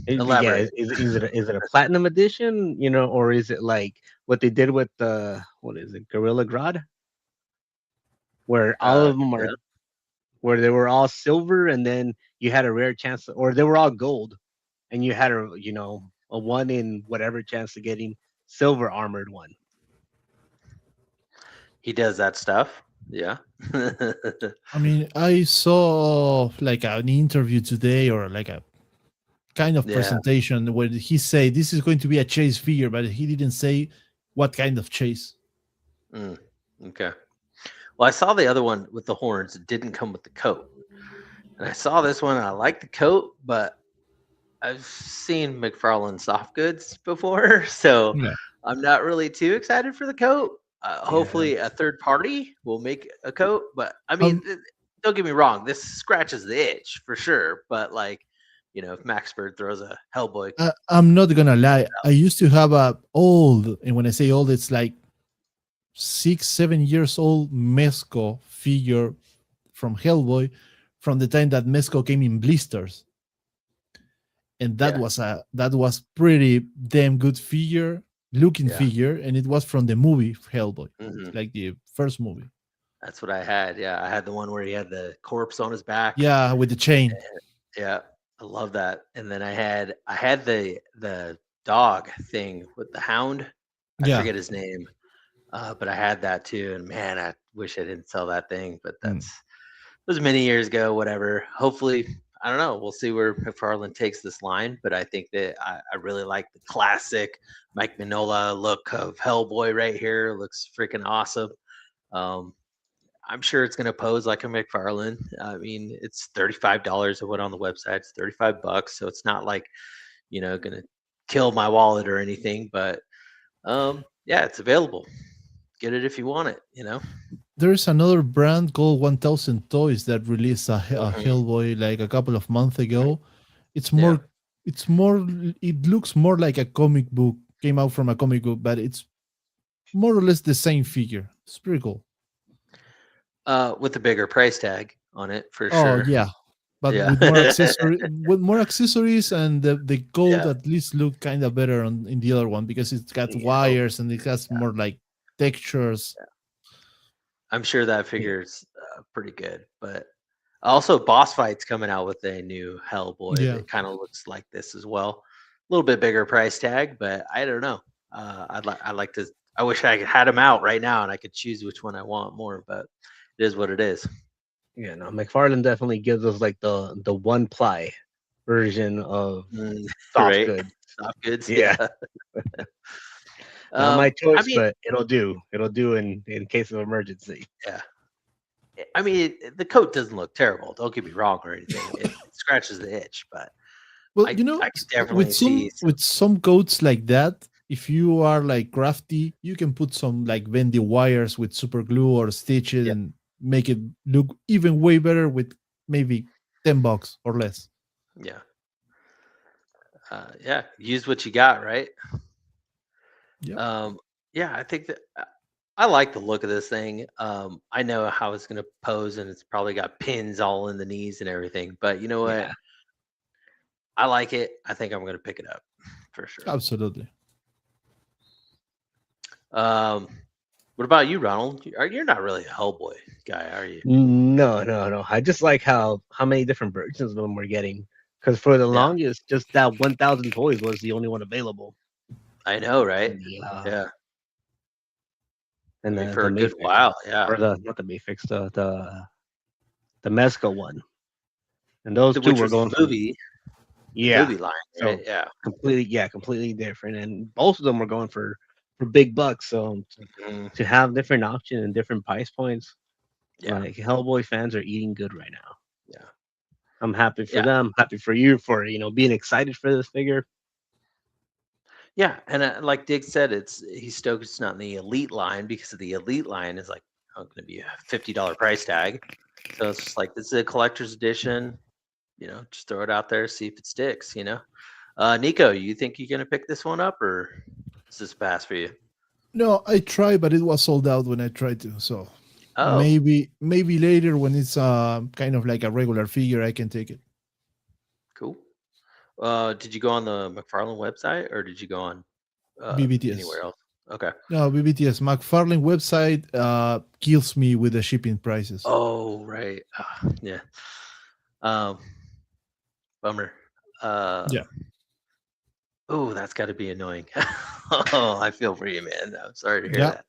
Elaborate. Yeah, is it a platinum edition, or is it like what they did with the Gorilla Grodd, where all of them are, where they were all silver, and then you had a rare chance, or they were all gold, and you had a 1 in whatever chance of getting silver armored one. He does that stuff. Yeah. I mean, I saw like an interview today or like a kind of Yeah. presentation where he said this is going to be a chase figure, but he didn't say what kind of chase. Mm, okay. Well, I saw the other one with the horns. It didn't come with the coat. And I saw this one. And I like the coat, but I've seen McFarlane soft goods before, so Yeah. I'm not really too excited for the coat. Yeah. Hopefully, a third party will make a coat. But I mean, Um, don't get me wrong. This scratches the itch for sure. But like, if Max Bird throws a Hellboy, I'm not gonna lie. I used to have a old, and when I say old, it's like 6, 7 years old Mezco figure from Hellboy, from the time that Mezco came in blisters, and yeah, that was pretty damn good figure looking yeah, figure, and it was from the movie Hellboy, hmm like the first movie. that's what I had. Yeah, I had the one where he had the corpse on his back. Yeah, with the chain. Yeah, I love that. And then I had the dog thing with the hound. I Yeah. forget his name. But I had that too, and man, I wish I didn't sell that thing. But Mm. it was many years ago. Whatever. Hopefully, I don't know. We'll see where McFarlane takes this line. But I think that I really like the classic Mike Mignola look of Hellboy right here. Looks freaking awesome. Um, I'm sure it's going to pose like a McFarlane. I mean, it's $35. I went on the website. It's $35, so it's not like going to kill my wallet or anything. But yeah, it's available. Get it if you want it. There's another brand called 1000 Toys that released a Mhm. Hellboy like a couple of months ago. It's Yeah. more, it's more, it looks more like a comic book, came out from a comic book, but it's more or less the same figure. It's pretty cool. With a bigger price tag on it for Oh sure. yeah, but Yeah. with more accessories, and the gold Yeah. at least look kind of better in the other one because it's got Yeah. wires and it has more like textures. I'm sure that Yeah. figure's pretty good. But also, Boss Fight's coming out with a new Hellboy Yeah, that kind of looks like this as well. A little bit bigger price tag, but I don't know. I'd like to. I wish I had them out right now and I could choose which one I want more. But it is what it is. Yeah, no, McFarlane definitely gives us like the one ply version of Mm, soft right? goods. Soft goods. Yeah, Yeah. not my I choice, mean, but it'll do. It'll do in case of emergency. yeah. I mean, the coat doesn't look terrible. Don't get me wrong or anything. It scratches the itch, but well, I could definitely see some. with some coats like that, if you are like crafty, you can put some like bendy wires with super glue or stitch it Yeah, and make it look even way better with maybe $10 or less. yeah, yeah. Use what you got, right? Yep. Yeah. I think that I like the look of this thing. I know how it's going to pose, and it's probably got pins all in the knees and everything. But you know what? Yeah, I like it. I think I'm going to pick it up for sure. Absolutely. Um, what about you, Ronald? You're not really a Hellboy guy, are you? no. I just like how many different versions of them we're getting. Because for the Yeah, longest, just that 1,000 toys was the only one available. I know, right? And Yeah. I and mean, the for the a good Mayfix, while, yeah. or the not the Mayfix, the Mezco one. And those two Which were was going the for yeah. movie line, right? So Yeah. completely different, and both of them were going for big bucks. So Mhm. to have different options and different price points, Yeah. like Hellboy fans are eating good right now. Yeah. I'm happy for Yeah. them, happy for you for being excited for this figure. Yeah. And like Dick said, he's stoked it's not in the elite line because the elite line is like going to be a $50 price tag. So it's just like this is a collector's edition. Just throw it out there, see if it sticks. Nico, you think you're gonna pick this one up, or is this a pass for you? No, I tried, but it was sold out when I tried to. So Oh, maybe later when it's kind of like a regular figure, I can take it. cool. Did you go on the McFarlane website or did you go on BBTS. anywhere else? Okay. No, BBTS. McFarlane website kills me with the shipping prices. Oh, right. Yeah. Um, bummer. Uh, Yeah. oh, that's got to be annoying. Oh, I feel for you, man. I'm sorry to hear Yeah. that.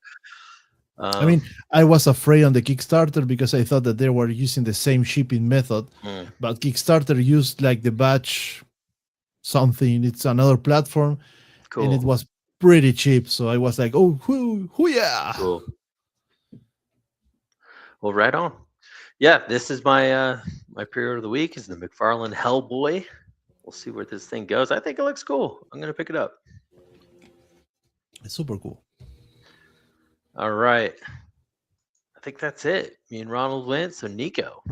I mean, I was afraid on the Kickstarter because I thought that they were using the same shipping method, but Kickstarter used like the batch something. It's another platform, and it cool. was pretty cheap. So I was like, oh, whoo, yeah. Cool. Well, right on. Yeah, this is my pre-order of the week is the McFarlane Hellboy. We'll see where this thing goes. I think it looks cool. I'm gonna pick it up. It's super cool. All right. I think that's it. Me and Ronald went. So Nico,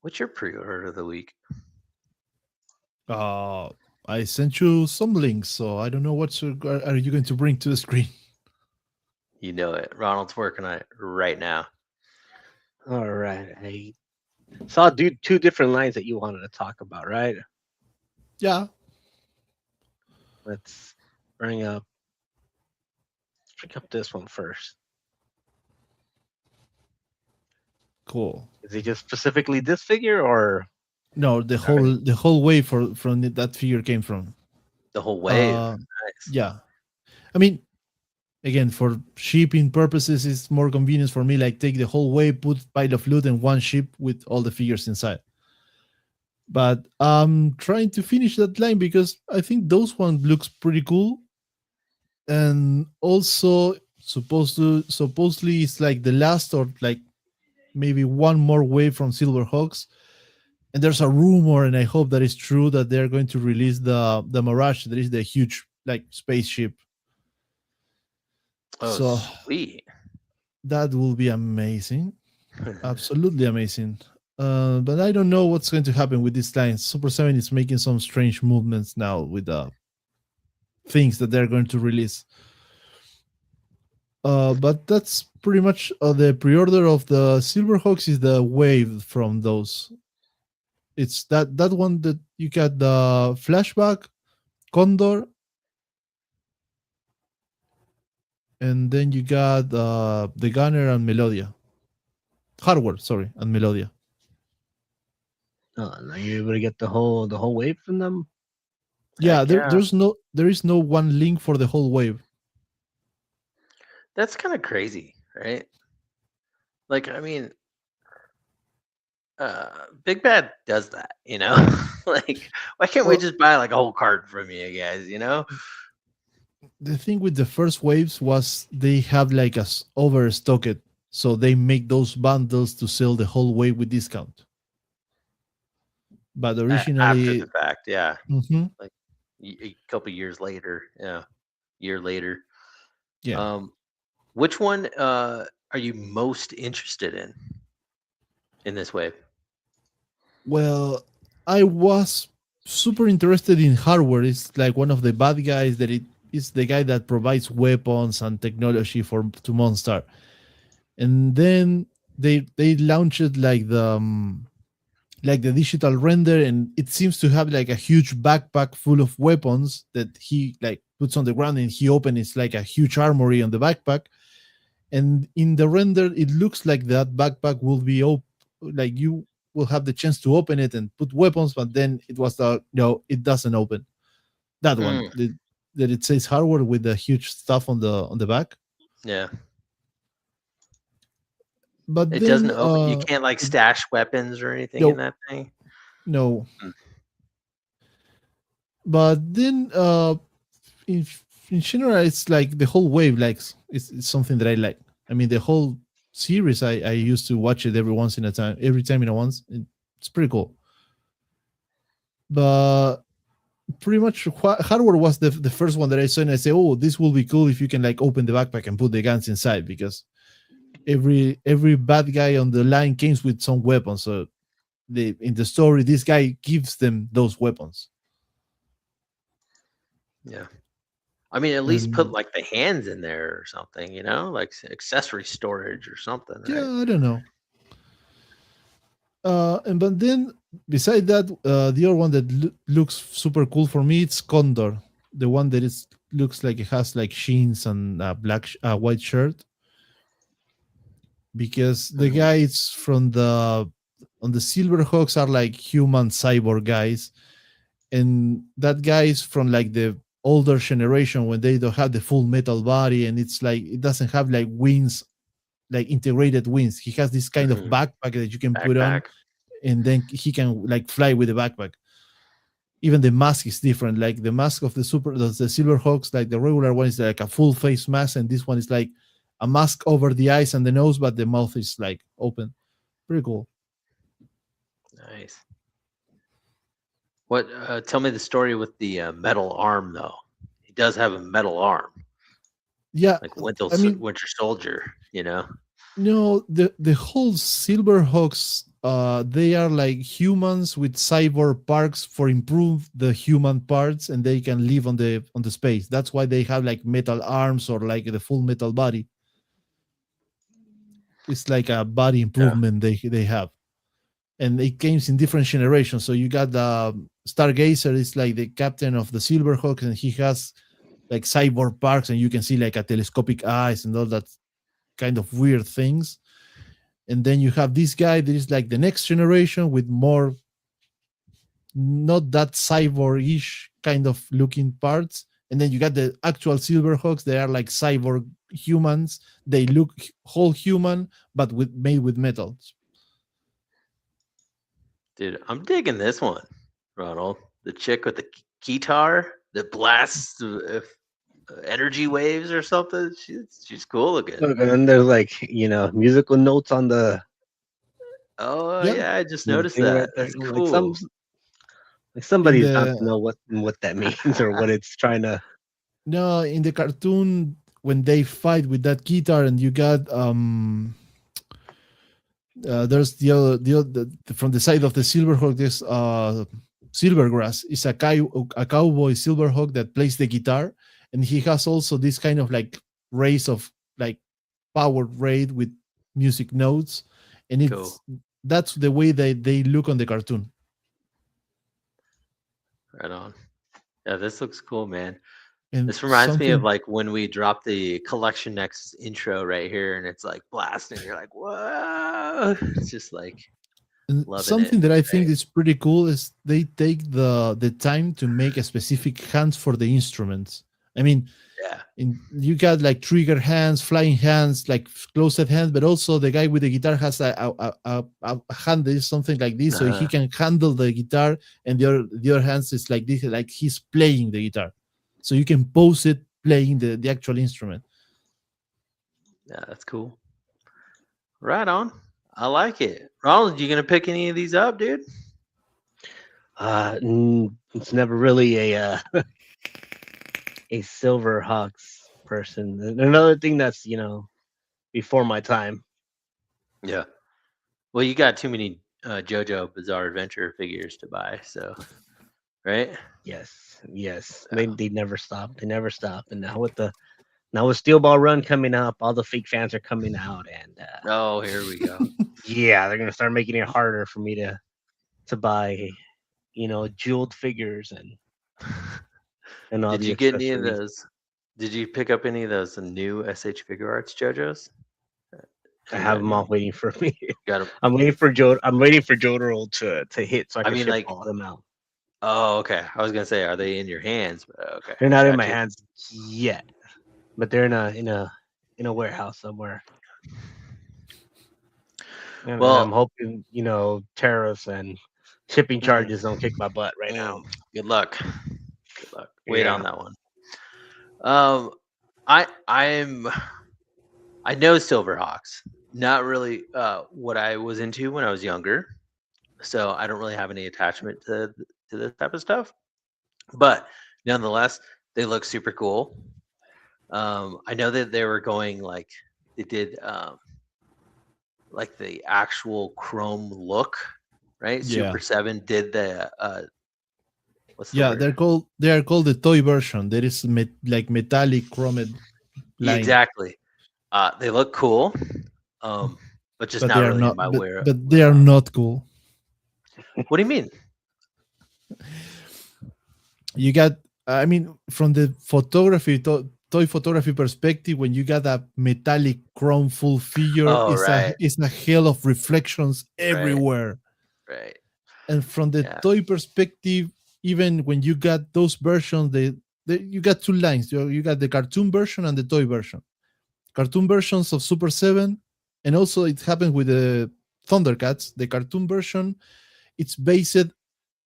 what's your pre-order of the week? I sent you some links, so I don't know what are you going to bring to the screen. You know it. Ronald's working on it right now. All right. I saw two different lines that you wanted to talk about, right? Yeah. Let's bring up this one first. Cool. Is it just specifically this figure, or No, the whole wave from that figure came from. The whole wave. Uh, Nice. Yeah. I mean, again, for shipping purposes, it's more convenient for me. Like, take the whole wave, put pile of loot, and one ship with all the figures inside. But I'm trying to finish that line because I think those one looks pretty cool, and also supposedly it's like the last or like maybe one more wave from Silverhawks. And there's a rumor, and I hope that is true, that they're going to release the Mirage. That is the huge like spaceship. Oh, So sweet. that will be amazing, absolutely amazing. But I don't know what's going to happen with this line. Super 7 is making some strange movements now with the things that they're going to release. But that's pretty much the pre-order of the Silverhawks is the wave from those. It's that one that you got the flashback, Condor, and then you got the Gunner and Melodia. Hardware, sorry, and Melodia. are you able to get the whole wave from them? Yeah, Heck there is no one link for the whole wave. That's kind of crazy, right? Like, I mean, Big Bad does that, you know? Like, why can't we Well- just buy like a whole carton from you guys, you know? The thing with the first waves was they have like overstocked, so they make those bundles to sell the whole wave with discount. But After originally, the fact, yeah. Mhm. A couple years later, yeah. Year later. Yeah. Which one are you most interested in this wave? Well, I was super interested in hardware. It's like one of the bad guys that it is the guy that provides weapons and technology to Monstar. And then they launched like the digital render, and it seems to have like a huge backpack full of weapons that he like puts on the ground, and he opens it's like a huge armory on the backpack. And in the render, it looks like that backpack will be like you will have the chance to open it and put weapons, but then it was it doesn't open. That one that it says hardware with the huge stuff on the back. Yeah. But It then, doesn't open. You can't like stash weapons or anything in that thing. No. But then in general, it's like the whole wave, like it's something that I like. I mean, the whole series, I used to watch it every time in a once. It's pretty cool. But pretty much hardware was the first one that I saw, and I say, oh, this will be cool if you can like open the backpack and put the guns inside, because every bad guy on the line comes with some weapons. So in the story, this guy gives them those weapons. Yeah. I mean, at least put like the hands in there or something, you know, like accessory storage or something. Right? Yeah, I don't know. But then beside that, the other one that looks super cool for me, it's Condor, the one that looks like it has like jeans and a white shirt, because the guys from the Silverhawks are like human cyborg guys, and that guy is from like the older generation when they don't have the full metal body, and it's like it doesn't have like wings like integrated wings. He has this kind of Mhm. backpack that you can put on, Backpack. and then he can like fly with the backpack. Even the mask is different. Like the mask of the Silverhawks, like the regular one is like a full face mask, and this one is like a mask over the eyes and the nose, but the mouth is like open. Pretty cool. Nice. What? Tell me the story with the metal arm, though. He does have a metal arm, Yeah, like I mean, Winter Soldier. You know. no, the whole Silverhawks, they are like humans with cyborg parts for improve the human parts, and they can live on the space. That's why they have like metal arms or like the full metal body. It's like a body Yeah. improvement they have, and it comes in different generations. So you got the Stargazer is like the captain of the Silverhawks, and he has like cyborg parts, and you can see like a telescopic eyes and all that kind of weird things. And then you have this guy that is like the next generation with more not that cyborg-ish kind of looking parts. And then you got the actual Silverhawks. They are like cyborg humans. They look whole human, but made with metals. Dude, I'm digging this one, Ronald. The chick with the guitar that blasts energy waves or something. She's cool looking. Look, and then there's like musical notes on the Oh Yeah. yeah, I just noticed thing right that. there. That's Like cool. somebody's got to the know what that means or what it's trying to. No, in the cartoon when they fight with that guitar, and you got there's from the side of the Silverhawk, there's Silvergrass is a cowboy Silverhawk that plays the guitar, and he has also this kind of like rays of like power raid with music notes, and Cool. that's the way they look on the cartoon. Right on. Yeah, this looks cool, man. And This reminds me of something, like when we dropped the Collection Next intro right here, and it's like blasting. You're like, whoa! It's just like and loving it. something that I think Right? is pretty cool is they take the time to make a specific hands for the instruments. I mean, Yeah. you got like trigger hands, flying hands, like closed hands, but also the guy with the guitar has a hand that is something like this, so he Uh, can handle the guitar, and the other hands is like this, like he's playing the guitar, so you can pose it playing the actual instrument. yeah, that's cool. Right on. I like it. Ronald, you gonna pick any of these up, dude? It's never really a a Silverhawks person. And another thing that's before my time. Yeah. Well, you got too many JoJo Bizarre Adventure figures to buy, so right? Yes, yes. Yeah. They never stop. They never stop. And now with Steel Ball Run coming up, all the fake fans are coming out, and Oh, here we go. yeah, they're gonna start making it harder for me to buy, jeweled figures and all Did the you get any of accessories. those? Did you pick up any of those new SH Figure Arts JoJo's? I You have got them any? all waiting for me. Got 'em? I'm waiting for Jotaro to hit so I I can mean, ship like, all of them out. oh, okay. I was gonna say, are they in your hands? But okay, They're not in my got you. hands yet, but they're in a warehouse somewhere. And I'm Well, hoping, tariffs and shipping mm, charges don't kick my butt right now. good luck. Good luck. Wait Yeah. on that one. Um, I know Silverhawks. Not really what I was into when I was younger, so I don't really have any attachment to this type of stuff. But nonetheless, they look super cool. I know that they were going like they did like the actual chrome look, right? Yeah, Super 7 did the what's the yeah, word? they are called the toy version. There is like metallic chromed Yeah, line, exactly. They look cool, but just but they not are really in not. my But they are not cool. What do you mean? You got, I mean, from the toy photography perspective, when you got a metallic chrome full figure, Oh, right, it's a hell of reflections right, everywhere. right. And from the Yeah, toy perspective, even when you got those versions, you got two lines. You got the cartoon version and the toy version. Cartoon versions of Super 7 And also it happened with the Thundercats, the cartoon version. It's based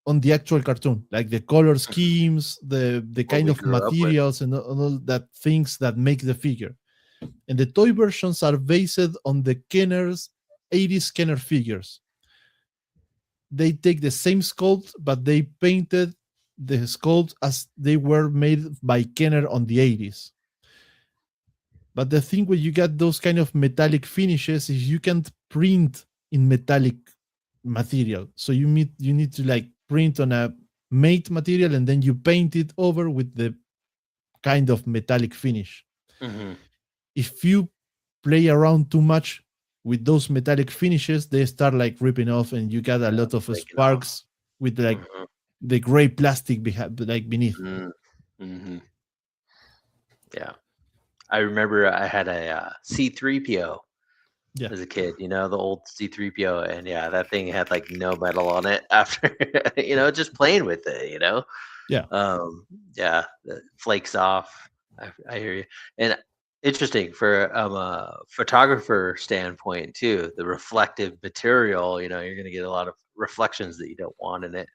on the actual cartoon, like the color schemes, the What kind we of grew up with. materials, and all that things that make the figure. And the toy versions are based on the Kenner's 80s Kenner figures. They take the same sculpt, but they painted the sculpt as they were made by Kenner on the 80s. But the thing when you get those kind of metallic finishes is you can't print in metallic material. So you need to like print on a made material and then you paint it over with the kind of metallic finish. Mm-hmm. If you play around too much with those metallic finishes, they start like ripping off and you get a lot of breaking sparks with like Mm-hmm. the gray plastic like beneath. Mm-hmm. Yeah. I remember I had a C3PO Yeah. as a kid, the old C3PO. And yeah, that thing had like no metal on it after, just playing with it. Yeah. Yeah, the flakes off. I hear you. And interesting for a photographer standpoint too, the reflective material, you're going to get a lot of reflections that you don't want in it,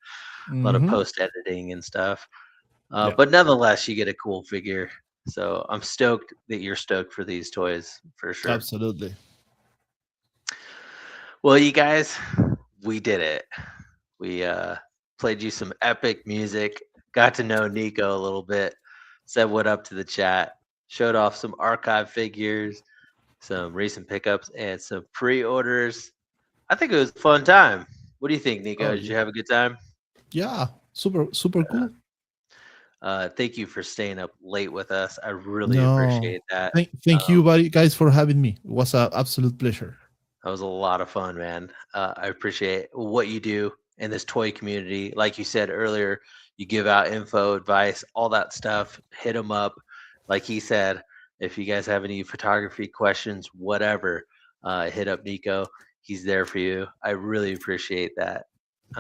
a lot of Mhm. post editing and stuff. Yeah. But nonetheless, you get a cool figure. So I'm stoked that you're stoked for these toys for sure. Absolutely. Well, you guys, we did it. We played you some epic music, got to know Nico a little bit, said what up to the chat, showed off some archive figures, some recent pickups, and some pre-orders. I think it was a fun time. What do you think, Nico? Oh, Did you yeah. have a good time? Yeah. Super cool. Thank you for staying up late with us. I really No. appreciate that. Thank you, buddy, guys, for having me. It was an absolute pleasure. That was a lot of fun, man. I appreciate what you do in this toy community. Like you said earlier, you give out info, advice, all that stuff. Hit them up. Like he said, if you guys have any photography questions, whatever, hit up Nico. He's there for you. I really appreciate that.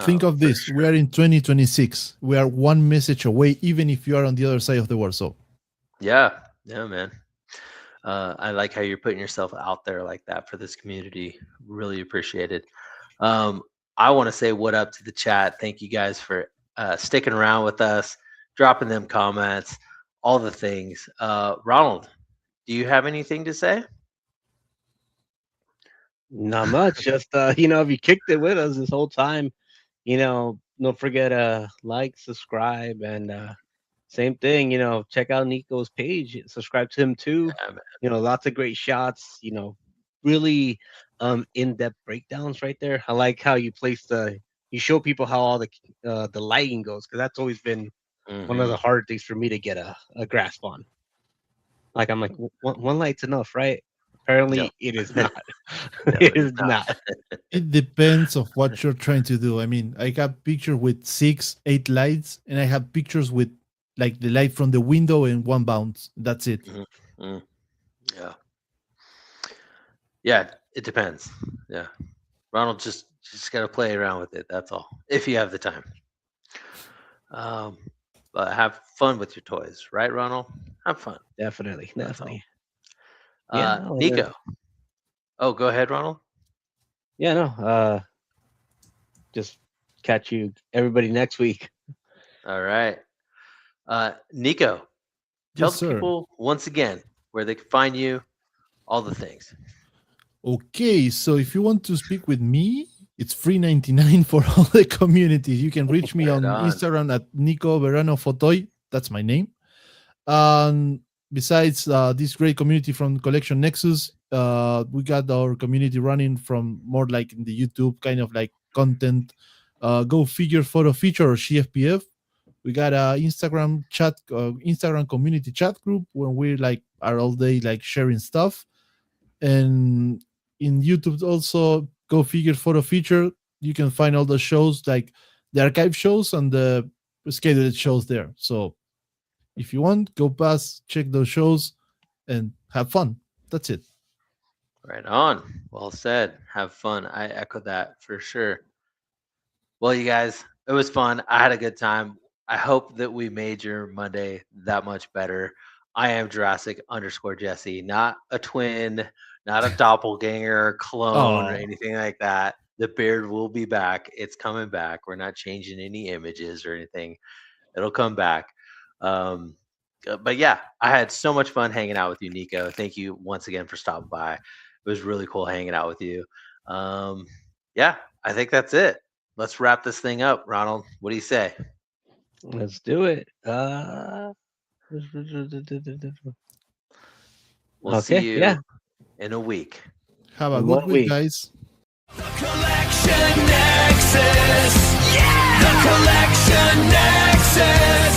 Think of for this. sure. We are in 2026. We are one message away, even if you are on the other side of the world. So, Yeah, man. I like how you're putting yourself out there like that for this community. Really appreciate it. I want to say what up to the chat. Thank you guys for sticking around with us, dropping them comments, all the things. Ronald, do you have anything to say? Not much. Just if you kicked it with us this whole time, don't forget like, subscribe, and same thing. Check out Nico's page. Subscribe to him too. Yeah, man. Lots of great shots. Really in-depth breakdowns right there. I like how you show people how all the lighting goes, because that's always been one of the hard things for me to get a grasp on. Like I'm like, one light's enough, right? Apparently, it is not. It is not. it depends of what you're trying to do. I mean, I got pictures with 6, 8 lights, and I have pictures with like the light from the window and one bounce. That's it. Yeah. Yeah, it depends. Yeah. Ronald just got to play around with it. That's all. If you have the time. But have fun with your toys, right, Ronald? Have fun. Definitely. That's all. Yeah. Nico. Oh, go ahead, Ronald. Yeah, no. Just catch you everybody next week. All right. Nico, tell Yes, the sir. people once again where they can find you, all the things. Okay, so if you want to speak with me, it's free 99 for all the communities. You can reach me on Instagram at Nikoveranophotoy. That's my name. Besides this great community from Collection Nexus, we got our community running from more like in the YouTube kind of like content. Go Figure Photo Feature or CFPF. We got a Instagram community chat group where we like are all day like sharing stuff. And in YouTube also, Go Figure Photo Feature. You can find all the shows like the archive shows and the scheduled shows there. So if you want, go past, check those shows, and have fun. That's it. Right on. Well said. Have fun. I echo that for sure. Well, you guys, it was fun. I had a good time. I hope that we made your Monday that much better. I am Jurassic _Jesse, not a twin, not a doppelganger, clone, or Oh. anything like that. The beard will be back. It's coming back. We're not changing any images or anything. It'll come back. But yeah, I had so much fun hanging out with you, Nico. Thank you once again for stopping by. It was really cool hanging out with you. Yeah, I think that's it. Let's wrap this thing up, Ronald. What do you say? Let's do it. We'll Okay, see you yeah. in a week. Have a In good 1 week, week. guys. Collection Nexus. Yeah! The Collection Nexus.